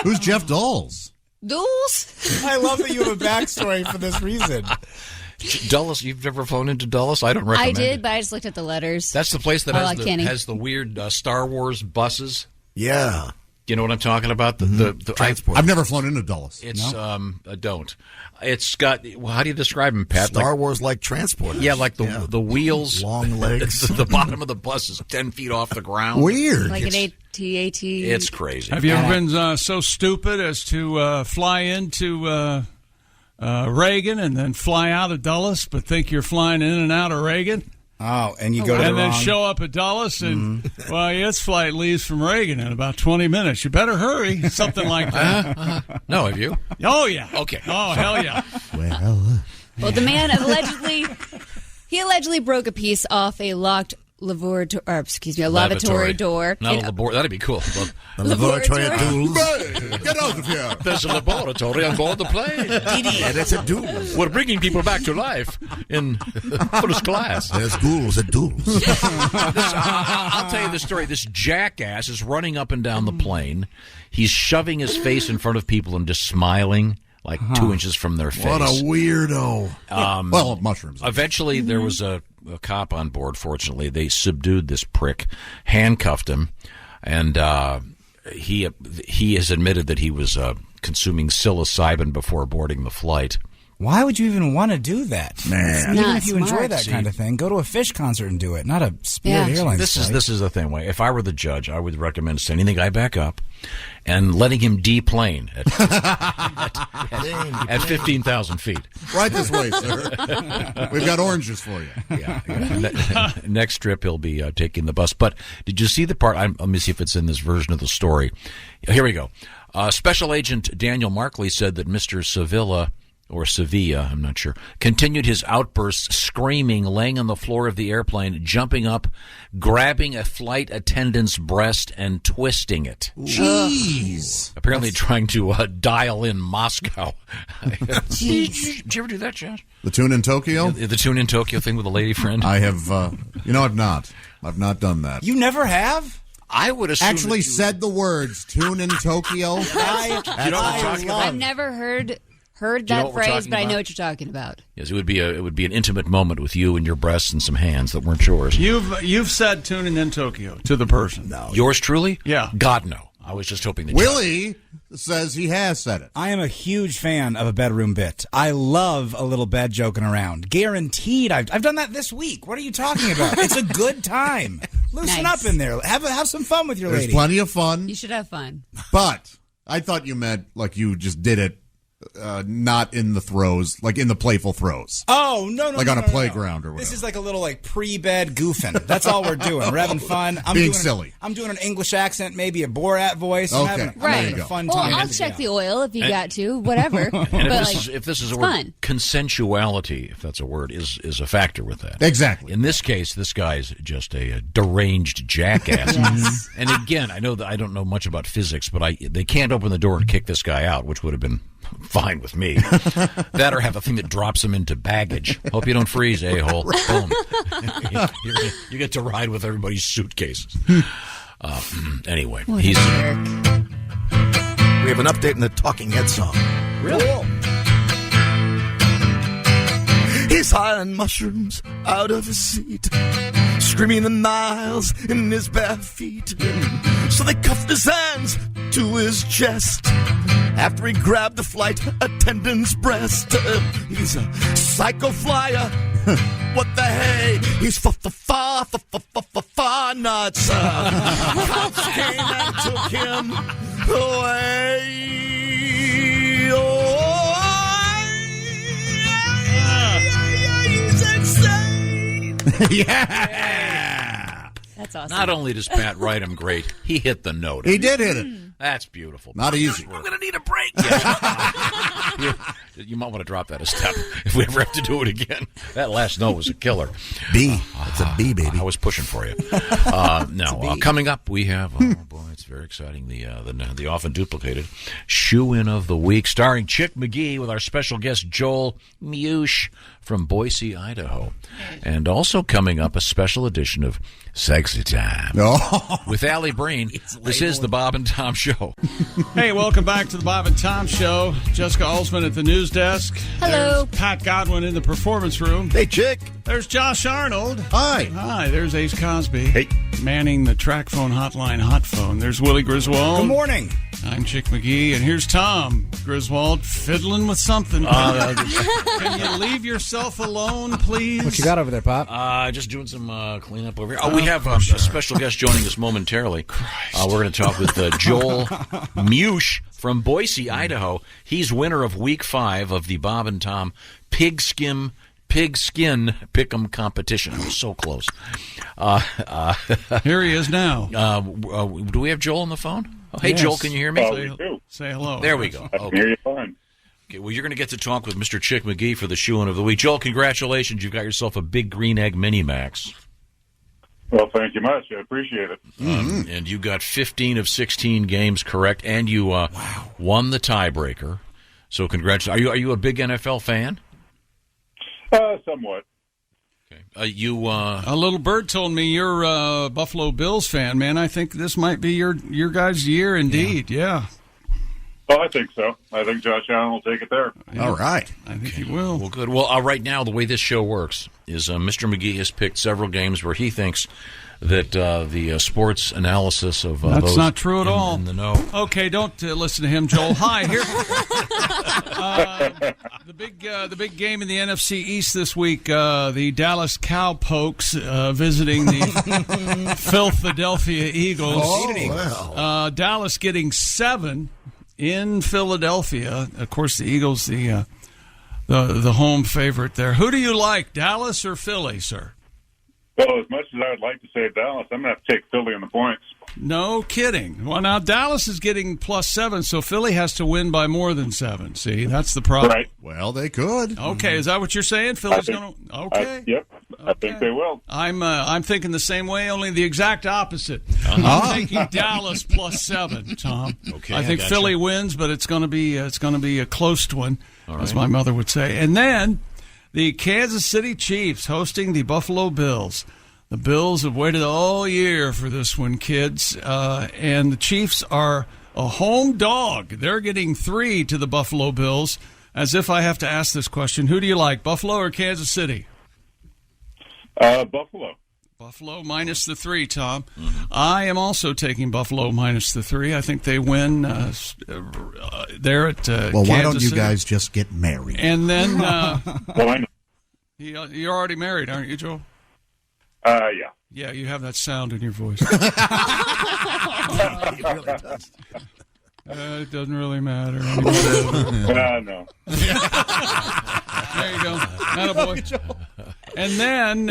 Who's Jeff Doles? Doles? I love that you have a backstory for this reason. Dulles, you've never flown into Dulles? I don't recommend I did, it. but I just looked at the letters. That's the place that I like Kenny. has the weird Star Wars buses. Yeah. You know what I'm talking about? The Transport. I've never flown into Dulles. It's don't. It's got. Well, how do you describe them, Pat? Star Wars like transport. Yeah, like the wheels, long legs. The bottom of the bus is 10 feet off the ground. Weird. Like an AT-AT. It's crazy. Have you ever been so stupid as to fly into Reagan and then fly out of Dulles, but think you're flying in and out of Reagan? Oh, and you go to and the then wrong... show up at Dulles, and well, its flight leaves from Reagan in about 20 minutes. You better hurry, something like that. No, have you? Oh yeah. Okay. Oh hell yeah. Well, the man allegedly broke a piece off a locked lavatory door. Not a laboratory. That'd be cool. Laboratory. Get out of here. There's a laboratory on board the plane. Yeah, that's a duel. We're bringing people back to life in first class. There's ghouls at duels. I'll tell you the story. This jackass is running up and down the plane. He's shoving his face in front of people and just smiling like 2 inches from their face. What a weirdo. Well, mushrooms. Eventually, there was a cop on board, fortunately. They subdued this prick, handcuffed him, and he has admitted that he was consuming psilocybin before boarding the flight. Why would you even want to do that? Man. Even if you enjoy smart. that kind of thing, go to a Fish concert and do it, not a Spirit Airlines flight. This is the thing. If I were the judge, I would recommend sending the guy back up and letting him deplane at 15,000 feet. Right this way, sir. We've got oranges for you. Yeah. Next trip, he'll be taking the bus. But did you see the part? Let me see if it's in this version of the story. Here we go. Special Agent Daniel Markley said that Mr. Sevilla, I'm not sure, continued his outbursts, screaming, laying on the floor of the airplane, jumping up, grabbing a flight attendant's breast, and twisting it. Jeez. Apparently trying to dial in Moscow. Did you ever do that, Josh? The tune in Tokyo? The tune in Tokyo thing with a lady friend? I have, I've not. I've not done that. You never have? I would assume actually said the words, tune in Tokyo. I've never heard that phrase, but I know what you're talking about. Yes, it would be an intimate moment with you and your breasts and some hands that weren't yours. You've said tuning in Tokyo to the person. No. Yours truly? Yeah. God, no. I was just hoping that Willie says he has said it. I am a huge fan of a bedroom bit. I love a little bed joking around. Guaranteed. I've done that this week. What are you talking about? It's a good time. Loosen up in there. Have some fun with your lady. There's plenty of fun. You should have fun. But I thought you meant like you just did it. Not in the throws, like in the playful throws. Oh, no. Like on a playground or whatever. This is like a little like pre-bed goofing. That's all we're doing. We're having fun. Being silly. I'm doing an English accent, maybe a Borat voice. Okay. I'm having a fun time. Well, I'll check the oil if you got to, whatever. And if this is a word, fun. Consensuality, if that's a word, is a factor with that. Exactly. In this case, this guy's just a deranged jackass. Yes. And again, I know that I don't know much about physics, but they can't open the door and kick this guy out, which would have been fine with me. That or have a thing that drops him into baggage. Hope you don't freeze, a-hole. Boom. You get to ride with everybody's suitcases. Anyway, We have an update in the Talking Head song. Really? He's high on mushrooms out of his seat, screaming the miles in his bare feet. So they cuffed his hands to his chest after he grabbed the flight attendant's breast. He's a psycho flyer. What the hey? He's fa nuts. Cops came and took him away. He's insane. Yeah. That's awesome. Not only does Pat write him great, he hit the note. He did hit it. That's beautiful. Not easy. I'm going to need a break. You might want to drop that a step if we ever have to do it again. That last note was a killer. B. It's a B, baby. I was pushing for you. Coming up, we have, oh boy, it's very exciting, the often duplicated Shoe-In of the Week, starring Chick McGee with our special guest Joel Mewsh from Boise, Idaho. And also coming up, a special edition of Sexy Time with Allie Breen. This is the Bob and Tom Show. Hey, welcome back to the Bob and Tom Show. Jessica Alsman at the news desk. Hello. There's Pat Godwin in the performance room. Hey, chick. There's Josh Arnold. Hi. Hi. There's Ace Cosby. Hey. Manning the track phone hotline hot phone. There's Willie Griswold. Good morning. I'm Chick McGee, and here's Tom Griswold fiddling with something. Can you leave yourself alone, please? What you got over there, Pop? Just doing some cleanup over here. We have a special guest joining us momentarily. We're going to talk with Joel Mush from Boise, Idaho. He's winner of Week 5 of the Bob and Tom Pigskin Pick'em competition. I was so close. Here he is now. Do we have Joel on the phone? Oh, hey, yes. Joel, can you hear me? Say hello. There we go. I can hear you fine. Okay, well, you're going to get to talk with Mr. Chick McGee for the shoe-in of the week. Joel, congratulations. You've got yourself a big green egg Mini-Max. Well, thank you much. I appreciate it. And you got 15 of 16 games correct, and you won the tiebreaker. So congratulations. Are you a big NFL fan? Somewhat. Okay. A little bird told me you're a Buffalo Bills fan, man. I think this might be your guys' year indeed. Yeah. Well, I think so. I think Josh Allen will take it there. Yeah. All right. I think he will. Well, good. Well, right now, the way this show works is Mr. McGee has picked several games where he thinks that the sports analysis of that's those not true at all. In the know. Okay, don't listen to him, Joel. Hi, here. The big game in the NFC East this week. The Dallas Cowpokes visiting the Philadelphia Eagles. Oh, wow. Dallas getting 7 in Philadelphia. Of course, the Eagles, the home favorite there. Who do you like, Dallas or Philly, sir? Well, as much as I would like to say Dallas, I'm going to have to take Philly on the points. No kidding. Well, now Dallas is getting +7, so Philly has to win by more than 7. See, that's the problem. Right. Well, they could. Okay, is that what you're saying? Philly's going to. Okay. Yep. I think they will. I'm thinking the same way, only the exact opposite. I'm taking Dallas +7, Tom. Okay, I think gotcha. Philly wins, but it's going to be a close one, as my mother would say. And then the Kansas City Chiefs hosting the Buffalo Bills. The Bills have waited all year for this one, kids, and the Chiefs are a home dog. They're getting 3 to the Buffalo Bills. As if I have to ask this question, who do you like, Buffalo or Kansas City? Buffalo. Buffalo minus the 3, Tom. I am also taking Buffalo minus the 3. I think they win there at Well, Kansas why don't you City. guys just get married? And then Well, I know. you're already married, aren't you, Joel? Yeah. Yeah, you have that sound in your voice. He really does. It doesn't really matter. No. There you go. Attaboy. And then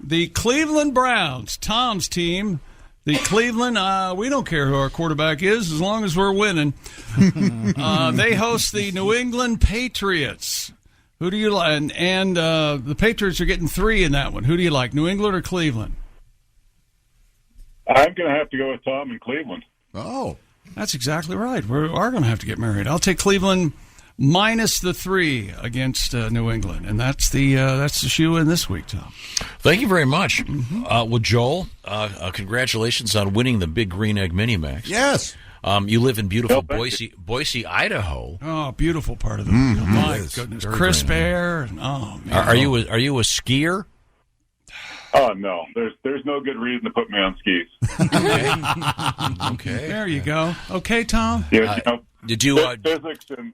the Cleveland Browns, Tom's team. The Cleveland, we don't care who our quarterback is as long as we're winning. They host the New England Patriots. Who do you like? And the Patriots are getting 3 in that one. Who do you like, New England or Cleveland? I'm going to have to go with Tom in Cleveland. Oh. That's exactly right. We are going to have to get married. I'll take Cleveland minus the 3 against New England, and that's the shoe in this week, Tom. Thank you very much. Well, Joel, congratulations on winning the Big Green Egg Mini-Max. Yes. You live in beautiful Boise, Idaho. Oh, beautiful part of the my goodness, crisp air. Oh man, are you a skier? Oh no, there's no good reason to put me on skis. Okay. There you go. Okay, Tom. Yeah, did you physics and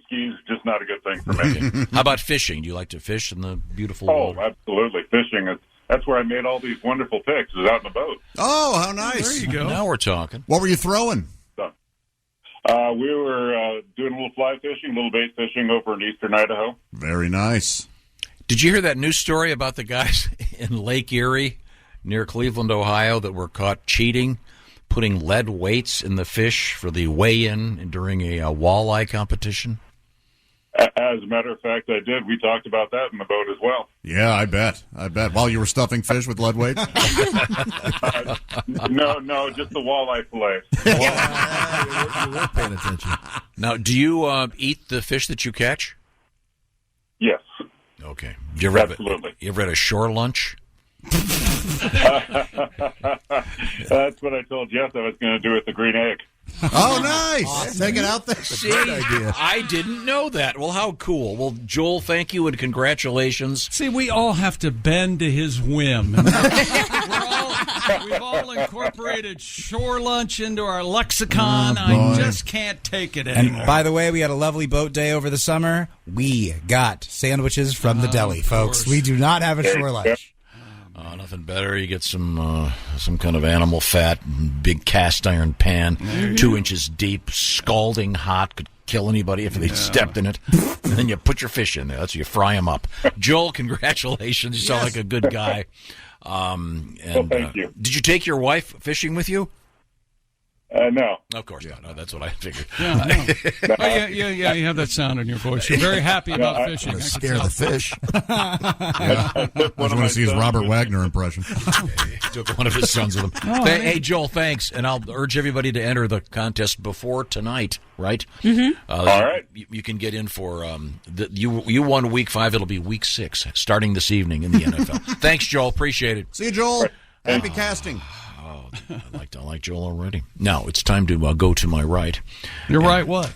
skis are just not a good thing for me. How about fishing? Do you like to fish in the beautiful Oh, water? absolutely. Fishing that's where I made all these wonderful picks, is out in the boat. Oh, how nice. There you go. Now we're talking. What were you throwing? We were doing a little fly fishing, a little bait fishing over in eastern Idaho. Very nice. Did you hear that news story about the guys in Lake Erie near Cleveland, Ohio, that were caught cheating, putting lead weights in the fish for the weigh-in during a walleye competition? As a matter of fact, I did. We talked about that in the boat as well. Yeah, I bet. While you were stuffing fish with lead weights? No, just the walleye fillet. You were paying attention. Now, do you eat the fish that you catch? Yes. Okay. You ever Absolutely. You ever had a shore lunch? That's what I told Jeff I was going to do with the green egg. Oh, nice. Take it out there. See, I didn't know that. Well, how cool. Well, Joel, thank you and congratulations. See, we all have to bend to his whim. We've all incorporated shore lunch into our lexicon. I just can't take it anymore. And by the way, we had a lovely boat day over the summer. We got sandwiches from the deli, folks. We do not have a shore lunch. Nothing better. You get some kind of animal fat, big cast iron pan, 2 inches deep, scalding hot, could kill anybody if they stepped in it. And then you put your fish in there. That's you fry them up. Joel, congratulations. You sound like a good guy. Thank you. Did you take your wife fishing with you? No. Of course not. No, that's what I figured. Yeah, you have that sound in your voice. You're very happy about fishing. Scare the fish. I just want to see his Robert Wagner impression. Took one of his sons with him. Hey, Joel, thanks. And I'll urge everybody to enter the contest before tonight, right? Mm-hmm. All right. You can get in for you won week 5. It'll be week 6 starting this evening in the NFL. Thanks, Joel. Appreciate it. See you, Joel. Happy casting. I like Joel already. Now it's time to go to my right. You're right. What?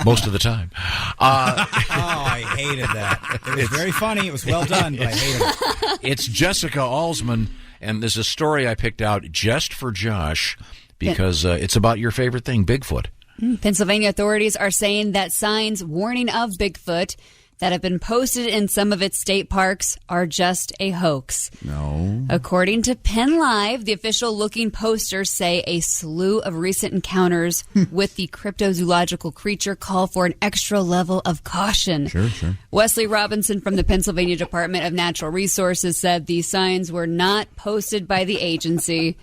Most of the time. I hated that. It was very funny. It was well done, but I hated it. It's Jessica Alsman, and there's a story I picked out just for Josh because it's about your favorite thing, Bigfoot. Pennsylvania authorities are saying that signs warning of Bigfoot that have been posted in some of its state parks are just a hoax. No. According to Penn Live, the official-looking posters say a slew of recent encounters with the cryptozoological creature call for an extra level of caution. Sure. Wesley Robinson from the Pennsylvania Department of Natural Resources said the signs were not posted by the agency.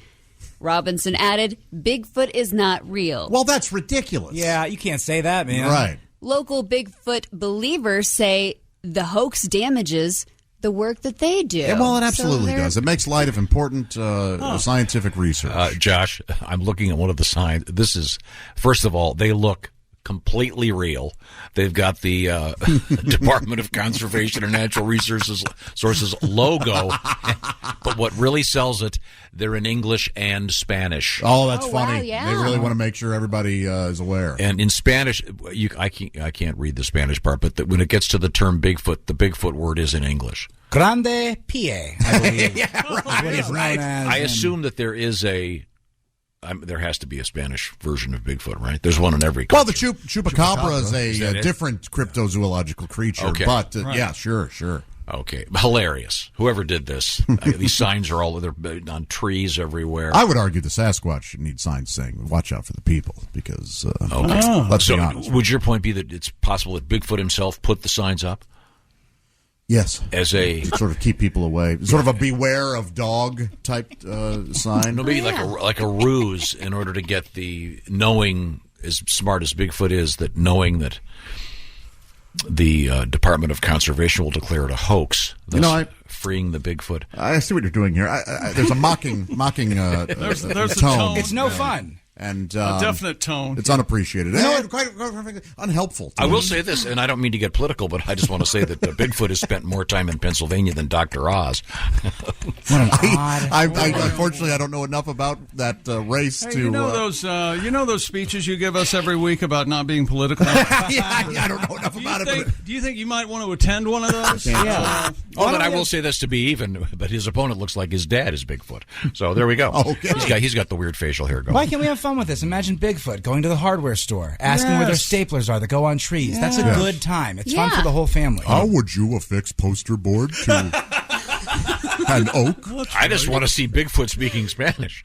Robinson added, Bigfoot is not real. Well, that's ridiculous. Yeah, you can't say that, man. Right. Local Bigfoot believers say the hoax damages the work that they do. Yeah, well, it absolutely does. It makes light of important scientific research. Josh, I'm looking at one of the signs. This is, first of all, they look completely real. They've got the Department of Conservation and Natural Resources logo, but what really sells it, they're in English and Spanish. Oh, that's funny. Wow, yeah. They really want to make sure everybody is aware. And in Spanish, I can't read the Spanish part, but when it gets to the term Bigfoot, the Bigfoot word is in English. Grande Pie, I believe. Yeah, right. I assume that there is there has to be a Spanish version of Bigfoot, right? There's one in every country. Well, the chupacabra is a different cryptozoological creature. Okay. But, yeah, sure. Okay. Hilarious. Whoever did this. These signs are they're on trees everywhere. I would argue the Sasquatch should need signs saying, watch out for the people, because, let's be honest. Would your point be that it's possible that Bigfoot himself put the signs up? Yes. As a to sort of keep people away. Sort of a beware of dog type sign. No, maybe like a ruse in order to get the knowing, as smart as Bigfoot is, that knowing that the Department of Conservation will declare it a hoax, thus freeing the Bigfoot. I see what you're doing here. There's a mocking there's tone. It's no fun. And a definite tone. It's unappreciated. Quite unhelpful. I will say this, and I don't mean to get political, but I just want to say that Bigfoot has spent more time in Pennsylvania than Dr. Oz. What an odd. Unfortunately, I don't know enough about that race to. You know those speeches you give us every week about not being political. I don't know enough about it. Do you think you might want to attend one of those? Yeah. But I will say this to be even, but his opponent looks like his dad is Bigfoot. So there we go. Okay. He's got the weird facial hair going. Why can't we have fun with this? Imagine Bigfoot going to the hardware store, asking where their staplers are that go on trees. That's a good time. It's fun for the whole family. How would you affix poster board to an oak? I just want to see Bigfoot speaking Spanish.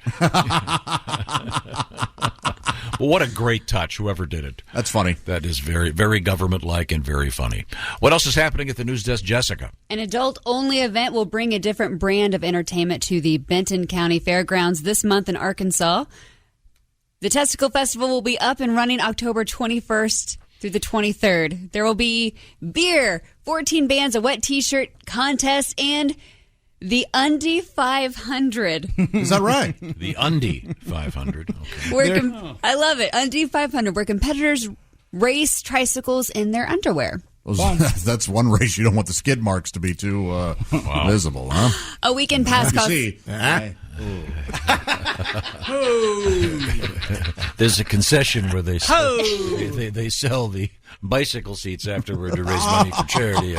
Well, what a great touch, whoever did it. That's funny. That is very, very government-like and very funny. What else is happening at the news desk, Jessica? An adult-only event will bring a different brand of entertainment to the Benton County Fairgrounds this month in Arkansas. The Testicle Festival will be up and running October 21st through the 23rd. There will be beer, 14 bands, a wet T-shirt contest, and the Undie 500. Is that right? The Undie 500. Okay. I love it. Undie 500, where competitors race tricycles in their underwear. That's one race you don't want the skid marks to be too visible, huh? A weekend pass costs. There's a concession where they sell the bicycle seats afterward to raise money for charity.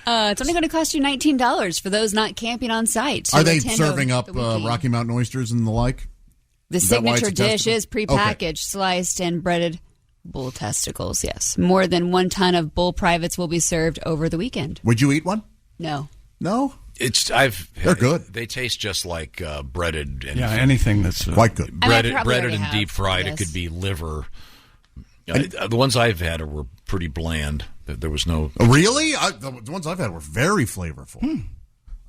It's only going to cost you $19 for those not camping on site. Are they serving up Rocky Mountain oysters and the like? The signature dish is prepackaged, sliced, and breaded bull testicles, yes. More than 1 ton of bull privates will be served over the weekend. Would you eat one? No. No? They're good. They taste just like breaded. Anything that's quite good. Breaded and deep fried. It could be liver. The ones I've had were pretty bland. There was no... Really? The ones I've had were very flavorful.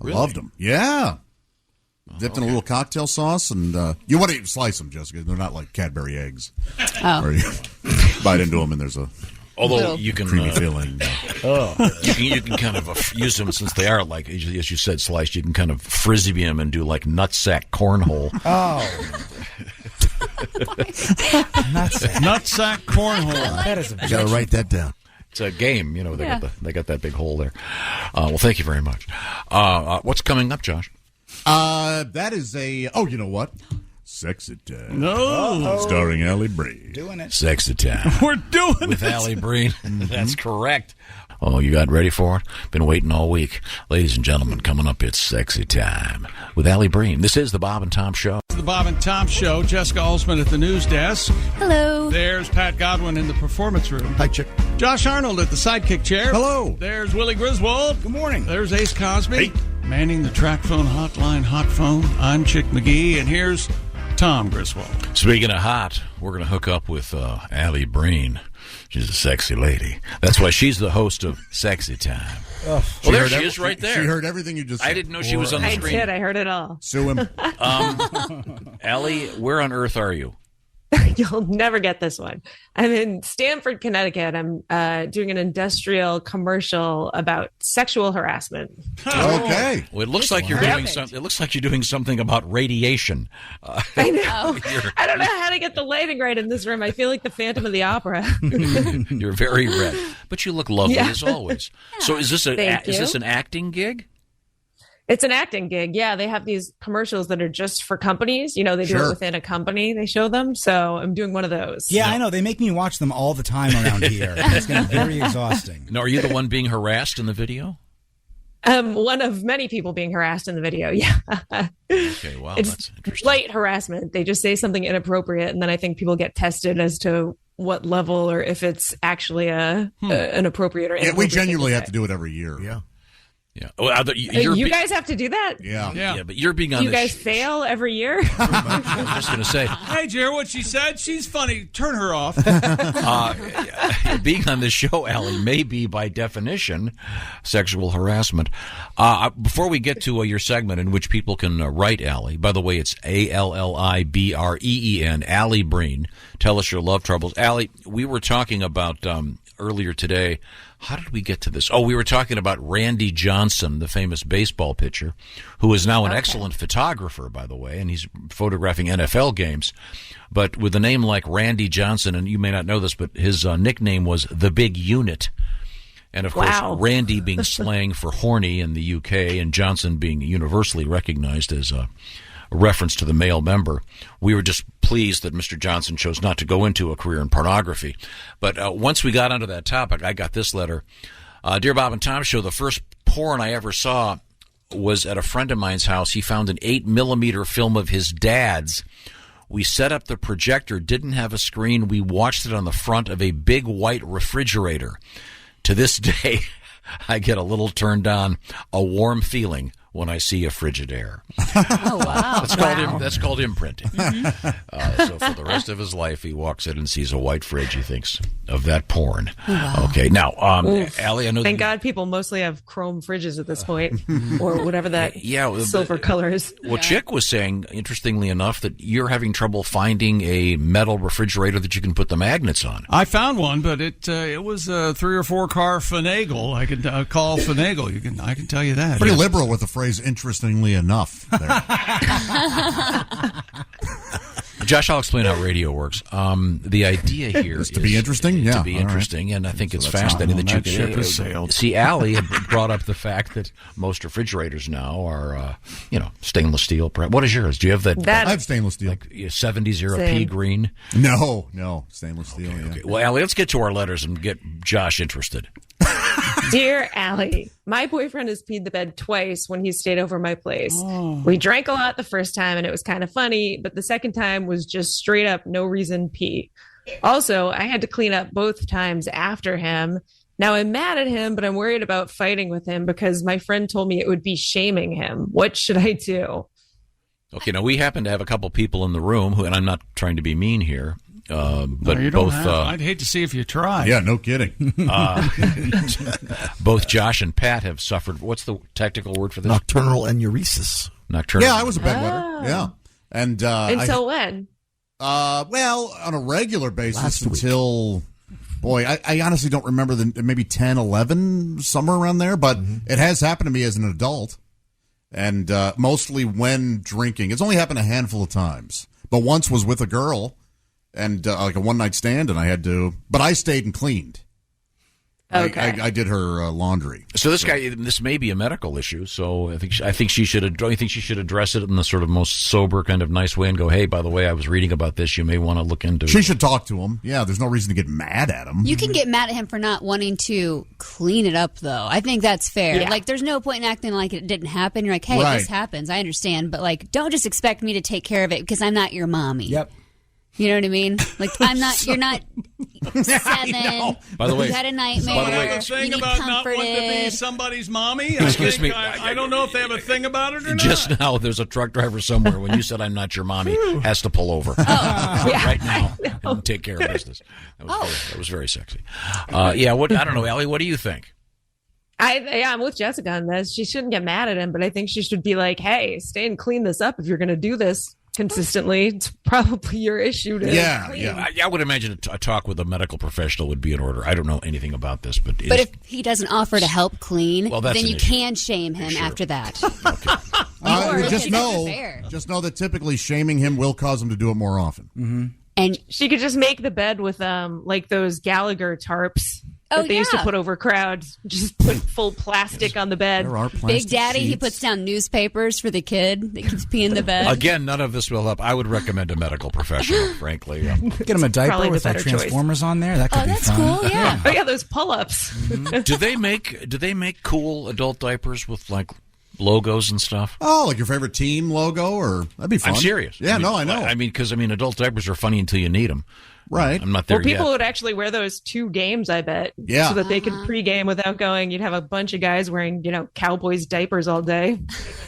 I loved them. Yeah. Dipped in a little cocktail sauce, and you want to slice them, Jessica. They're not like Cadbury eggs. Or you bite into them, and there's a you can creamy feeling. You can kind of use them since they are like, as you said, sliced. You can kind of frisbee them and do like nutsack cornhole. Nutsack cornhole. That is you got to write that down. It's a game, they got that big hole there. Well, thank you very much. What's coming up, Josh? That is you know what? Sexy Time. No. Starring Allie Breen. Doing it. Sexy Time. We're doing with Allie Breen. That's correct. Oh, you got ready for it? Been waiting all week. Ladies and gentlemen, coming up, it's Sexy Time with Allie Breen. This is the Bob and Tom Show. The Bob and Tom Show. Jessica Alsman at the news desk. Hello. There's Pat Godwin in the performance room. Hi, Chick. Josh Arnold at the sidekick chair. Hello. There's Willie Griswold. Good morning. There's Ace Cosby. Hey. Manning the track phone hotline, hot phone. I'm Chick McGee, and here's Tom Griswold. Speaking of hot, we're going to hook up with Allie Breen. She's a sexy lady. That's why she's the host of Sexy Time. Well, there she is right there. She heard everything you just said. I didn't know she was on the screen. I did. I heard it all. Sue him. Allie, where on earth are you? You'll never get this one. I'm in Stamford, Connecticut. I'm doing an industrial commercial about sexual harassment. Okay. Well, it looks like you're doing something. It looks like you're doing something about radiation. I know. I don't know how to get the lighting right in this room. I feel like the Phantom of the Opera. You're very red, but you look lovely as always. So, is this an acting gig? It's an acting gig. Yeah, they have these commercials that are just for companies. They do it within a company. They show them. So I'm doing one of those. Yeah, I know. They make me watch them all the time around here. It's going to be very exhausting. Now, are you the one being harassed in the video? One of many people being harassed in the video. Yeah. Okay, wow, that's interesting. Light harassment. They just say something inappropriate, and then I think people get tested as to what level or if it's actually an appropriate or inappropriate. Yeah, we genuinely have to do it every year. Yeah. Yeah. Well, you guys have to do that? Yeah, but you're being on You guys fail every year? I was just going to say. Hey, did you hear what she said? She's funny. Turn her off. Being on this show, Allie, may be by definition sexual harassment. Before we get to your segment in which people can write Allie, by the way, it's ALLIBREEN, Allie Breen. Tell us your love troubles. Allie, we were talking about earlier today. How did we get to this? Oh, we were talking about Randy Johnson, the famous baseball pitcher, who is now an excellent photographer, by the way, and he's photographing NFL games. But with a name like Randy Johnson, and you may not know this, but his nickname was The Big Unit. And, of course, Randy being slang for horny in the UK and Johnson being universally recognized as a reference to the male member. We were just pleased that Mr. Johnson chose not to go into a career in pornography. But once we got onto that topic, I got this letter. Dear Bob and Tom Show, the first porn I ever saw was at a friend of mine's house. He found an 8mm film of his dad's. We set up the projector, didn't have a screen. We watched it on the front of a big white refrigerator. To this day, I get a little turned on, a warm feeling when I see a Frigidaire. Oh, wow. That's called imprinting. Mm-hmm. So for the rest of his life, he walks in and sees a white fridge. He thinks of that porn. Wow. Okay, now, Allie, I know. Thank God people mostly have chrome fridges at this point, or whatever that silver color is. Well, Chick was saying, interestingly enough, that you're having trouble finding a metal refrigerator that you can put the magnets on. I found one, but it was a 3 or 4 car finagle. I could call finagle. I can tell you that. Pretty liberal with the phrase "interestingly enough." There. Josh, I'll explain how radio works. The idea here is to be interesting. Yeah, to be interesting, and I think it's that's fascinating that you that ship has sailed. See, Allie had brought up the fact that most refrigerators now are, stainless steel. What is yours? Do you have that? I have stainless steel, like 70s era Same. pea green. No, stainless steel. Yeah. Okay. Well, Allie, let's get to our letters and get Josh interested. Dear Allie, my boyfriend has peed the bed twice when he stayed over my place. We drank a lot the first time and it was kind of funny, but the second time was just straight up no reason pee. Also, I had to clean up both times after him. Now I'm mad at him, but I'm worried about fighting with him because my friend told me it would be shaming him. What should I do? Okay, now we happen to have a couple people in the room who, and I'm not trying to be mean here, but No, you don't both. have. I'd hate to see if you tried. Yeah, no kidding. Both Josh and Pat have suffered. What's the technical word for this? Nocturnal enuresis. Nocturnal. Yeah, I was a bedwetter. Yeah, and Until when? Well, on a regular basis until. Boy, I honestly don't remember maybe 10, 11, somewhere around there, but it has happened to me as an adult, and mostly when drinking. It's only happened a handful of times, but once was with a girl, and like a one-night stand, and I had to, but I stayed and cleaned. Okay. I did her laundry. So this may be a medical issue. So I think she should. Don't you think she should address it in the sort of most sober, kind of nice way, and go, "Hey, by the way, I was reading about this. You may want to look into." She should talk to him. Yeah, there's no reason to get mad at him. You can get mad at him for not wanting to clean it up, though. I think that's fair. Yeah. Like, there's no point in acting like it didn't happen. You're like, hey, Right. this happens. I understand. But, like, don't just expect me to take care of it because I'm not your mommy. Yep. You know what I mean? Like, I'm not, you're not 7. By the way, you had a nightmare. by the way, The thing you need about not wanting to be comforted. somebody's mommy, Excuse me. I don't know if they have a thing about it or just not. now, there's a truck driver somewhere. When you said "I'm not your mommy," has to pull over right now and take care of business. That was very sexy. Yeah. I don't know, Allie. What do you think? I'm with Jessica on this. She shouldn't get mad at him, but I think she should be like, hey, stay and clean this up if you're going to do this consistently. It's probably your issue to clean. I would imagine a talk with a medical professional would be in order. I don't know anything about this, but if he doesn't offer to help clean, Well, that's then an you issue. can shame him after that. Just know that typically shaming him will cause him to do it more often. Mm-hmm. And she could just make the bed with like those Gallagher tarps that they used to put over crowds. Just put full plastic on the bed. There are Big Daddy, he puts down newspapers for the kid that keeps peeing the bed. Again, none of this will help. I would recommend a medical professional, frankly. Get him a diaper Probably with the like better Transformers on there. That could be that's fun. cool, yeah. Oh yeah, those pull-ups. Do they make cool adult diapers with like logos and stuff? Oh, like your favorite team logo, or that'd be fun. I'm serious. Yeah, I know. Because adult diapers are funny until you need them. Right. I'm not there Well, people yet. would actually wear those to games, I bet. Yeah. So that they could pregame without going. You'd have a bunch of guys wearing, Cowboys diapers all day.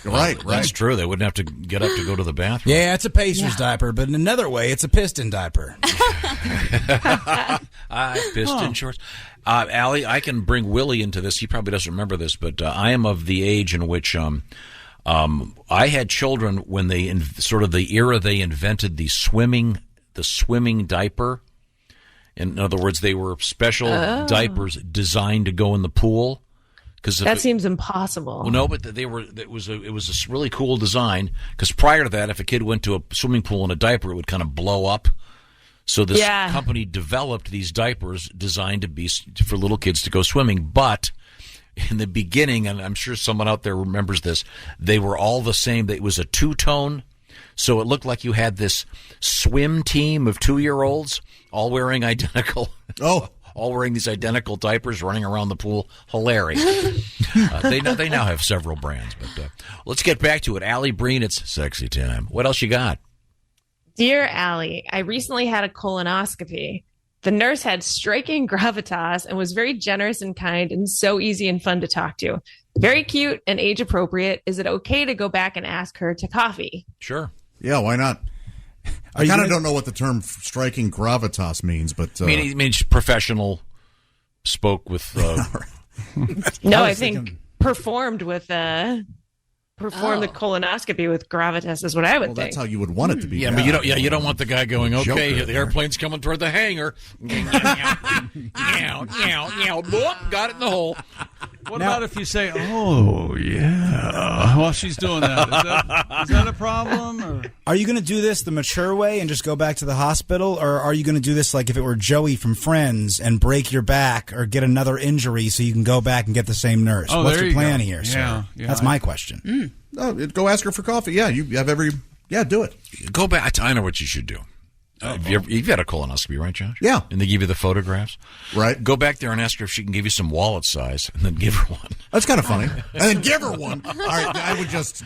Right. That's true. They wouldn't have to get up to go to the bathroom. Yeah, it's a Pacers diaper, but in another way, it's a Piston diaper. Piston shorts. Allie, I can bring Willie into this. He probably doesn't remember this, but I am of the age in which I had children when they sort of the era they invented the swimming diaper. In other words, they were special diapers designed to go in the pool. That seems impossible. Well, no, but it was a really cool design. Because prior to that, if a kid went to a swimming pool in a diaper, it would kind of blow up. So this company developed these diapers designed to be for little kids to go swimming. But in the beginning, and I'm sure someone out there remembers this, they were all the same. It was a two-tone. So it looked like you had this swim team of 2-year-olds all wearing identical. All wearing these identical diapers, running around the pool. Hilarious. They now have several brands. But let's get back to it. Allie Breen, it's sexy time. What else you got? Dear Allie, I recently had a colonoscopy. The nurse had striking gravitas and was very generous and kind and so easy and fun to talk to. Very cute and age appropriate. Is it okay to go back and ask her to coffee? Sure. Yeah, why not? I kind of don't know what the term striking gravitas means, but... It means professional, spoke with... No, I think performed with... Perform the colonoscopy with gravitas is what I would think. That's how you would want it to be. Yeah, but you don't want the guy going, okay, Joker. the airplane's coming toward the hangar. Got it in the hole. What about if you say, "Oh yeah," while she's doing that? Is that a problem? Or? Are you going to do this the mature way and just go back to the hospital, or are you going to do this like if it were Joey from Friends and break your back or get another injury so you can go back and get the same nurse? Oh, What's there your you plan go. here, Yeah, sir? yeah, That's my question. Go ask her for coffee. Yeah, you have every. Yeah, do it. Go back. I know what you should do. You've had a colonoscopy, right, Josh? Yeah. And they give you the photographs? Right. Go back there and ask her if she can give you some wallet size, and then give her one. That's kind of funny. And then give her one. All right, I would just...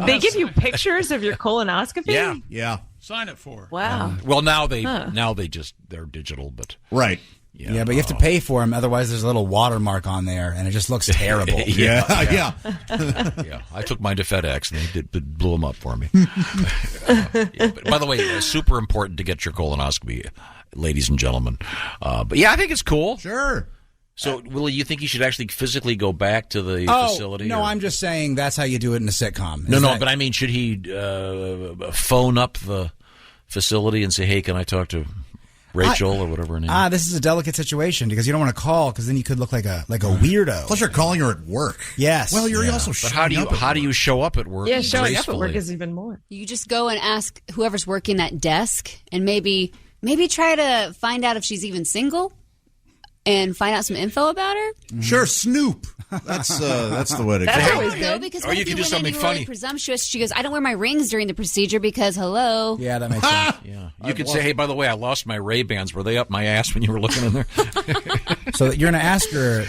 They give you pictures of your colonoscopy? Yeah. Sign it for her. Wow. Well, now they're digital, but... Right. Yeah, but you have to pay for them. Otherwise, there's a little watermark on there, and it just looks terrible. Yeah. I took mine to FedEx, and they blew them up for me. But by the way, it's super important to get your colonoscopy, ladies and gentlemen. But yeah, I think it's cool. Sure. So, Willie, you think you should actually physically go back to the facility? No, I'm just saying that's how you do it in a sitcom. But I mean, should he phone up the facility and say, "Hey, can I talk to Rachel or whatever her name is?" This is a delicate situation because you don't want to call because then you could look like a weirdo. Plus, you're calling her at work. Yes. Well, you're also But showing how do you show up at work? Yeah, showing up at gracefully? work is even more. You just go and ask whoever's working that desk and maybe try to find out if she's even single and find out some info about her. Sure, snoop. That's the way to go. That's always good. Because Or what you if can do went something in, you were really funny. presumptuous. She goes, "I don't wear my rings during the procedure because hello." Yeah, that makes sense. Yeah, you could say, "Hey, by the way, I lost my Ray-Bans. Were they up my ass when you were looking in there?" So you're going to ask her.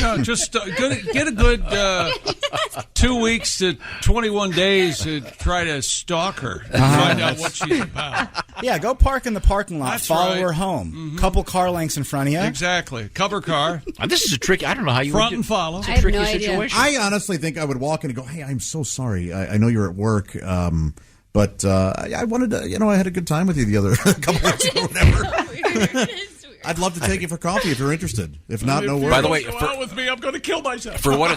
No, just get a good 2 weeks to 21 days to try to stalk her and find out what she's about. Yeah, go park in the parking lot. That's follow right. her home. Couple car lengths in front of you. Exactly. Cover car. This is a tricky. I don't know how you front would and follow. It's a I have tricky no idea. situation. I honestly think I would walk in and go, "Hey, I'm so sorry. I know you're at work, but I wanted to, I had a good time with you the other couple weeks ago or whatever. I'd love to take you for coffee if you're interested. If not, no worries." By the way, Go out with me, I'm going to kill myself. for what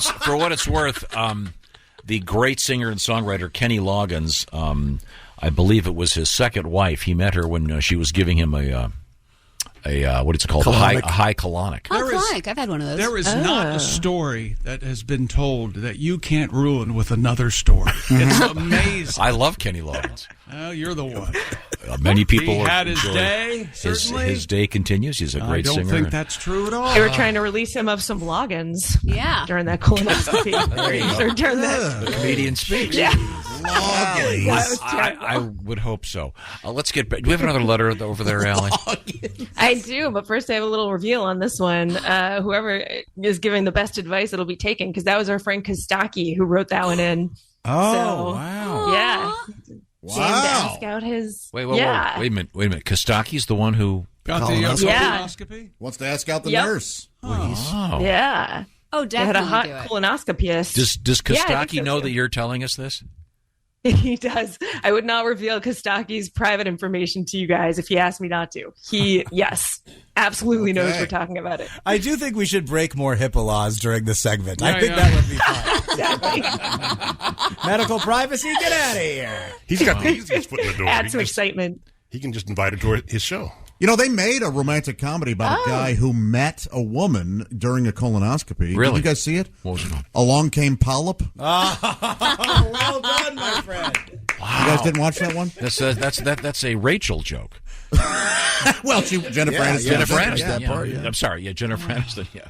it's worth, the great singer and songwriter Kenny Loggins, I believe it was his second wife. He met her when she was giving him a what is it called? A high colonic. Oh, colonic. I've had one of those. There is not a story that has been told that you can't ruin with another story. It's amazing. I love Kenny Loggins. Well, you're the one. Many people He had his enjoy day, certainly. His day continues. He's a great singer. I don't think that's true at all. They were trying to release him of some logins. Yeah. During that colonoscopy. There you go. Or during that. The comedian speaks. Yeah. I would hope so. Let's get back. Do we have another letter over there, Allie? I do, but first I have a little reveal on this one. Whoever is giving the best advice, it'll be taken, because that was our friend Kostaki who wrote that one in. Oh, wow. Yeah. Wow. Jim to ask out his. Wait a minute. Kostaki's the one who got the colonoscopy? Wants to ask out the Yep. nurse. Oh. Yeah. Oh, They had a hot definitely do it. colonoscopist. Does Yeah, I think Kostaki so, know too. that you're telling us this? He does. I would not reveal Kostaki's private information to you guys if he asked me not to. He, yes, absolutely knows Okay. we're talking about it. I do think we should break more HIPAA laws during the segment. I Yeah, think yeah. that would be fun. Medical privacy, get out of here. He's got his foot in the door. Add some excitement. He can just invite her to his show. They made a romantic comedy about a guy who met a woman during a colonoscopy. Really? Did you guys see it? What was it called? Along Came Polyp. Well done, my friend. Wow. You guys didn't watch that one? That's a Rachel joke. Well, Jennifer Aniston. Jennifer Yeah, Aniston. that Yeah. part, yeah. I'm sorry. Yeah, Jennifer Aniston. Yeah.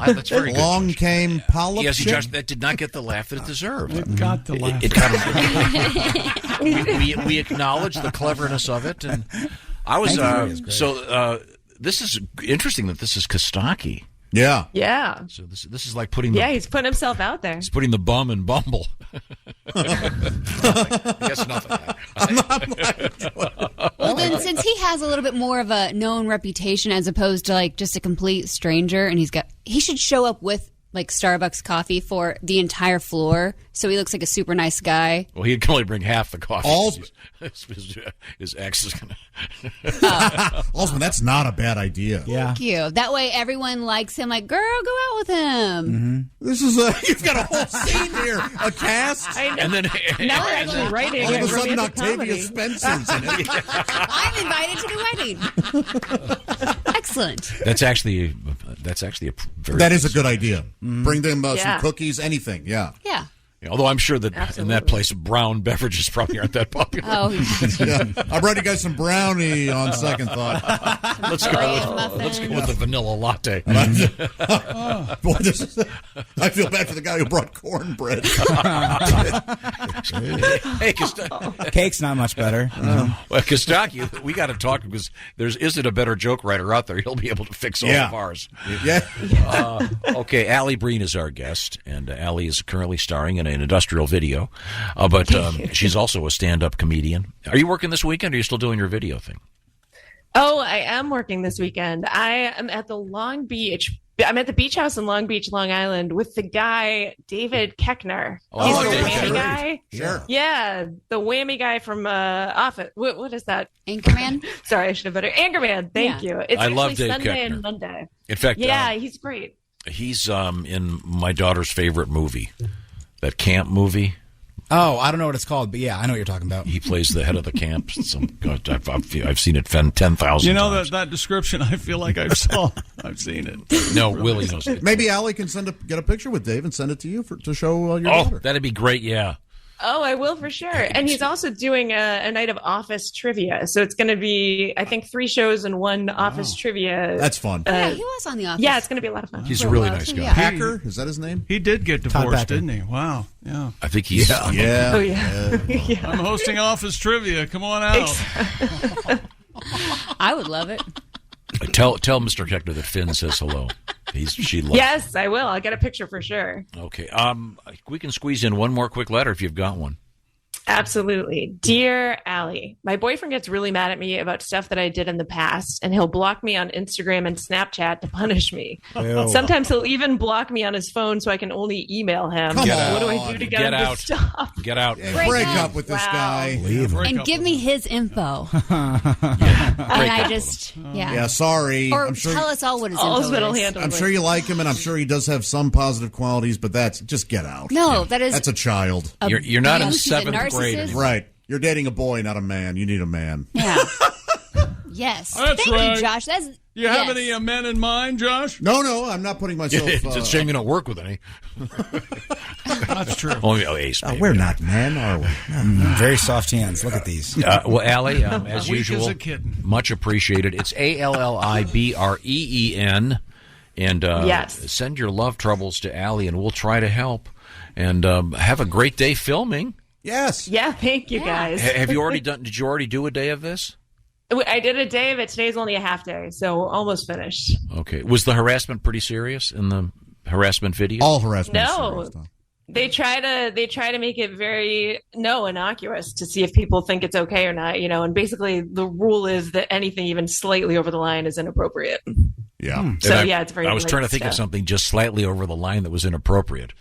That's very good. Along Came Polyp. Yes, shit. Josh, that did not get the laugh that it deserved. It got the laugh. It got we acknowledge the cleverness of it, and I was this is interesting that this is Kostaki. Yeah. Yeah. So this is like putting Yeah, he's putting himself out there. he's putting the bum in Bumble. I guess nothing. Well, then, since he has a little bit more of a known reputation as opposed to like just a complete stranger, and he should show up with like Starbucks coffee for the entire floor, so he looks like a super nice guy. Well, he can only bring half the coffee. All- His ex is going to. Osman, that's not a bad idea. Thank you. That way, everyone likes him. Like, girl, go out with him. This is you've got a whole scene here, a cast, I know. And then Now we're actually writing all of a a sudden romantic Octavia comedy. Spencer's in it. I'm invited to the wedding. Excellent. that's actually a very. That is a good idea. Mm-hmm. Bring them Yeah. some cookies, anything. Yeah. Yeah. Yeah, although I'm sure that in Absolutely. that place, brown beverages probably aren't that popular. Oh, Yeah. I brought you guys some brownie on second thought. Let's go with the vanilla latte. Boy, I feel bad for the guy who brought cornbread. Hey, Cake's not much better. well, Kostaki, we got to talk because there isn't a better joke writer out there. He'll be able to fix all of ours. Yeah. Okay, Allie Breen is our guest, and Allie is currently starring in an industrial video, but she's also a stand-up comedian. Are you working this weekend, or are you still doing your video thing? Oh, I am working this weekend. I am at the Long Beach. I'm at the beach house in Long Beach, Long Island, with the guy David Koechner. He's the David whammy Koechner. guy. Sure. Yeah, the whammy guy from Office. What is that? Anchorman? Sorry, I should have better. Anchorman. Thank you. It's I actually love Dave Sunday Koechner. and Monday. In fact, Yeah, he's great. he's in my daughter's favorite movie, that camp movie. Oh, I don't know what it's called, but yeah, I know what you're talking about. He plays the head of the camp. I've seen it 10,000 You know times. that description? I feel like I've seen it. No, Willie knows it. Maybe Allie can get a picture with Dave and send it to you to show your Oh, daughter. that'd be great, yeah. Oh, I will for sure. And he's also doing a night of Office trivia. So it's going to be, I think, 3 shows and 1 Office trivia. That's fun. Yeah, he was on The Office. Yeah, it's going to be a lot of fun. He's a really nice guy. Yeah. Packer, is that his name? He did get Todd divorced, Packer. didn't he? Wow. Yeah. I think he's... Yeah. Oh, yeah. Yeah. I'm hosting Office Trivia. Come on out. I would love it. Tell Mr. Koechner that Finn says hello. She loves Yes, I will. I'll get a picture for sure. Okay. We can squeeze in one more quick letter if you've got one. Absolutely. Dear Allie, my boyfriend gets really mad at me about stuff that I did in the past, and he'll block me on Instagram and Snapchat to punish me. Ew. Sometimes he'll even block me on his phone so I can only email him. Come What do on. I do to Get get him out. to stop? Get out. Break up with this guy. Leave him. And give me his info. Break And I up. just, Yeah, sorry. Or I'm sure. tell us all what his All's info middle is. handle. I'm sure you like him, and I'm sure he does have some positive qualities, but that's just get out. No, that is That's a child. You're not in abuse. He's a 7th grade narcissist. anymore. Right. You're dating a boy, not a man. You need a man. Yeah. Yes. That's Thank right. you, Josh. That's You have yes. any men in mind, Josh? No, I'm not putting myself. It's a shame you don't work with any. That's true. Only Ace. maybe. We're not men, are we? Very soft hands. Look at these. Well, Allie, as Weak as usual, a kitten. much appreciated. It's ALLIBREEN. And Yes. send your love troubles to Allie, and we'll try to help. And have a great day filming. Yes. Yeah, thank you guys. Have you already done? Did you already do a day of this? I did a day of it. Today's only a half day, so almost finished. Okay. Was the harassment pretty serious in the harassment video? All harassment. is No. serious, though. They try to make it very innocuous to see if people think it's okay or not, and basically the rule is that anything even slightly over the line is inappropriate. Yeah. So And yeah, it's very I was trying to light think of stuff. something just slightly over the line that was inappropriate.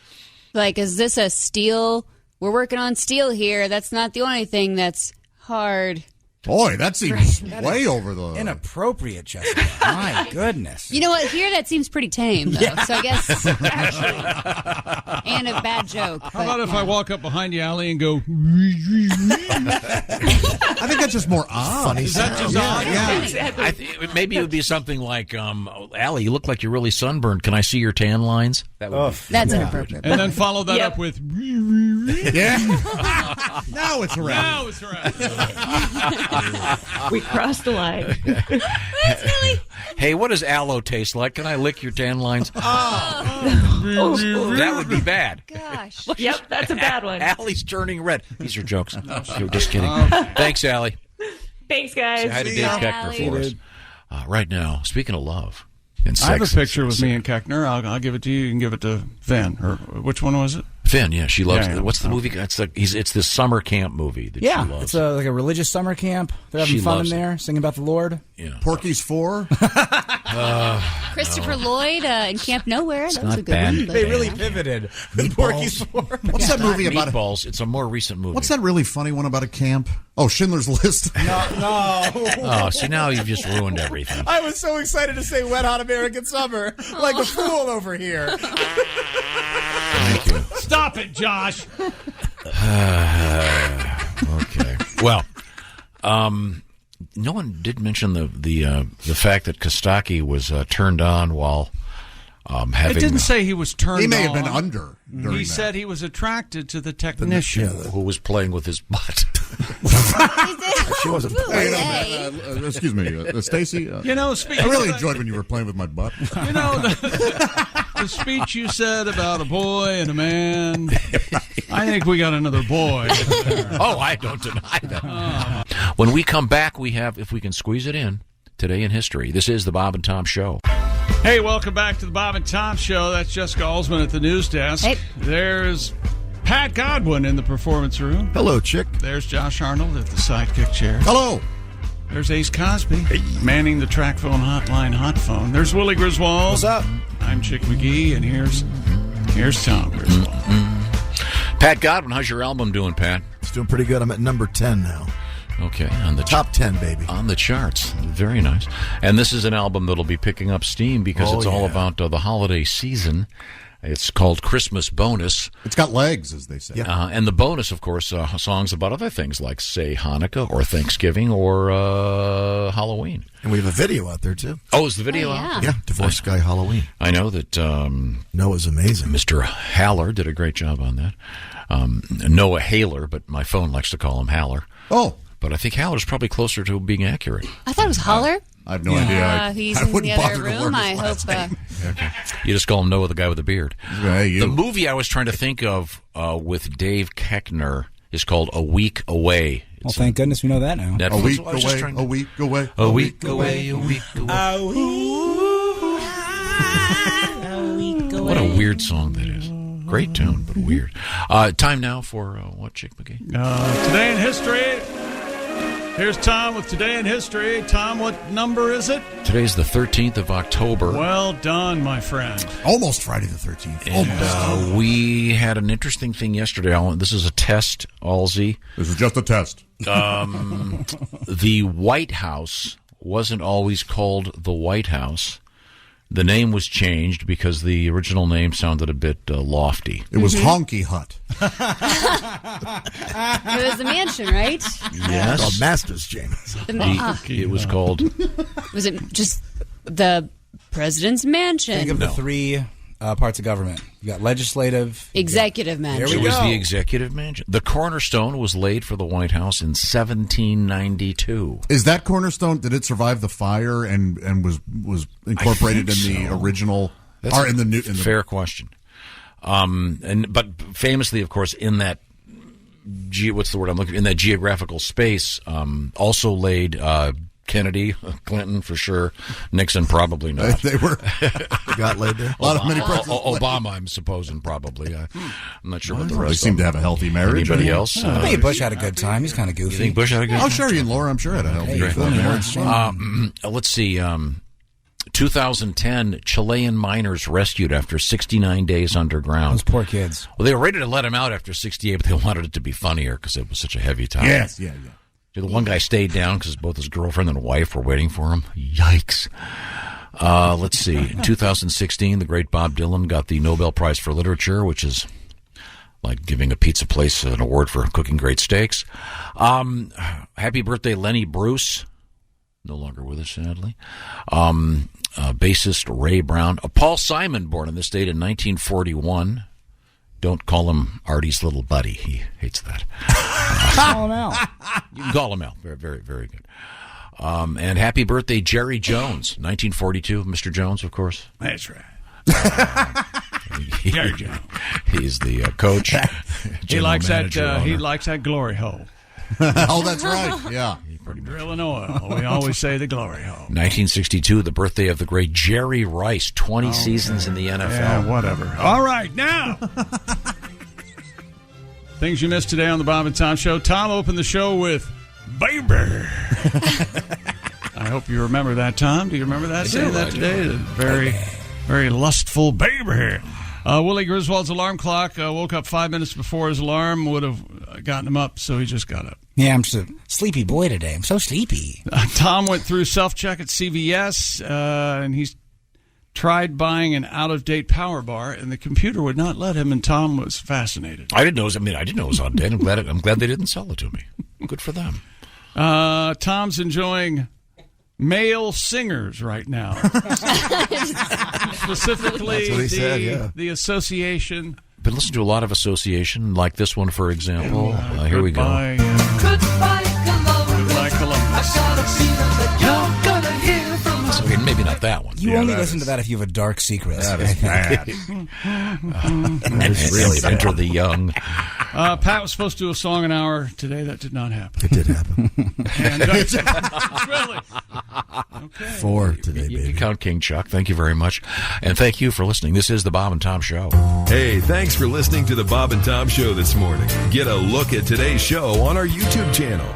Like, is this a steel? We're working on steel here. That's not the only thing that's hard. Boy, that seems way over the. Inappropriate, Jessica. My goodness. You know what? Here, that seems pretty tame, though. So I guess actually, and a bad joke. How about if I walk up behind you, Allie, and go? I think that's just more odd. Funny Is that just odd? Yeah. Exactly. Maybe it would be something like, Allie, you look like you're really sunburned. Can I see your tan lines? That would be That's inappropriate. And then follow that Yep. up with. Yeah. Now it's around. Now it's right. We crossed the line. Hey, what does aloe taste like? Can I lick your tan lines? Oh, That would be bad. Gosh. yep, that's a bad one. Allie's turning red. These are jokes. You're just kidding. Thanks, Allie. Thanks, Say hi guys. to Dave Koechner for us. Right now, speaking of love. And I have a sex, picture with me and Koechner. I'll give it to you. You can give it to Van. Or which one was it? Finn, yeah, she loves. Yeah. What's the movie? It's this summer camp movie that she Yeah, loves. it's like a religious summer camp. They're having She fun in loves there, singing about the Lord. Yeah. Porky's 4. Christopher Lloyd in Camp Nowhere. That was not a good bad. one. but- They really pivoted. Meatballs. What's that movie about? Meatballs. It's a more recent movie. What's that really funny one about a camp? Oh, Schindler's List. No. Oh, see, now you've just ruined everything. I was so excited to say Wet Hot American Summer, like a fool over here. Thank you. Stop it, Josh. Okay. Well, no one did mention the fact that Kostaki was turned on while having. It didn't say he was turned on. He may have been under. He said he was attracted to the technician. who was playing with his butt. She wasn't. Hey, excuse me, Stacy. You know, I really enjoyed when you were playing with my butt. You know, the speech you said about a boy and a man. I think we got another boy. Oh, I don't deny that. When we come back, we have, if we can squeeze it in, Today in History. This is the Bob and Tom Show. Hey, welcome back to the Bob and Tom Show. That's Jessica Alsman at the news desk. Hey. There's Pat Godwin in the performance room. Hello, chick. There's Josh Arnold at the sidekick chair. Hello. There's Ace Cosby manning the track phone hotline hot phone. There's Willie Griswold. What's up? I'm Chick McGee, and here's Tom Griswold. Pat Godwin, how's your album doing, Pat? It's doing pretty good. I'm at number 10 now. Okay, on the Top 10, baby. On the charts. Very nice. And this is an album that'll be picking up steam because it's all about the holiday season. It's called Christmas Bonus. It's got legs, as they say. And the bonus, of course, songs about other things like, say, Hanukkah or Thanksgiving or Halloween. And we have a video out there, too. Oh, is the video out? Yeah, Divorce Guy Halloween. I know that Noah's amazing. Mr. Haller did a great job on that. Noah Haler, but my phone likes to call him Haller. Oh. But I think Haller's probably closer to being accurate. I thought it was Holler. I have no idea. He's I in the wouldn't other bother to room. learn I his hope. last name. Okay. You just call him Noah, the guy with the beard. Hey, you. The movie I was trying to think of with Dave Koechner is called A Week Away. Well, thank goodness we know that now. Netflix. A week I was just away, trying to- a week away, A week away, a week away. What a weird song that is. Great tune, but weird. Time now for what, Chick McGee? Today in History. Here's Tom with Today in History. Tom, what number is it? Today's the 13th of October. Well done, my friend. Almost Friday the 13th. And we had an interesting thing yesterday. This is a test, Alsey. This is just a test. The White House wasn't always called the White House. The name was changed because the original name sounded a bit lofty. It was Honky Hut. It was the mansion, right? Yes. Called Masters, James. It was called... Was it just the president's mansion? Think of the three parts of government. You got legislative, Executive mansion. It was the executive mansion. The cornerstone was laid for the White House in 1792. Is that cornerstone? Did it survive the fire and was incorporated in the original? That's or in the new? In the, fair question. But famously, of course, in that what's the word I'm looking in that geographical space, also laid Kennedy, Clinton for sure, Nixon probably not. They were got laid there. A lot of many presidents. Obama, I'm supposing probably. I'm not sure what the They rest. seem to have a healthy marriage. Anybody else? I think Bush had a good time. He's kind of goofy. You think Bush had a good Oh, time? Sherry and Laura, I'm sure had a healthy Hey, Let's see. 2010, Chilean miners rescued after 69 days underground. Those poor kids. Well, they were ready to let him out after 68, but they wanted it to be funnier because it was such a heavy time. Yes, yeah. The one guy stayed down because both his girlfriend and wife were waiting for him. Yikes. Let's see. In 2016, the great Bob Dylan got the Nobel Prize for Literature, which is like giving a pizza place an award for cooking great steaks. Happy birthday, Lenny Bruce. No longer with us, sadly. Bassist Ray Brown. Paul Simon, born in this date in 1941. Don't call him Artie's little buddy. He hates that. Call him out. You can call him out. Very, very, very good. And happy birthday, Jerry Jones, 1942. Mr. Jones, of course. That's right. Jerry Jones. He's the coach. He likes that. General He manager, likes that glory hole. Oh, that's right. Yeah. Drilling oil. We always say the glory hole. 1962, the birthday of the great Jerry Rice, 20 seasons in the NFL. Yeah, whatever. All right, now Things you missed today on the Bob and Tom Show. Tom opened the show with Baby. I hope you remember that, Tom. Do you remember that? Saying that today? Very, very lustful baby. Willie Griswold's alarm clock woke up 5 minutes before his alarm would have gotten him up, so he just got up. Yeah, I'm just a sleepy boy today. I'm so sleepy. Tom went through self-check at CVS, and he's tried buying an out-of-date power bar, and the computer would not let him, and Tom was fascinated. I didn't know it was outdated. I'm glad they didn't sell it to me. Good for them. Tom's enjoying male singers right now. Specifically, the association. Been listening to a lot of association, like this one, for example. Here we go. Goodbye, Columbus. I got a feeling that you're gonna hear from us. Okay, maybe not that one. You only listen to that if you have a dark secret. That is bad. That is really bad. Enter the young. Pat was supposed to do a song an hour today. That did not happen. It did happen. Really? Okay. 4 today, baby. You count King Chuck. Thank you very much. And thank you for listening. This is the Bob and Tom Show. Hey, thanks for listening to the Bob and Tom Show this morning. Get a look at today's show on our YouTube channel.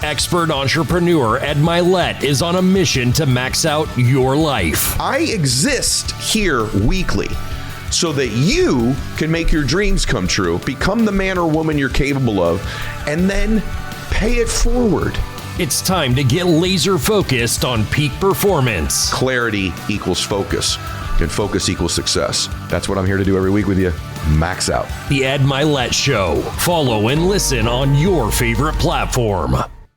Expert entrepreneur Ed Milet is on a mission to max out your life. I exist here weekly so that you can make your dreams come true, become the man or woman you're capable of, and then pay it forward. It's time to get laser focused on peak performance. Clarity equals focus, and focus equals success. That's what I'm here to do every week with you. Max out. The Ed Milet Show. Follow and listen on your favorite platform.